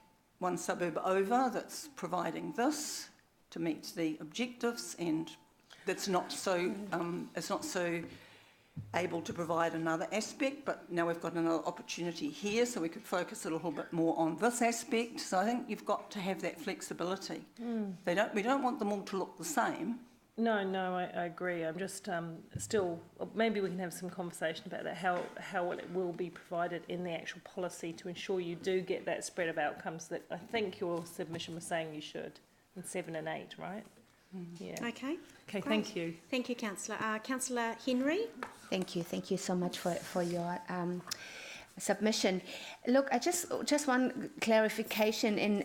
S17: suburb over that's providing this to meet the objectives, and that's not so it's not so able to provide another aspect, but now we've got another opportunity here, so we could focus a little bit more on this aspect. So I think you've got to have that flexibility. We don't want them all to look the same.
S3: No, I agree. I'm just still, maybe we can have some conversation about that, how it will be provided in the actual policy to ensure you do get that spread of outcomes that I think your submission was saying you should, in 7 and 8, right? Yeah.
S1: Okay.
S3: Okay,
S1: Great.
S3: Thank you.
S1: Thank you, Councillor. Councillor Henry.
S5: Thank you so much for your submission. Look, I just one clarification in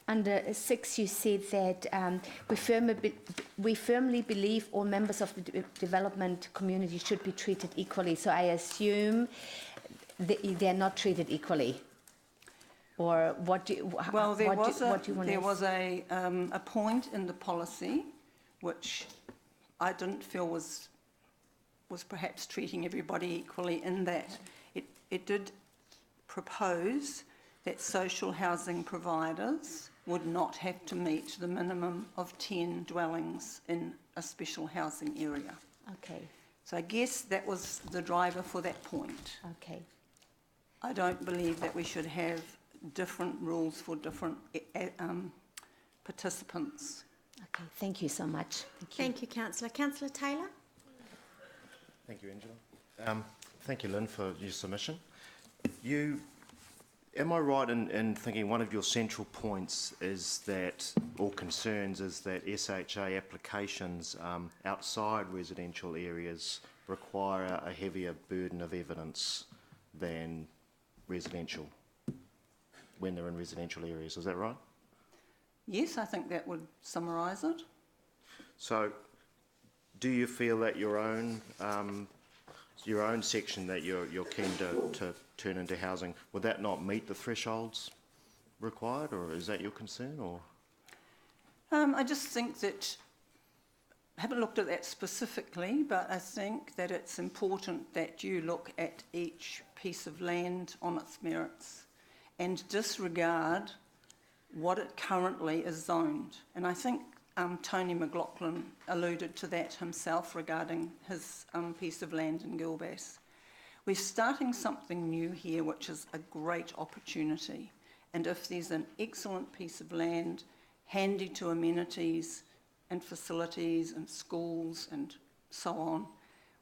S5: under 6. You said that we firmly believe all members of the development community should be treated equally. So I assume they're not treated equally. Or what do you,
S17: well, there
S5: what do you want
S17: there was a point in the policy which I didn't feel was perhaps treating everybody equally, in that it did propose that social housing providers would not have to meet the minimum of 10 dwellings in a special housing area.
S5: Okay.
S17: So I guess that was the driver for that point.
S5: Okay.
S17: I don't believe that we should have different rules for different participants.
S5: Okay, thank you so much.
S1: Thank you, Councillor. Councillor Taylor?
S18: Thank you, Angela. Thank you, Lynn, for your submission. Am I right in thinking one of your central points is that, or concerns, is that SHA applications outside residential areas require a heavier burden of evidence than residential, when they're in residential areas, is that right?
S17: Yes, I think that would summarise it.
S18: So, do you feel that your own section that you're keen to turn into housing, would that not meet the thresholds required, or is that your concern? Or
S17: I just think that, I haven't looked at that specifically, but I think that it's important that you look at each piece of land on its merits and disregard what it currently is zoned. And I think Tony McLaughlin alluded to that himself regarding his piece of land in Gilbass. We're starting something new here, which is a great opportunity. And if there's an excellent piece of land, handy to amenities and facilities and schools and so on,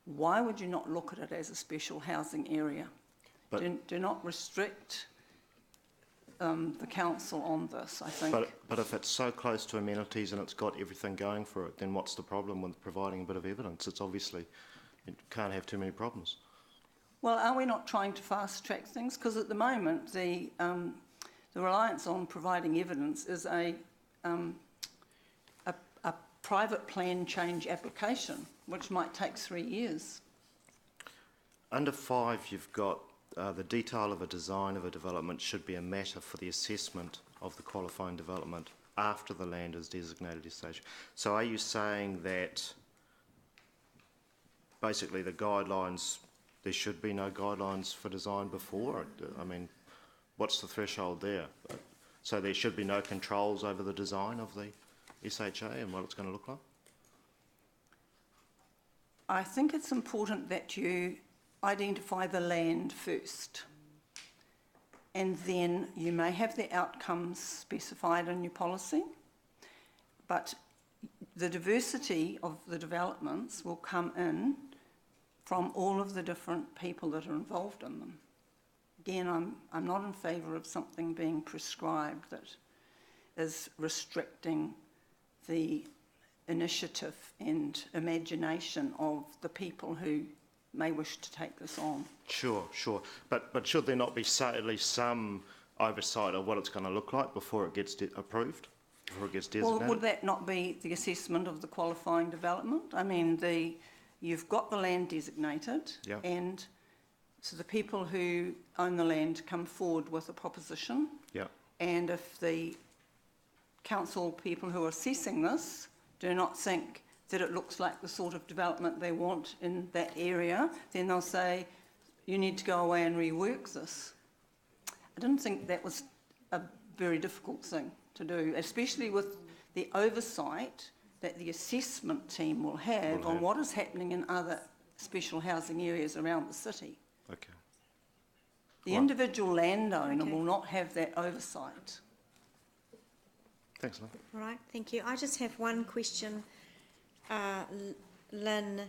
S17: why would you not look at it as a special housing area? Do not restrict the council on this, I think.
S18: But if it's so close to amenities and it's got everything going for it, then what's the problem with providing a bit of evidence? It's obviously, it can't have too many problems.
S17: Well, are we not trying to fast track things? Because at the moment, the reliance on providing evidence is a private plan change application, which might take 3 years.
S18: Under 5, you've got the detail of a design of a development should be a matter for the assessment of the qualifying development after the land is designated as SHA. So are you saying that basically the guidelines, there should be no guidelines for design before? I mean, what's the threshold there? So there should be no controls over the design of the SHA and what it's going to look like?
S17: I think it's important that you identify the land first, and then you may have the outcomes specified in your policy, but the diversity of the developments will come in from all of the different people that are involved in them. Again, I'm not in favour of something being prescribed that is restricting the initiative and imagination of the people who may wish to take this on.
S18: Sure. But should there not be at least some oversight of what it's going to look like before it gets approved, before it gets designated?
S17: Well, would that not be the assessment of the qualifying development? I mean, you've got the land designated, and so the people who own the land come forward with a proposition, and if the council people who are assessing this do not think that it looks like the sort of development they want in that area, then they'll say, you need to go away and rework this. I didn't think that was a very difficult thing to do, especially with the oversight that the assessment team will have on what is happening in other special housing areas around the city.
S18: Okay.
S17: The individual landowner will not have that oversight.
S18: Thanks, Lynn.
S1: All right, thank you. I just have one question. Lynn,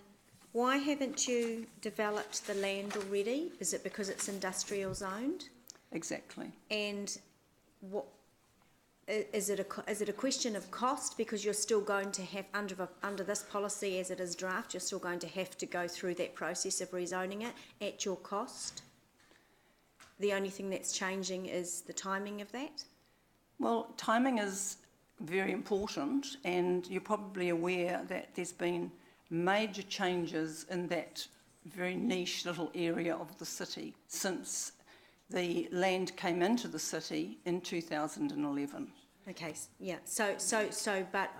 S1: why haven't you developed the land already? Is it because it's industrial zoned?
S17: Exactly.
S1: And what is it a question of cost, because you're still going to have under this policy as it is draft, you're still going to have to go through that process of rezoning it at your cost? The only thing that's changing is the timing of that?
S17: Well, timing is very important, and you're probably aware that there's been major changes in that very niche little area of the city since the land came into the city in 2011.
S1: Okay, yeah. So, but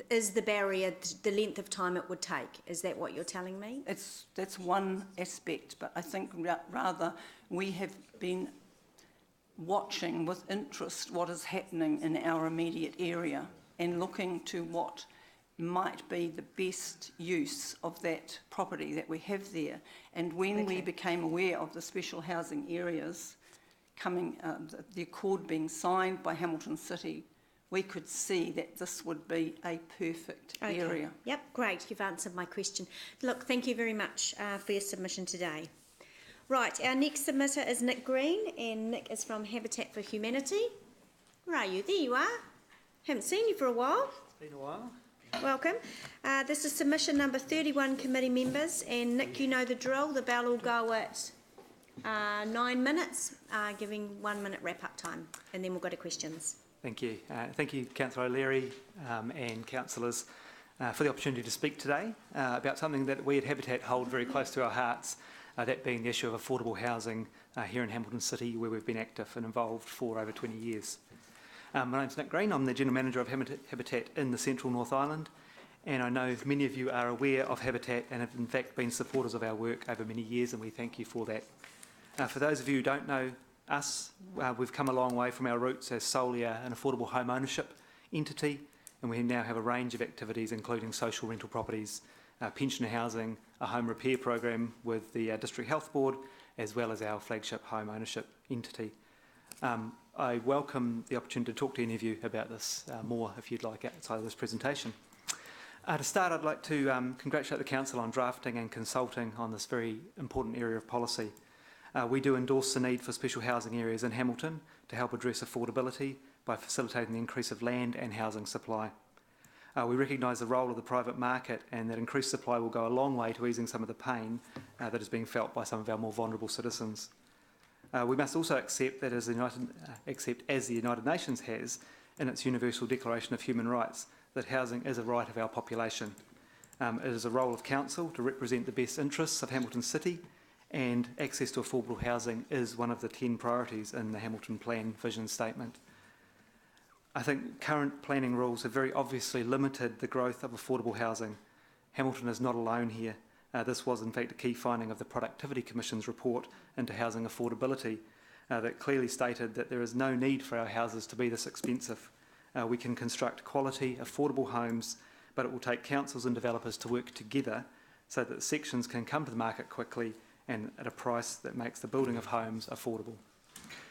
S1: is the barrier the length of time it would take? Is that what you're telling me?
S17: That's one aspect, but I think rather we have been watching with interest what is happening in our immediate area and looking to what might be the best use of that property that we have there. And when we became aware of the special housing areas coming, the accord being signed by Hamilton City we could see that this would be a perfect area.
S1: Yep, great. You've answered my question. Look, thank you very much for your submission today. Right, our next submitter is Nick Green, and Nick is from Habitat for Humanity. Where are you? There you are. Haven't seen you for a while.
S19: It's been a while.
S1: Welcome. This is submission number 31, committee members, and Nick, you know the drill. The bell will go at 9 minutes, giving 1 minute wrap-up time, and then we'll go to questions.
S19: Thank you. Thank you, Councillor O'Leary and councillors, for the opportunity to speak today about something that we at Habitat hold very close to our hearts, that being the issue of affordable housing here in Hamilton City, where we've been active and involved for over 20 years. My name's Nick Green. I'm the General Manager of Habitat in the Central North Island, and I know many of you are aware of Habitat and have in fact been supporters of our work over many years, and we thank you for that. For those of you who don't know us, we've come a long way from our roots as solely an affordable home ownership entity, and we now have a range of activities including social rental properties, pensioner housing, a home repair program with the District Health Board, as well as our flagship home ownership entity. I welcome the opportunity to talk to any of you about this more if you'd like outside of this presentation. To start, I'd like to congratulate the Council on drafting and consulting on this very important area of policy. We do endorse the need for special housing areas in Hamilton to help address affordability by facilitating the increase of land and housing supply. We recognise the role of the private market and that increased supply will go a long way to easing some of the pain that is being felt by some of our more vulnerable citizens. We must also accept that as the United Nations has in its Universal Declaration of Human Rights, that housing is a right of our population. It is a role of council to represent the best interests of Hamilton City, and access to affordable housing is one of the 10 priorities in the Hamilton Plan Vision Statement. I think current planning rules have very obviously limited the growth of affordable housing. Hamilton is not alone here. This was in fact a key finding of the Productivity Commission's report into housing affordability that clearly stated that there is no need for our houses to be this expensive. We can construct quality, affordable homes, but it will take councils and developers to work together so that sections can come to the market quickly and at a price that makes the building of homes affordable.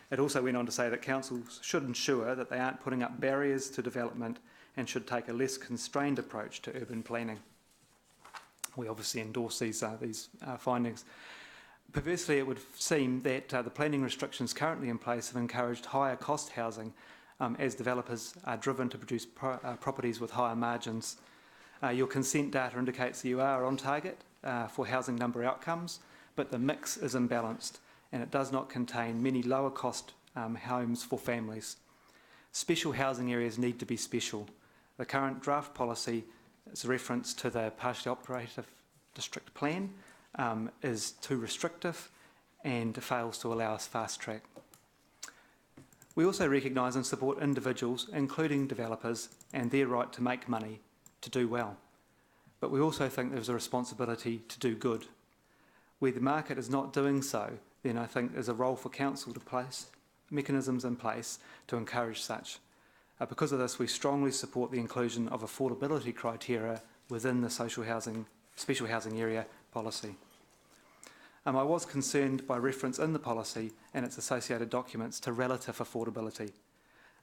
S19: It also went on to say that councils should ensure that they aren't putting up barriers to development and should take a less constrained approach to urban planning. We obviously endorse these findings. Perversely, it would seem that the planning restrictions currently in place have encouraged higher cost housing as developers are driven to produce properties with higher margins. Your consent data indicates that you are on target for housing number outcomes, but the mix is imbalanced and it does not contain many lower cost homes for families. Special housing areas need to be special. The current draft policy is a reference to the partially operative district plan is too restrictive and fails to allow us fast track. We also recognise and support individuals, including developers, and their right to make money, to do well. But we also think there's a responsibility to do good. Where the market is not doing so, then I think there's a role for council to place mechanisms in place to encourage such. Because of this, we strongly support the inclusion of affordability criteria within the special housing area policy. I was concerned by reference in the policy and its associated documents to relative affordability.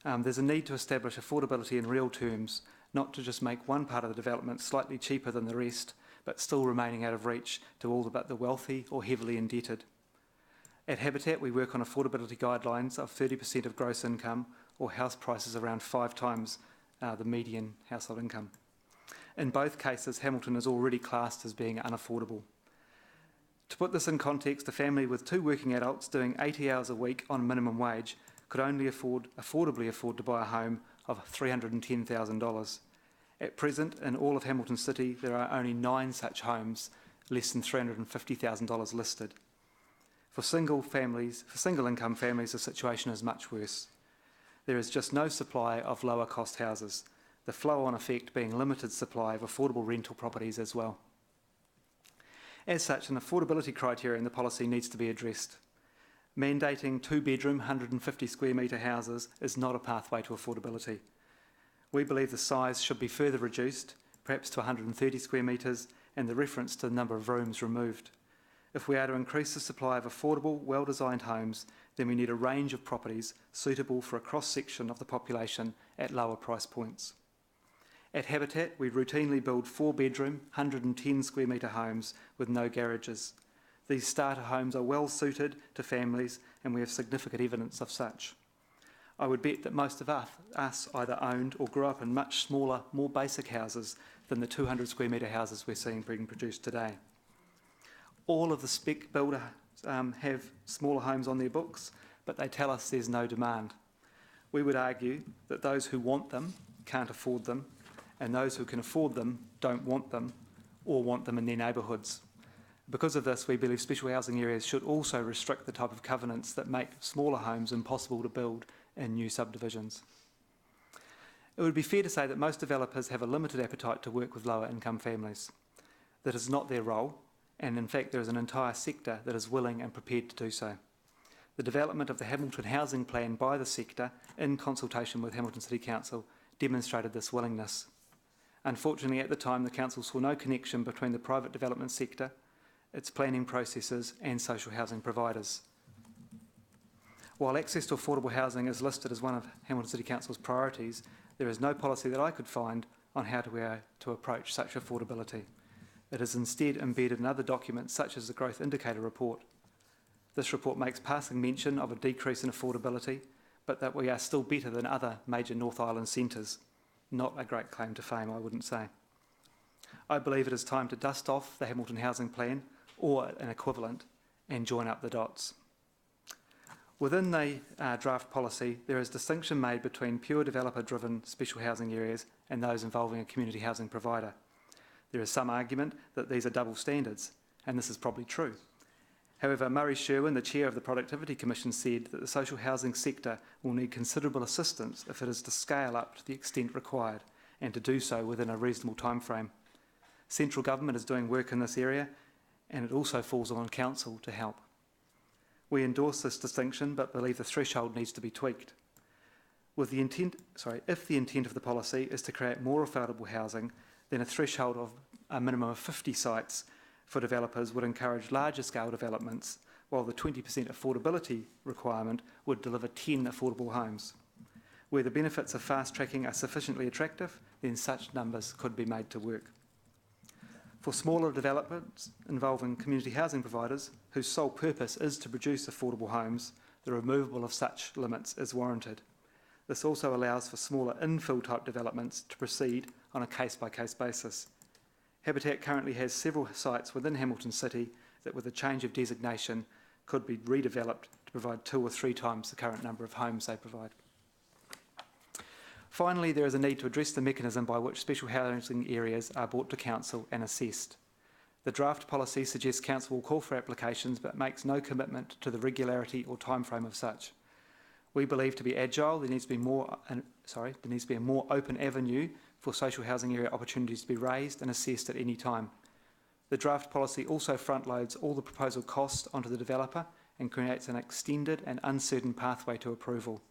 S19: There's a need to establish affordability in real terms, not to just make one part of the development slightly cheaper than the rest, but still remaining out of reach to all but the wealthy or heavily indebted. At Habitat, we work on affordability guidelines of 30% of gross income or house prices around 5 times the median household income. In both cases, Hamilton is already classed as being unaffordable. To put this in context, a family with 2 working adults doing 80 hours a week on minimum wage could only affordably afford to buy a home of $310,000. At present, in all of Hamilton City, there are only 9 such homes, less than $350,000 listed. For single income families, the situation is much worse. There is just no supply of lower cost houses, the flow-on effect being limited supply of affordable rental properties as well. As such, an affordability criteria in the policy needs to be addressed. Mandating 2-bedroom, 150 square metre houses is not a pathway to affordability. We believe the size should be further reduced, perhaps to 130 square metres, and the reference to the number of rooms removed. If we are to increase the supply of affordable, well-designed homes, then we need a range of properties suitable for a cross-section of the population at lower price points. At Habitat, we routinely build 4-bedroom, 110 square metre homes with no garages. These starter homes are well suited to families, and we have significant evidence of such. I would bet that most of us either owned or grew up in much smaller, more basic houses than the 200 square metre houses we're seeing being produced today. All of the spec builders have smaller homes on their books, but they tell us there's no demand. We would argue that those who want them can't afford them, and those who can afford them don't want them or want them in their neighbourhoods. Because of this, we believe special housing areas should also restrict the type of covenants that make smaller homes impossible to build in new subdivisions. It would be fair to say that most developers have a limited appetite to work with lower income families. That is not their role, and in fact there is an entire sector that is willing and prepared to do so. The development of the Hamilton Housing Plan by the sector, in consultation with Hamilton City Council, demonstrated this willingness. Unfortunately, at the time, the council saw no connection between the private development sector, its planning processes and social housing providers. While access to affordable housing is listed as one of Hamilton City Council's priorities, there is no policy that I could find on how to approach such affordability. It is instead embedded in other documents such as the Growth Indicator Report. This report makes passing mention of a decrease in affordability, but that we are still better than other major North Island centres. Not a great claim to fame, I wouldn't say. I believe it is time to dust off the Hamilton Housing Plan, or an equivalent, and join up the dots. Within the draft policy, there is distinction made between pure developer-driven special housing areas and those involving a community housing provider. There is some argument that these are double standards, and this is probably true. However, Murray Sherwin, the chair of the Productivity Commission, said that the social housing sector will need considerable assistance if it is to scale up to the extent required, and to do so within a reasonable timeframe. Central government is doing work in this area, and it also falls on council to help. We endorse this distinction, but believe the threshold needs to be tweaked. If the intent of the policy is to create more affordable housing, then a threshold of a minimum of 50 sites for developers would encourage larger scale developments, while the 20% affordability requirement would deliver 10 affordable homes. Where the benefits of fast tracking are sufficiently attractive, then such numbers could be made to work. For smaller developments involving community housing providers, whose sole purpose is to produce affordable homes, the removal of such limits is warranted. This also allows for smaller infill type developments to proceed on a case-by-case basis. Habitat currently has several sites within Hamilton City that, with a change of designation, could be redeveloped to provide 2 or 3 times the current number of homes they provide. Finally, there is a need to address the mechanism by which special housing areas are brought to council and assessed. The draft policy suggests council will call for applications but makes no commitment to the regularity or timeframe of such. We believe to be agile, there needs to be a more open avenue for social housing area opportunities to be raised and assessed at any time. The draft policy also front-loads all the proposal costs onto the developer and creates an extended and uncertain pathway to approval.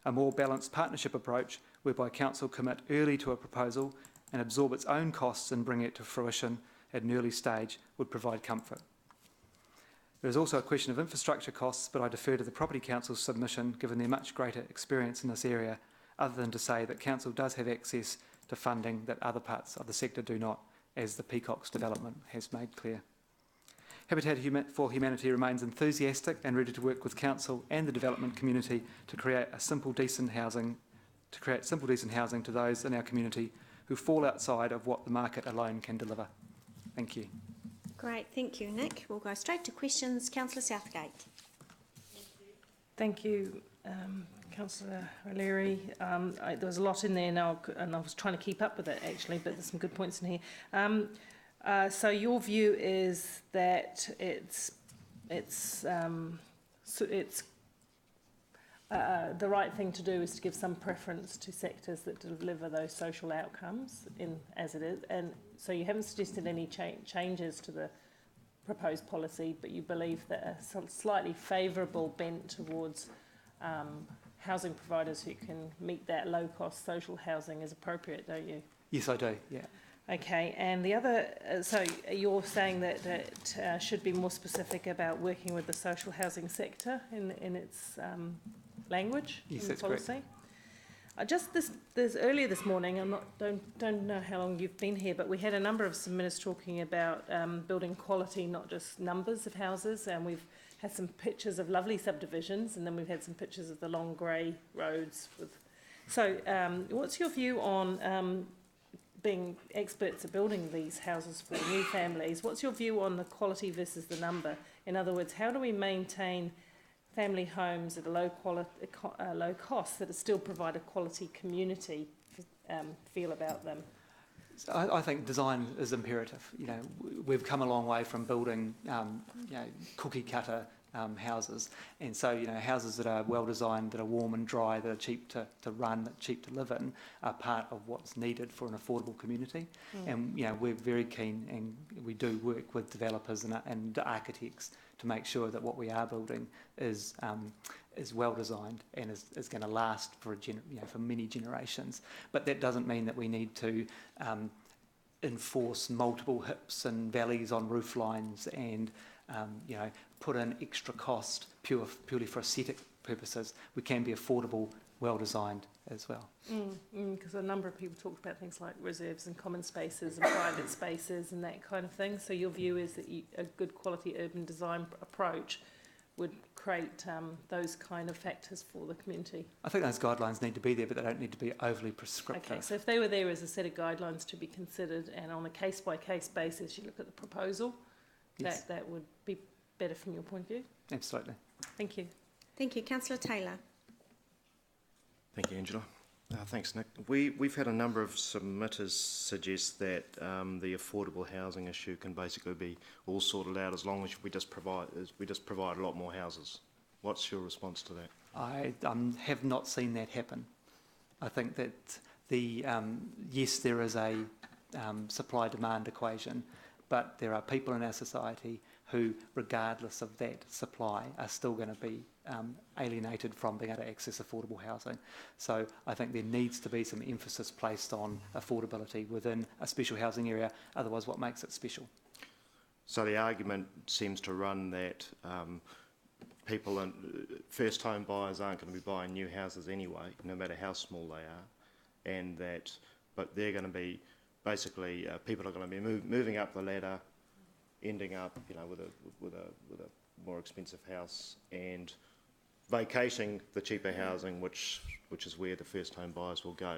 S19: A more balanced partnership approach, whereby council commit early to a proposal and absorb its own costs and bring it to fruition at an early stage, would provide comfort. There is also a question of infrastructure costs, but I defer to the Property Council's submission given their much greater experience in this area, other than to say that council does have access to funding that other parts of the sector do not, as the Peacocks development has made clear. Habitat for Humanity remains enthusiastic and ready to work with council and the development community to create simple, decent housing to those in our community who fall outside of what the market alone can deliver. Thank you.
S1: Great, thank you, Nick. We'll go straight to questions. Councillor Southgate.
S3: Thank you, Councillor O'Leary. There was a lot in there now, and I was trying to keep up with it actually, but there's some good points in here. So your view is that the right thing to do is to give some preference to sectors that deliver those social outcomes as it is, and so you haven't suggested any changes to the proposed policy, but you believe that a slightly favourable bent towards housing providers who can meet that low-cost social housing is appropriate, don't you?
S19: Yes, I do, yeah.
S3: Okay, and the other, so you're saying that it should be more specific about working with the social housing sector in its language?
S19: Yes,
S3: in
S19: that's
S3: policy?
S19: correct.
S3: This earlier this morning, don't know how long you've been here, but we had a number of submitters talking about building quality, not just numbers of houses, and we've had some pictures of lovely subdivisions, and then we've had some pictures of the long grey roads. So what's your view on being experts at building these houses for new families? What's your view on the quality versus the number? In other words, how do we maintain family homes at a low cost that still provide a quality community feel about them?
S19: So I think design is imperative. You know, we've come a long way from building, cookie cutter houses, and so houses that are well designed, that are warm and dry, that are cheap to run, that are cheap to live in, are part of what's needed for an affordable community. And we're very keen, and we do work with developers and architects to make sure that what we are building is well designed and is going to last for for many generations. But that doesn't mean that we need to enforce multiple hips and valleys on roof lines and put in extra cost purely for aesthetic purposes. We can be affordable, well designed as well.
S3: Because a number of people talked about things like reserves and common spaces and private spaces and that kind of thing. So your view is that a good quality urban design approach would create those kind of factors for the community?
S19: I think those guidelines need to be there, but they don't need to be overly prescriptive.
S3: Okay, so if they were there as a set of guidelines to be considered, and on a case-by-case basis you look at the proposal,
S19: yes,
S3: that would be better from your point of view?
S19: Absolutely.
S3: Thank you.
S1: Thank you. Councillor Taylor.
S18: Thank you, Angela. Thanks, Nick. We've had a number of submitters suggest that the affordable housing issue can basically be all sorted out as long as we just provide a lot more houses. What's your response to that?
S19: I have not seen that happen. I think that yes, there is a supply-demand equation, but there are people in our society who, regardless of that supply, are still going to be alienated from being able to access affordable housing. So I think there needs to be some emphasis placed on affordability within a special housing area, otherwise what makes it special?
S18: So the argument seems to run that people and first home buyers aren't going to be buying new houses anyway, no matter how small they are, and but they're going to be basically people are going to be moving up the ladder, ending up with a more expensive house and vacating the cheaper housing, which is where the first home buyers will go.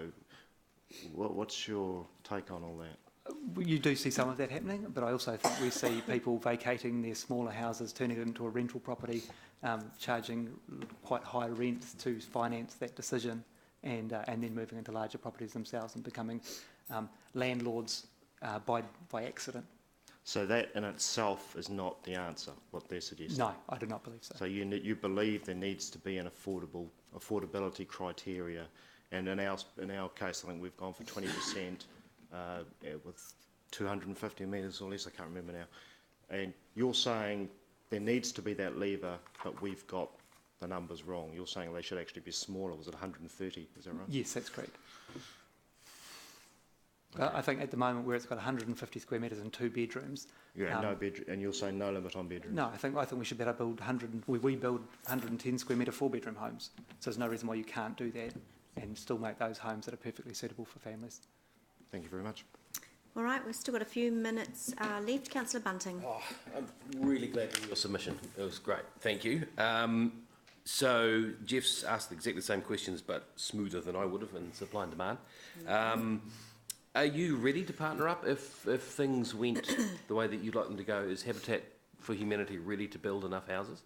S18: What's your take on all that?
S19: You do see some of that happening, but I also think we see people vacating their smaller houses, turning it into a rental property, charging quite high rents to finance that decision, and then moving into larger properties themselves and becoming landlords by accident.
S18: So that in itself is not the answer, what they're suggesting?
S19: No, I do not believe so.
S18: So you believe there needs to be an affordability criteria, and in our case, I think we've gone for 20% with 250 metres or less, I can't remember now. And you're saying there needs to be that lever, but we've got the numbers wrong. You're saying they should actually be smaller. Was it 130? Is that right?
S19: Yes, that's correct. I think at the moment where it's got 150 square metres and 2 bedrooms.
S18: Yeah, no bedroom, and you're saying no limit on bedrooms.
S19: No, I think we should better build we build 110 square metre 4-bedroom homes. So there's no reason why you can't do that and still make those homes that are perfectly suitable for families.
S18: Thank you very much.
S1: All right, we've still got a few minutes left. Councillor Bunting.
S16: Oh, I'm really glad to hear your submission. It was great. Thank you. So Jeff's asked exactly the same questions, but smoother than I would have in supply and demand. Are you ready to partner up if things went the way that you'd like them to go? Is Habitat for Humanity ready to build enough houses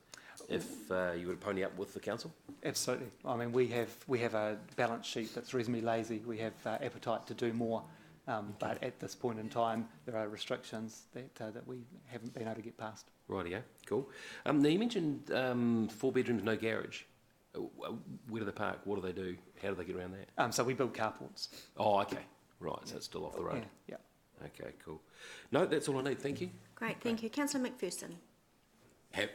S16: if you were to pony up with the council?
S19: Absolutely. I mean, we have a balance sheet that's reasonably lazy. We have appetite to do more, but at this point in time, there are restrictions that we haven't been able to get past.
S16: Rightio, cool. Now you mentioned 4 bedrooms, no garage. Where do they park? What do they do? How do they get around that?
S19: So we build carports.
S16: Oh, okay. Right, so it's still off the road.
S19: Yeah.
S16: Okay, cool. No, that's all I need. Thank you.
S1: Great, thank you. Councillor McPherson.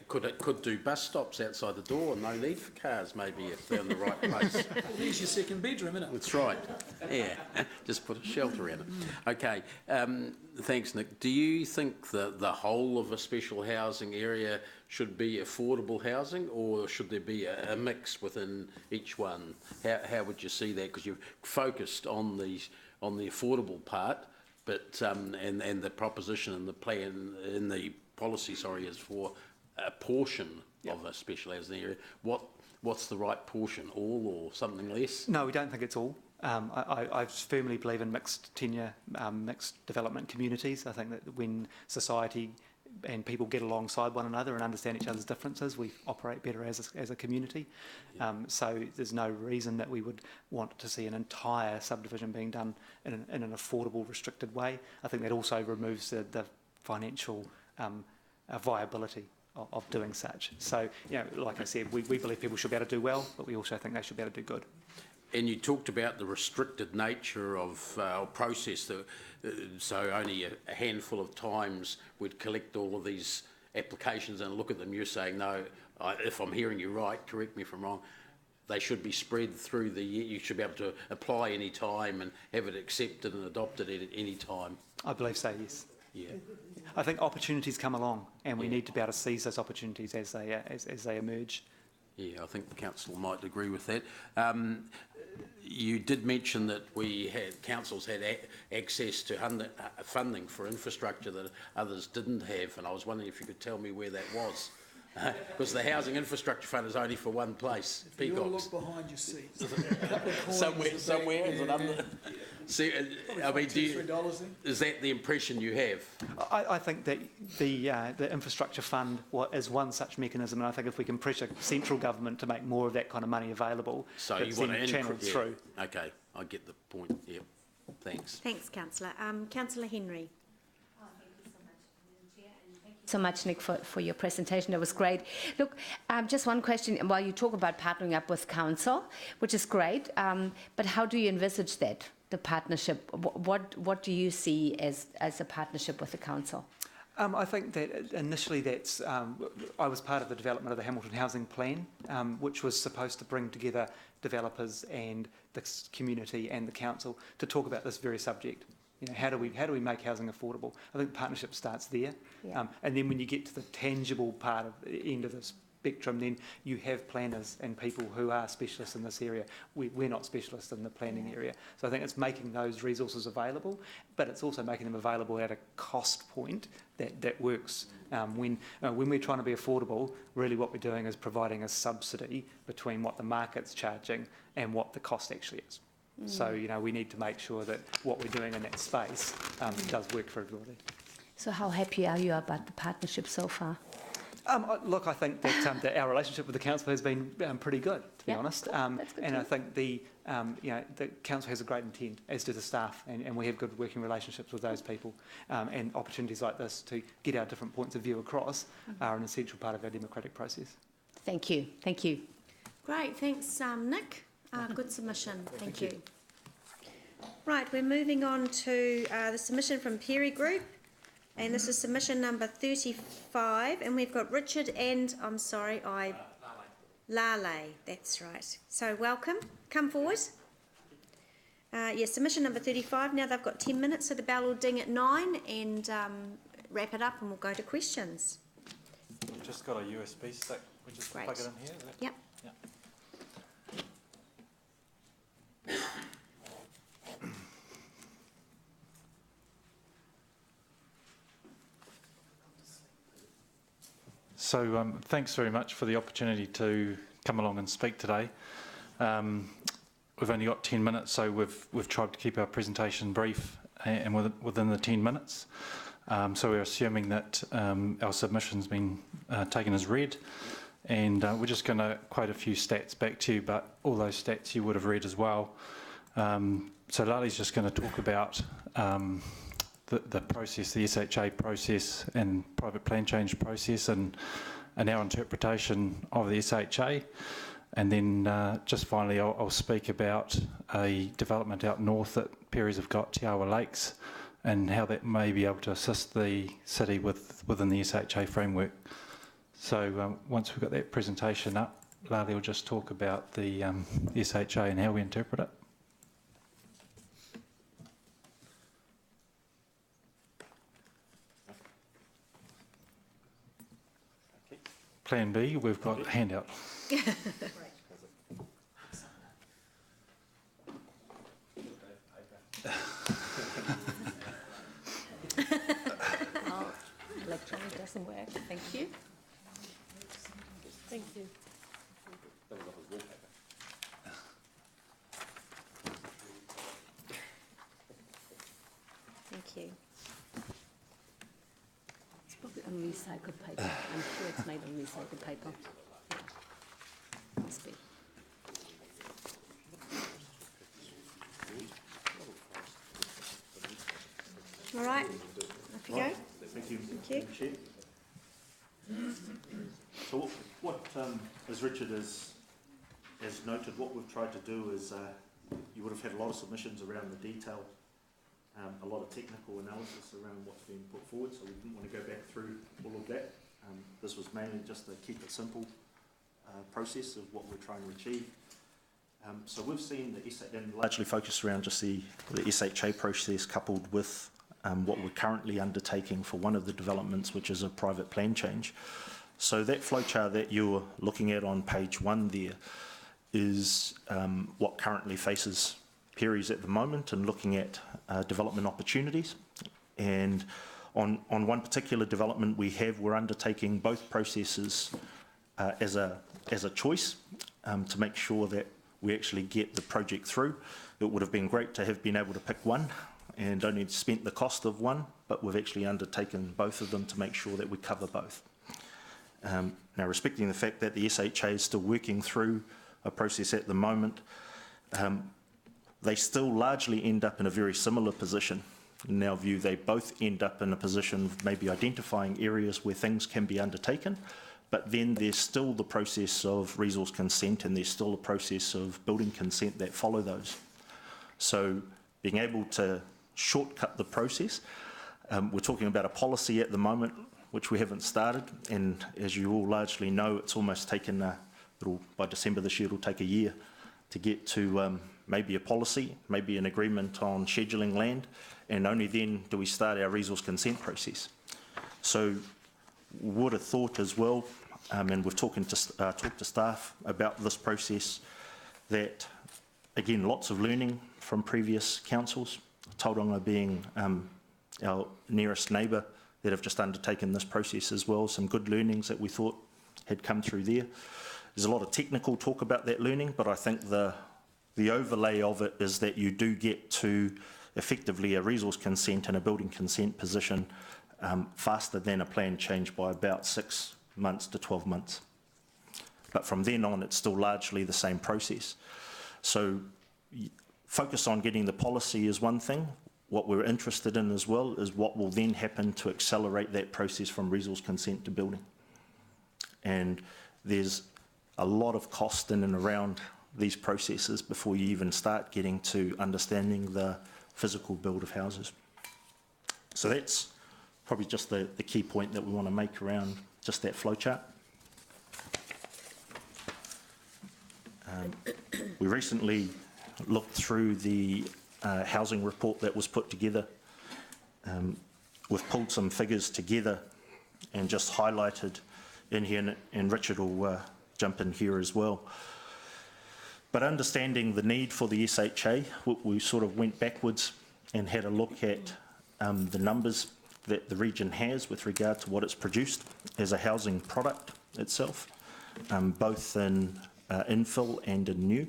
S15: could do bus stops outside the door, no need for cars, maybe, if they're in the right place.
S11: There's your second bedroom, isn't it?
S15: That's right. Yeah, just put a shelter in it. Okay, thanks, Nick. Do you think that the whole of a special housing area should be affordable housing, or should there be a mix within each one? How would you see that? Because you've focused on the affordable part, but and the proposition and the plan in the policy, sorry, is for a portion of a special housing area. What's the right portion? All or something less?
S19: No, we don't think it's all. I firmly believe in mixed tenure, mixed development communities. I think that when society and people get alongside one another and understand each other's differences, we operate better as a community. So there's no reason that we would want to see an entire subdivision being done in an affordable, restricted way. I think that also removes the financial viability of doing such. So, you know, like I said, we believe people should be able to do well, but we also think they should be able to do good.
S15: And you talked about the restricted nature of our process, so only a handful of times we'd collect all of these applications and look at them. You're saying, no, if I'm hearing you right, correct me if I'm wrong, they should be spread through the year. You should be able to apply any time and have it accepted and adopted at any time.
S19: I believe so, yes.
S15: Yeah.
S19: I think opportunities come along, and we need to be able to seize those opportunities as they emerge.
S15: Yeah, I think the council might agree with that. You did mention that councils had access to funding for infrastructure that others didn't have, and I was wondering if you could tell me where that was. Because the Housing Infrastructure Fund is only for one place, Peacocks.
S11: You all look behind your seats.
S15: somewhere is it under? See, I mean, is that the impression you have?
S19: I think that the infrastructure fund is one such mechanism, and I think if we can pressure central government to make more of that kind of money available,
S15: so
S19: it's
S15: you want to
S19: channeled through.
S15: Okay, I get the point. Yeah, thanks.
S1: Thanks, Councillor. Councillor Henry.
S5: So much, Nick, for your presentation. That was great. Look, just one question. While you talk about partnering up with council, which is great, but how do you envisage that, the partnership? What do you see as a partnership with the council?
S19: I think that initially I was part of the development of the Hamilton Housing Plan, which was supposed to bring together developers and the community and the council to talk about this very subject. You know, how do we make housing affordable? I think partnership starts there, and then when you get to the tangible part of the end of the spectrum, then you have planners and people who are specialists in this area. We're not specialists in the planning area, so I think it's making those resources available, but it's also making them available at a cost point that works. When we're trying to be affordable, really what we're doing is providing a subsidy between what the market's charging and what the cost actually is. So, you know, we need to make sure that what we're doing in that space does work for everybody. So how happy are you about the partnership so far? Look, I think that our relationship with the council has been pretty good, to be honest. That's good and I think the council has a great intent, as do the staff, and we have good working relationships with those people. And opportunities like this to get our different points of view across are an essential part of our democratic process. Thank you. Thank you.
S1: Great, thanks, Nick. Good submission, thank you. Right, we're moving on to the submission from Perry Group, and this is submission number 35, and we've got Richard and, I'm sorry, Lale, that's right. So welcome, come forward. Submission number 35, now they've got 10 minutes, so the bell will ding at 9 and wrap it up and we'll go to questions.
S20: We've just got a USB stick, we just plug it in here.
S1: Yep.
S20: So thanks very much for the opportunity to come along and speak today. We've only got 10 minutes, so we've tried to keep our presentation brief and within the 10 minutes. So we're assuming that our submission's been taken as read, and we're just going to quote a few stats back to you, but all those stats you would have read as well. So Lali's just going to talk about the process, the SHA process and private plan change process and our interpretation of the SHA. And then just finally I'll speak about a development out north that Perry's have got, Te Awa Lakes, and how that may be able to assist the city within the SHA framework. So once we've got that presentation up, Lali will just talk about the SHA and how we interpret it. Plan B, we've got a handout.
S5: Electronic doesn't work. Thank you.
S3: Thank you.
S5: Thank you. It's probably on recycled paper. I'm sure it's made on recycled paper. Must be.
S1: All right, off you go.
S21: Thank you.
S1: Thank you.
S21: So what as Richard has noted, what we've tried to do is you would have had a lot of submissions around the detail, a lot of technical analysis around what's being put forward, so we didn't want to go back through all of that. This was mainly just to keep it simple process of what we're trying to achieve. So we've seen the SHA, and largely focused around just the SHA process coupled with what we're currently undertaking for one of the developments, which is a private plan change. So that flowchart that you're looking at on page 1 there is what currently faces Perry's at the moment and looking at development opportunities. And on one particular development we're undertaking both processes as a choice to make sure that we actually get the project through. It would have been great to have been able to pick one and only spent the cost of one, but we've actually undertaken both of them to make sure that we cover both. Now, respecting the fact that the SHA is still working through a process at the moment, they still largely end up in a very similar position. In our view, they both end up in a position of maybe identifying areas where things can be undertaken, but then there's still the process of resource consent and there's still a process of building consent that follow those. So being able to shortcut the process, we're talking about a policy at the moment which we haven't started, and as you all largely know, it's almost taken, by December this year, it'll take a year to get to maybe a policy, maybe an agreement on scheduling land, and only then do we start our resource consent process. So would have thought as well, and we've talked to staff about this process, that again, lots of learning from previous councils, Tauranga being our nearest neighbour that have just undertaken this process as well, some good learnings that we thought had come through there. There's a lot of technical talk about that learning, but I think the overlay of it is that you do get to effectively a resource consent and a building consent position faster than a plan change by about 6 months to 12 months. But from then on, it's still largely the same process. So focus on getting the policy is one thing. What we're interested in as well is what will then happen to accelerate that process from resource consent to building. And there's a lot of cost in and around these processes before you even start getting to understanding the physical build of houses. So that's probably just the key point that we want to make around just that flowchart. We recently looked through the housing report that was put together. We've pulled some figures together and just highlighted in here, and Richard will jump in here as well. But understanding the need for the SHA, we sort of went backwards and had a look at the numbers that the region has with regard to what it's produced as a housing product itself, both in infill and in new.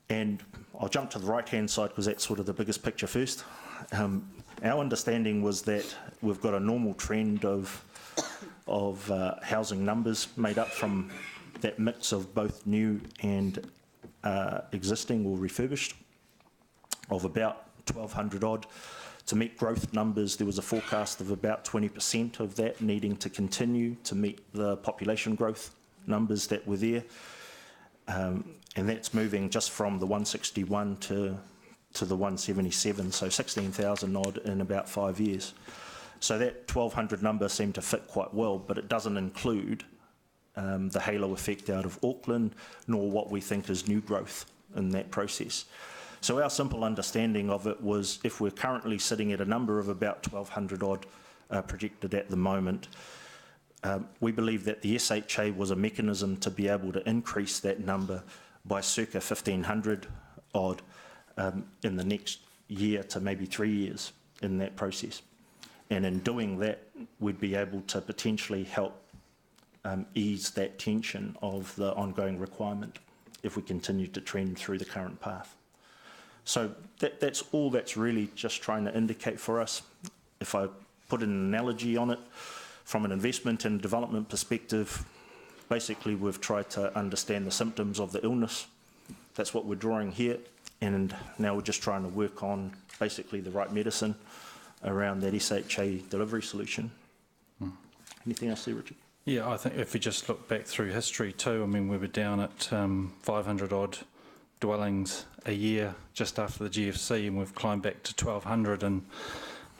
S21: And I'll jump to the right-hand side because that's sort of the biggest picture first. Our understanding was that we've got a normal trend of housing numbers made up from that mix of both new and existing or refurbished of about 1,200 odd. To meet growth numbers, there was a forecast of about 20% of that needing to continue to meet the population growth numbers that were there. And that's moving just from the 161 to the 177, so 16,000 odd in about 5 years. So that 1,200 number seemed to fit quite well, but it doesn't include the halo effect out of Auckland, nor what we think is new growth in that process. So our simple understanding of it was, if we're currently sitting at a number of about 1,200 odd projected at the moment, we believe that the SHA was a mechanism to be able to increase that number by circa 1,500 odd in the next year to maybe 3 years in that process. And in doing that, we'd be able to potentially help ease that tension of the ongoing requirement if we continue to trend through the current path. So that's all that's really just trying to indicate for us. If I put an analogy on it, from an investment and development perspective, basically we've tried to understand the symptoms of the illness. That's what we're drawing here, and now we're just trying to work on basically the right medicine around that SHA delivery solution. Anything else there, Richard?
S20: Yeah, I think if we just look back through history too, I mean, we were down at 500 odd dwellings a year just after the GFC, and we've climbed back to 1,200,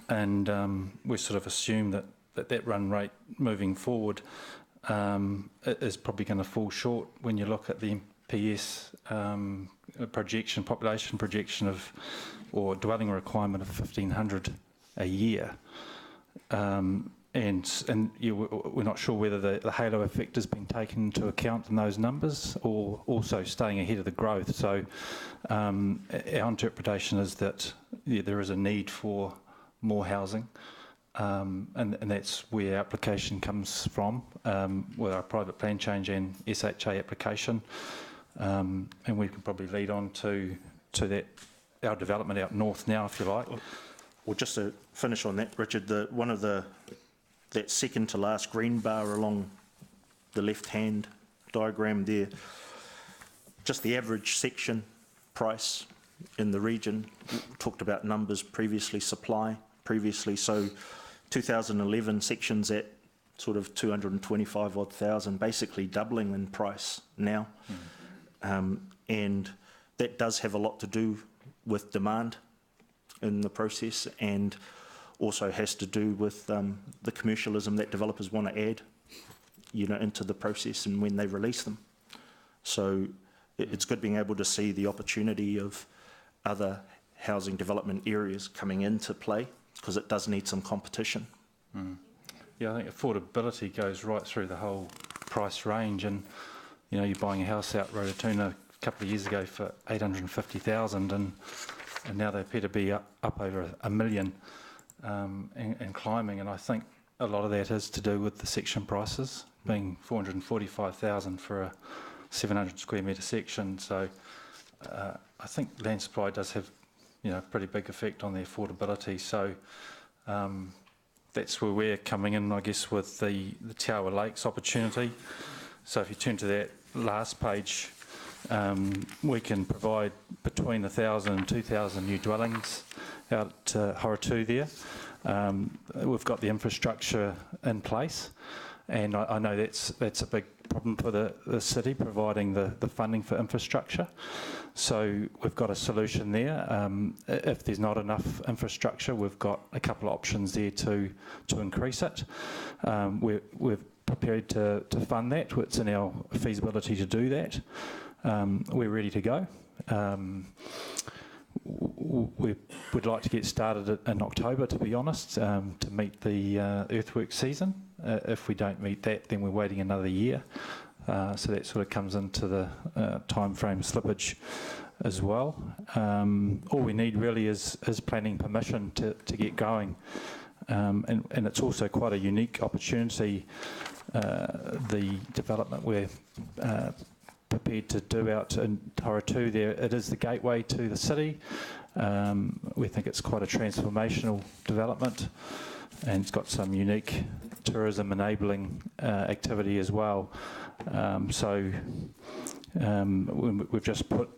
S20: and we sort of assumed that run rate moving forward is probably going to fall short when you look at the MPS projection, population projection of, or dwelling requirement of 1,500 a year. And we're not sure whether the halo effect has been taken into account in those numbers, or also staying ahead of the growth. So our interpretation is that there is a need for more housing, and that's where our application comes from, with our private plan change and SHA application. And we can probably lead on to that, our development out north now, if you like.
S21: Well, just to finish on that, Richard, that second to last green bar along the left-hand diagram there, just the average section price in the region. We talked about numbers previously, supply previously, so 2011 sections at sort of 225 odd thousand, basically doubling in price now. And that does have a lot to do with demand in the process, and also has to do with the commercialism that developers want to add, into the process and when they release them. So it's good being able to see the opportunity of other housing development areas coming into play, because it does need some competition.
S20: Yeah, I think affordability goes right through the whole price range, and you're buying a house out Rototuna a couple of years ago for 850,000, and now they appear to be up over $1 million. And climbing, and I think a lot of that is to do with the section prices being 445,000 for a 700 square metre section. So I think land supply does have, a pretty big effect on the affordability. So that's where we're coming in, I guess, with the Te Awa Lakes opportunity. So if you turn to that last page, we can provide between 1,000 and 2,000 new dwellings out at Horatū there. We've got the infrastructure in place, and I know that's a big problem for the city, providing the funding for infrastructure. So we've got a solution there. If there's not enough infrastructure, we've got a couple of options there to increase it. We're prepared to fund that. It's in our feasibility to do that. We're ready to go. We would like to get started in October, to be honest, to meet the earthwork season. If we don't meet that, then we're waiting another year. So that sort of comes into the time frame slippage as well. All we need really is planning permission to get going. And it's also quite a unique opportunity, the development we're prepared to do out in Horatū there. It is the gateway to the city. We think it's quite a transformational development, and it's got some unique tourism enabling activity as well. We've just put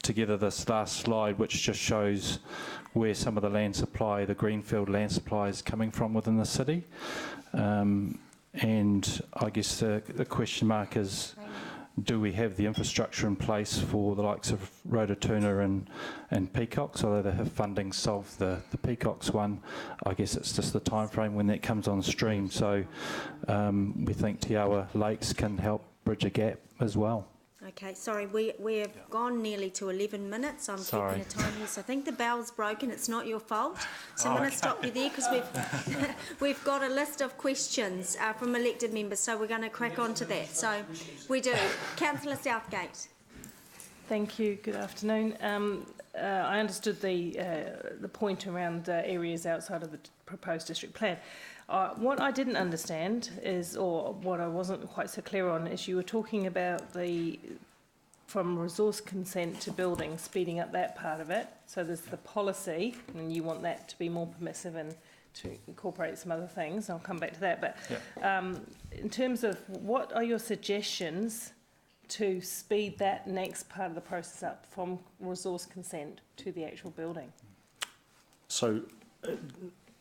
S20: together this last slide, which just shows where some of the land supply, the greenfield land supply, is coming from within the city. And I guess the question mark is do we have the infrastructure in place for the likes of Rototuna and Peacocks? Although they have funding solved the Peacocks one, I guess it's just the time frame when that comes on stream. So we think Te Awa Lakes can help bridge a gap as well.
S1: Okay, sorry, we have gone nearly to 11 minutes. I'm keeping a time here, so I think the bell's broken. It's not your fault. So I'm going to stop you there because we've got a list of questions from elected members, so we're going to crack on to that. So we do. Councillor Southgate.
S3: Thank you. Good afternoon. I understood the point around areas outside of the proposed district plan. What I didn't understand is, or what I wasn't quite so clear on, is you were talking about from resource consent to building, speeding up that part of it. So there's the policy, and you want that to be more permissive and to incorporate some other things. I'll come back to that. But in terms of what are your suggestions to speed that next part of the process up from resource consent to the actual building?
S21: So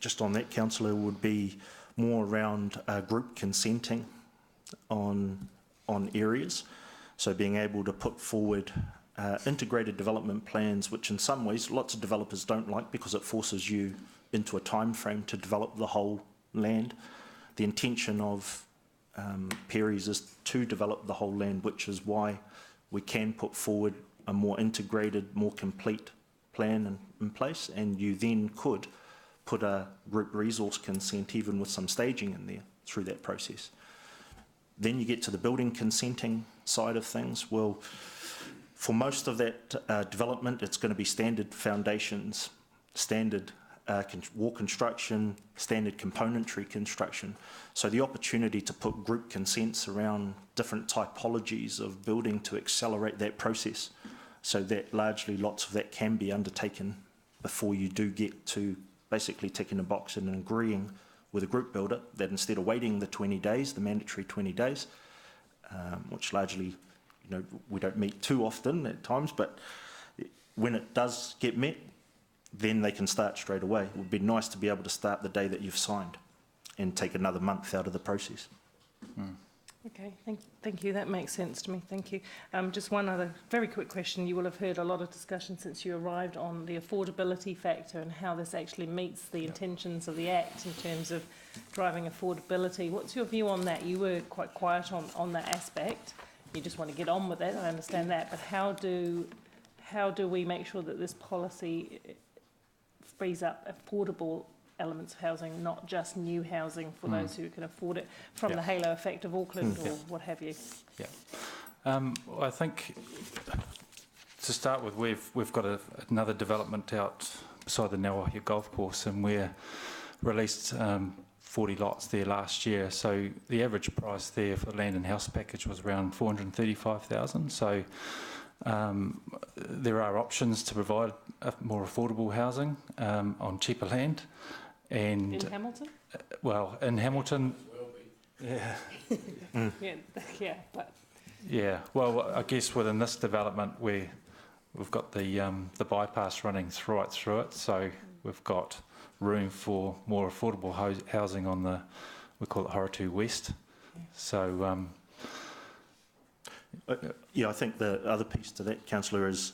S21: just on that, Councillor, would be more around group consenting on areas. So being able to put forward integrated development plans, which in some ways lots of developers don't like because it forces you into a time frame to develop the whole land. The intention of Perry's is to develop the whole land, which is why we can put forward a more integrated, more complete plan in place, and you then could put a group resource consent even with some staging in there through that process. Then you get to the building consenting side of things. Well, for most of that development, it's going to be standard foundations, standard wall construction, standard componentry construction. So the opportunity to put group consents around different typologies of building to accelerate that process, so that largely lots of that can be undertaken before you do get to basically ticking a box and agreeing with a group builder that instead of waiting the 20 days, the mandatory 20 days, which largely, we don't meet too often at times, but when it does get met, then they can start straight away. It would be nice to be able to start the day that you've signed and take another month out of the process.
S3: Okay, thank you. That makes sense to me. Thank you. Just one other very quick question. You will have heard a lot of discussion since you arrived on the affordability factor and how this actually meets the intentions of the Act in terms of driving affordability. What's your view on that? You were quite quiet on that aspect. You just want to get on with it. I understand that. But how do we make sure that this policy frees up affordable elements of housing, not just new housing for those who can afford it, from the halo effect of Auckland or what have you?
S20: I think to start with, we've got another development out beside the Ngauahia Golf Course, and we're released 40 lots there last year. So the average price there for the land and house package was around 435,000. So there are options to provide more affordable housing on cheaper land. And
S3: in Hamilton?
S20: Well, in Hamilton, well, I guess within this development we've got the bypass running right through it, so we've got room for more affordable housing on we call it Horatu West. So
S21: I think the other piece to that, Councillor, is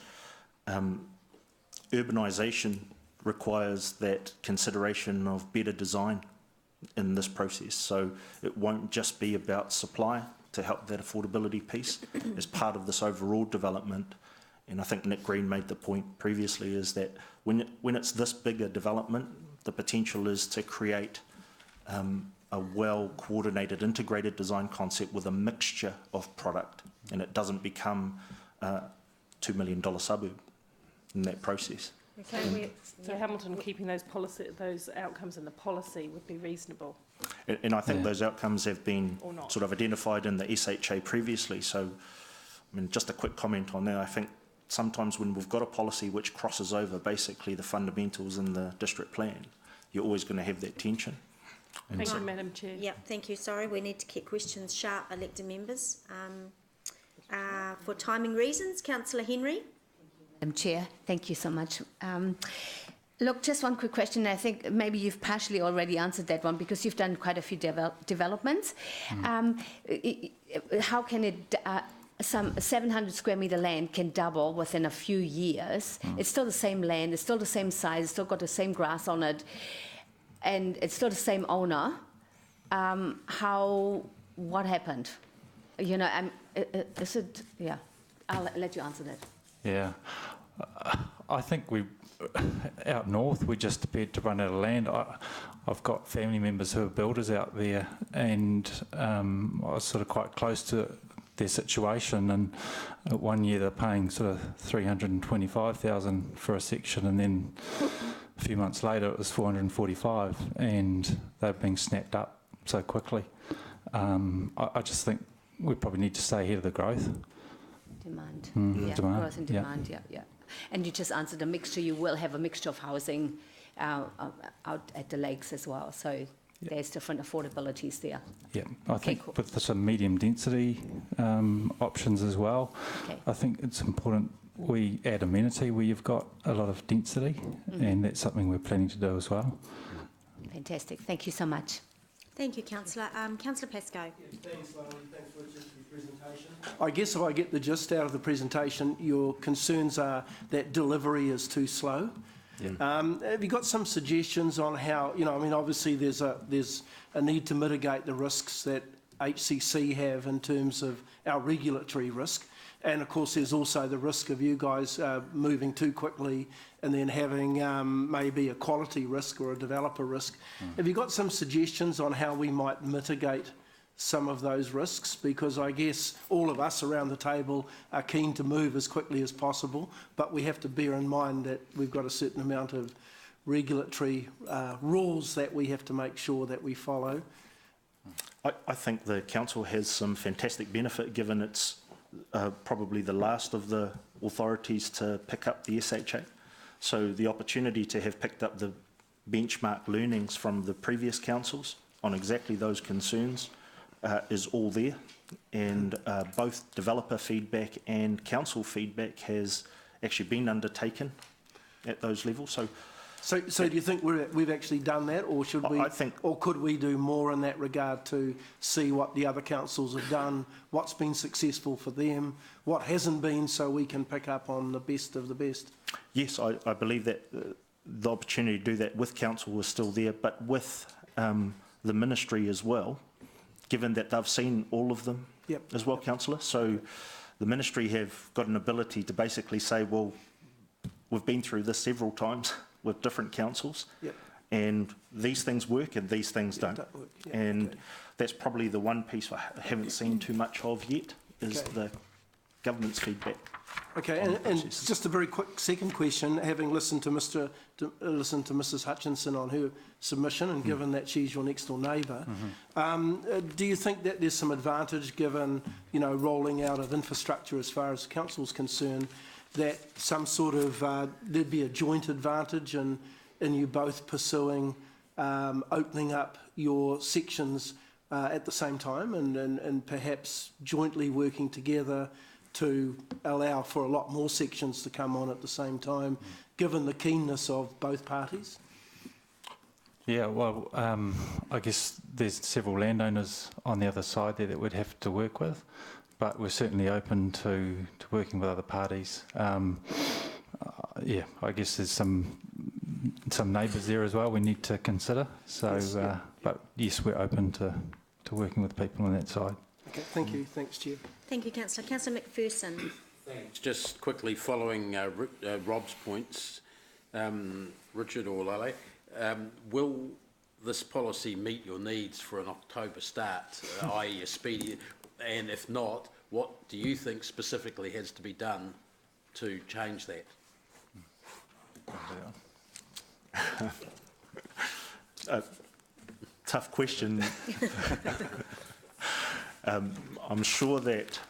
S21: urbanisation requires that consideration of better design in this process. So it won't just be about supply to help that affordability piece as part of this overall development. And I think Nick Green made the point previously, is that when it's this big a development, the potential is to create a well-coordinated, integrated design concept with a mixture of product, and it doesn't become a $2 million suburb in that process.
S3: Okay, so Hamilton keeping those outcomes in the policy would be reasonable.
S21: And I think those outcomes have been sort of identified in the SHA previously. So, I mean, just a quick comment on that. I think sometimes when we've got a policy which crosses over basically the fundamentals in the district plan, you're always going to have that tension.
S3: Thank you, Madam Chair.
S1: Yep, thank you. Sorry, we need to keep questions sharp, elected members. For timing reasons, Councillor Henry.
S5: Madam Chair, thank you so much. Look, just one quick question. I think maybe you've partially already answered that one because you've done quite a few developments. How can it some 700 square metre land can double within a few years. It's still the same land, it's still the same size, it's still got the same grass on it, and it's still the same owner. What happened? You know, is it, yeah, I'll let you answer that.
S20: Yeah, I think out north, we're just prepared to run out of land. I've got family members who are builders out there, and I was sort of quite close to their situation, and 1 year they're paying sort of $325,000 for a section, and then a few months later it was $445,000, and they're being snapped up so quickly. I just think we probably need to stay ahead of the growth.
S5: Demand.
S20: Demand.
S5: Growth and demand, yeah. And you just answered a mixture. You will have a mixture of housing out at the lakes as well. So there's different affordabilities there.
S20: Yeah, I think with some medium density options as well, I think it's important we add amenity where you've got a lot of density, and that's something we're planning to do as well.
S5: Fantastic. Thank you so much.
S1: Thank you, Councillor. Councillor Pascoe.
S8: Yes, thanks, Lowry. Thanks, Richard, for your presentation. I guess if I get the gist out of the presentation, your concerns are that delivery is too slow. Yeah. Have you got some suggestions on how, you know, I mean, obviously there's a need to mitigate the risks that HCC have in terms of our regulatory risk. And of course, there's also the risk of you guys moving too quickly and then having maybe a quality risk or a developer risk. Have you got some suggestions on how we might mitigate some of those risks? Because I guess all of us around the table are keen to move as quickly as possible, but we have to bear in mind that we've got a certain amount of regulatory rules that we have to make sure that we follow.
S21: I think the council has some fantastic benefit, given it's probably the last of the authorities to pick up the SHA. So the opportunity to have picked up the benchmark learnings from the previous councils on exactly those concerns is all there, and both developer feedback and council feedback has actually been undertaken at those levels. So
S8: do you think we've actually done that, or should we? Or could we do more in that regard to see what the other councils have done, what's been successful for them, what hasn't been, so we can pick up on the best of the best? Yes,
S21: I believe that the opportunity to do that with council is still there, but with the ministry as well, given that they've seen all of them as well, councillor. So the ministry have got an ability to basically say, well, we've been through this several times with different councils, and these things work and these things don't. And that's probably the one piece I haven't seen too much of yet, is the government's feedback.
S8: Okay, and just a very quick second question, having listened to Mrs. Hutchinson on her submission, and given that she's your next door neighbour, do you think that there's some advantage, given, you know, rolling out of infrastructure as far as the council's concerned, that some sort of there'd be a joint advantage in you both pursuing opening up your sections at the same time, and perhaps jointly working together to allow for a lot more sections to come on at the same time, given the keenness of both parties?
S20: Yeah, well, I guess there's several landowners on the other side there that we'd have to work with, but we're certainly open to working with other parties. Yeah, I guess there's some neighbours there as well we need to consider. So, yes, but yes, we're open to working with people on that side.
S8: Okay, thank you. Thanks, Chair.
S1: Thank you, Councillor. Councillor McPherson.
S15: Thanks. Just quickly following Rob's points, Richard or Lale, will this policy meet your needs for an October start, i.e. a speedy, and if not, what do you think specifically has to be done to change that?
S21: Tough question. I'm sure that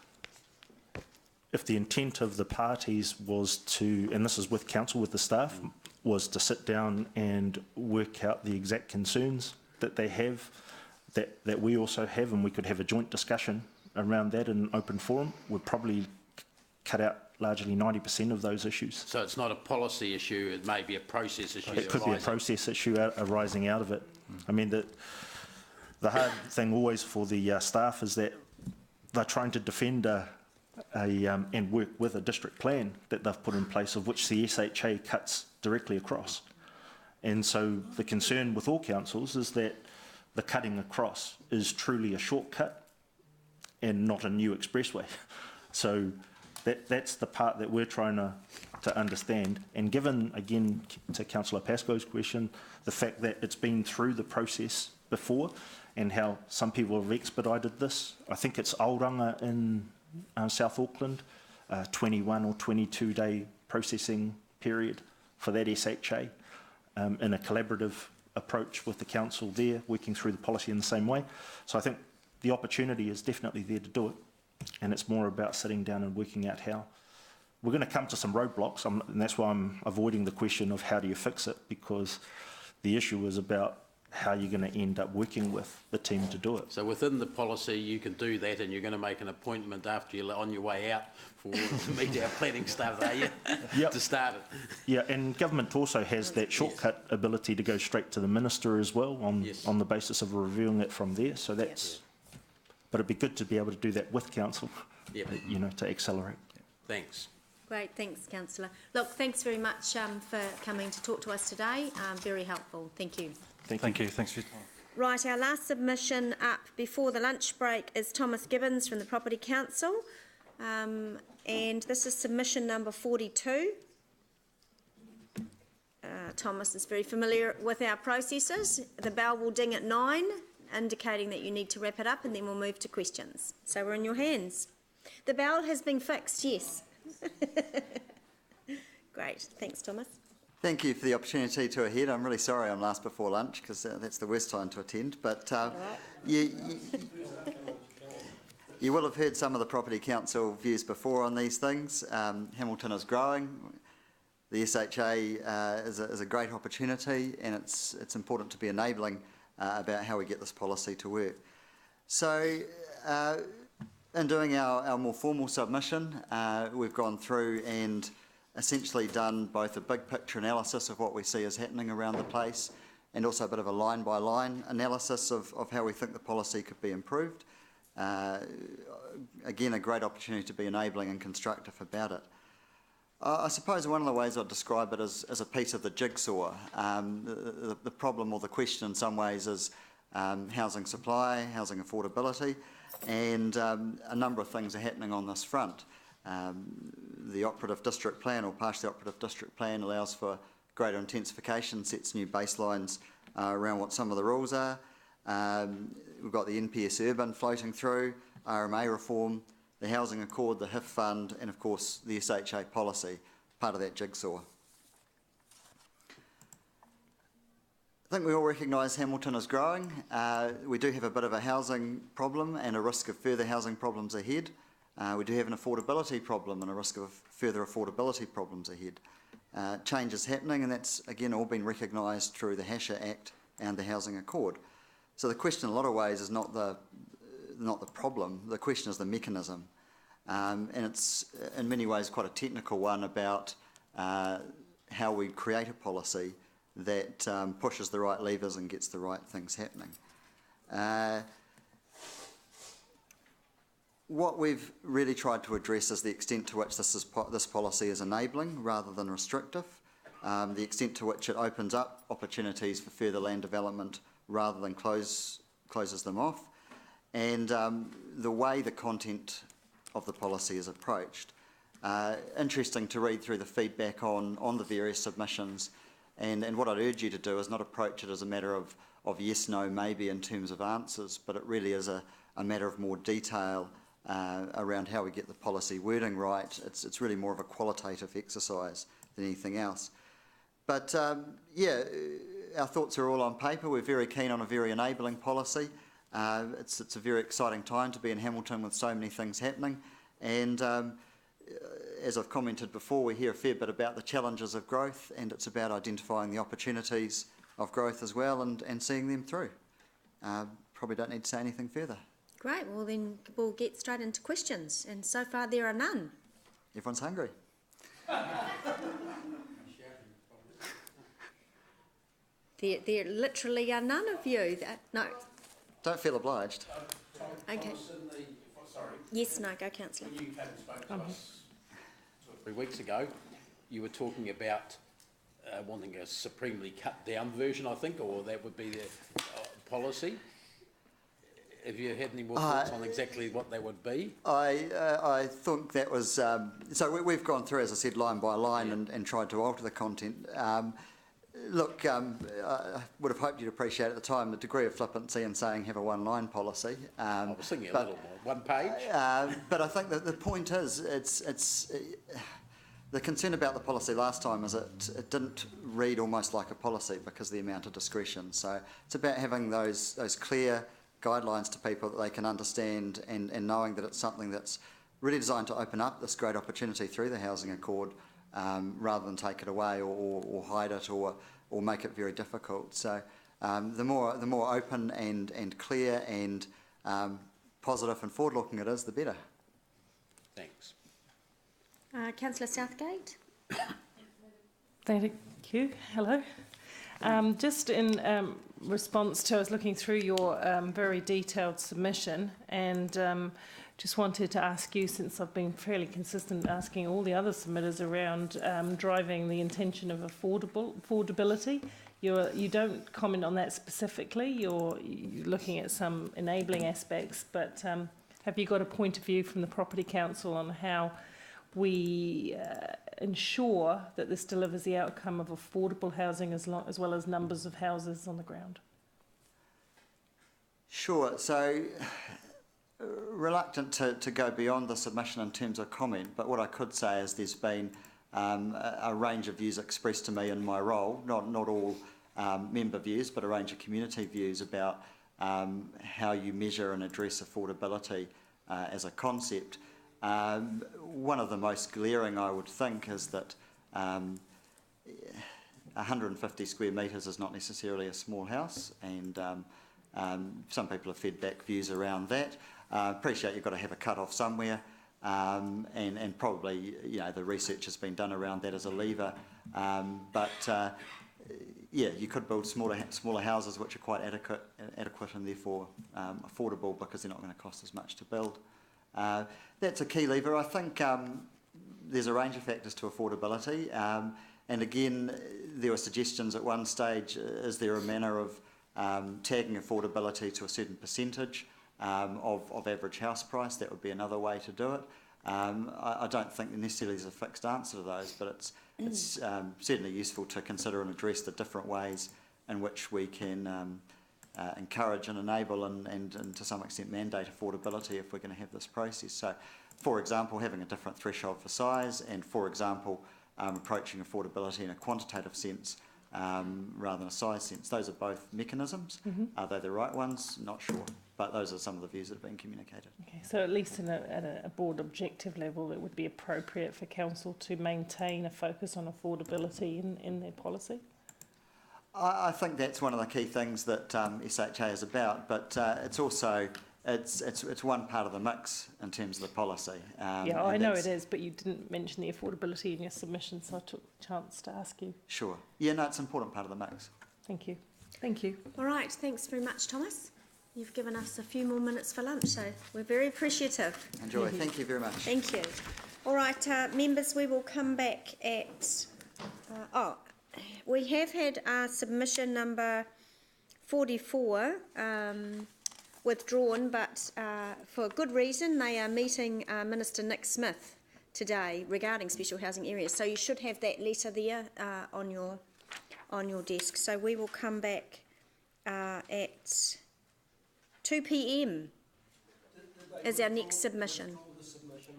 S21: if the intent of the parties was to, and this is with council, with the staff, was to sit down and work out the exact concerns that they have, that we also have, and we could have a joint discussion around that in an open forum, we'd probably cut out largely 90% of those issues.
S15: So it's not a policy issue, it may be a process issue.
S21: It could be a process issue arising out of it. I mean, the hard thing always for the staff is that they're trying to defend a and work with a district plan that they've put in place, of which the SHA cuts directly across. And so the concern with all councils is that the cutting across is truly a shortcut and not a new expressway. So that's the part that we're trying to understand. And given, again, to Councillor Pascoe's question, the fact that it's been through the process before and how some people have expedited this, I think it's Auranga in South Auckland, 21 or 22 day processing period for that SHA, in a collaborative approach with the council there, working through the policy in the same way. So I think the opportunity is definitely there to do it, and it's more about sitting down and working out how. We're going to come to some roadblocks, and that's why I'm avoiding the question of how do you fix it, because the issue is about how you're going to end up working with the team to do it.
S15: So within the policy, you can do that, and you're going to make an appointment after you're on your way out to meet our planning staff, are you?
S21: Yep.
S15: To start it.
S21: Yeah, and government also has that shortcut ability to go straight to the minister as well on the basis of reviewing it from there. So that's, but it'd be good to be able to do that with council, you know, to accelerate.
S15: Thanks.
S1: Great, thanks, Councillor. Look, thanks very much for coming to talk to us today. Very helpful. Thank you.
S21: Thank you.
S20: Thanks for your time.
S1: Right, our last submission up before the lunch break is Thomas Gibbons from the Property Council. And this is submission number 42. Thomas is very familiar with our processes. The bell will ding at 9, indicating that you need to wrap it up, and then we'll move to questions. So we're in your hands. The bell has been fixed, yes. Great, thanks, Thomas.
S6: Thank you for the opportunity to attend. I'm really sorry I'm last before lunch, because that's the worst time to attend. But you will have heard some of the Property Council views before on these things. Hamilton is growing. The SHA is a great opportunity, and it's important to be enabling about how we get this policy to work. So in doing our more formal submission, we've gone through and essentially done both a big picture analysis of what we see is happening around the place, and also a bit of a line-by-line analysis of how we think the policy could be improved. Again, a great opportunity to be enabling and constructive about it. I suppose one of the ways I'd describe it is as a piece of the jigsaw. The problem or the question in some ways is housing supply, housing affordability, and a number of things are happening on this front. The operative district plan, or partially operative district plan, allows for greater intensification, sets new baselines around what some of the rules are. We've got the NPS Urban floating through, RMA reform, the Housing Accord, the HIF Fund, and of course the SHA policy, part of that jigsaw. I think we all recognise Hamilton is growing. We do have a bit of a housing problem and a risk of further housing problems ahead. We do have an affordability problem and a risk of further affordability problems ahead. Change is happening, and that's again all been recognised through the HCC Act and the Housing Accord. So the question in a lot of ways is not the problem, the question is the mechanism. And it's in many ways quite a technical one about how we create a policy that pushes the right levers and gets the right things happening. What we've really tried to address is the extent to which this policy is enabling rather than restrictive, the extent to which it opens up opportunities for further land development rather than closes them off, and the way the content of the policy is approached. Interesting to read through the feedback on the various submissions, and what I'd urge you to do is not approach it as a matter of yes, no, maybe in terms of answers, but it really is a matter of more detail around how we get the policy wording right. It's really more of a qualitative exercise than anything else. But yeah, our thoughts are all on paper. We're very keen on a very enabling policy. It's a very exciting time to be in Hamilton with so many things happening, and as I've commented before, we hear a fair bit about the challenges of growth, and it's about identifying the opportunities of growth as well and seeing them through. Probably don't need to say anything further.
S1: Great, well then we'll get straight into questions, and so far there are none.
S6: Everyone's hungry.
S1: There literally are none of you. No.
S6: Don't feel obliged.
S1: Okay.
S2: sorry.
S1: Yes, no, go councillor.
S2: When you came and spoke to us 2 or 3 weeks ago, you were talking about wanting a supremely cut down version, I think, or that would be the policy. Have you had any more thoughts on exactly what they would be?
S6: I think that was... so we've gone through, as I said, line by line and tried to alter the content. Look, I would have hoped you'd appreciate at the time the degree of flippancy in saying have a one-line policy.
S2: I was thinking a little more, 1 page.
S6: But I think that the point is, the concern about the policy last time is it didn't read almost like a policy because of the amount of discretion. So it's about having those clear guidelines to people that they can understand and knowing that it's something that's really designed to open up this great opportunity through the Housing Accord rather than take it away or hide it or make it very difficult. So the more open and clear and positive and forward-looking it is, the better.
S2: Thanks.
S1: Councillor Southgate.
S3: Thank you. Hello. Just in response to, I was looking through your very detailed submission and just wanted to ask you, since I've been fairly consistent asking all the other submitters around driving the intention of affordability. You don't comment on that specifically. You're looking at some enabling aspects, but have you got a point of view from the Property Council on how we ensure that this delivers the outcome of affordable housing as well as numbers of houses on the ground?
S6: Sure. So reluctant to go beyond the submission in terms of comment, but what I could say is there's been a range of views expressed to me in my role, not all member views, but a range of community views about how you measure and address affordability as a concept. One of the most glaring, I would think, is that 150 square metres is not necessarily a small house, and some people have fed back views around that. Appreciate you've got to have a cut-off somewhere, and probably the research has been done around that as a lever, but yeah, you could build smaller houses which are quite adequate and therefore affordable because they're not going to cost as much to build. That's a key lever. I think there's a range of factors to affordability, and again there were suggestions at one stage, is there a manner of tagging affordability to a certain percentage of average house price? That would be another way to do it. I don't think necessarily there's a fixed answer to those, but it's certainly useful to consider and address the different ways in which we can encourage and enable and to some extent mandate affordability if we're going to have this process. So, for example, having a different threshold for size and, for example, approaching affordability in a quantitative sense rather than a size sense. Those are both mechanisms. Are they the right ones? Not sure. But those are some of the views that have been communicated. Okay,
S3: so at least at a board objective level, it would be appropriate for council to maintain a focus on affordability in their policy?
S6: I think that's one of the key things that SHA is about, but it's also it's one part of the mix in terms of the policy.
S3: Yeah, I know it is, but you didn't mention the affordability in your submission, so I took the chance to ask you.
S6: Sure. Yeah, no, it's an important part of the mix.
S3: Thank you. Thank you.
S1: All right, thanks very much, Thomas. You've given us a few more minutes for lunch, so we're very appreciative.
S6: Enjoy. Thank you very much.
S1: Thank you. All right, members, we will come back at... we have had submission number 44 withdrawn, but for good reason. They are meeting Minister Nick Smith today regarding special housing areas. So you should have that letter there on your desk. So we will come back at 2 p.m. is our next submission.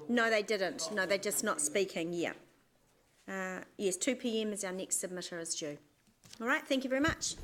S1: No, they didn't. No, they're just not speaking. Yeah. Yes, 2 p.m. is our next submitter is due. All right. Thank you very much.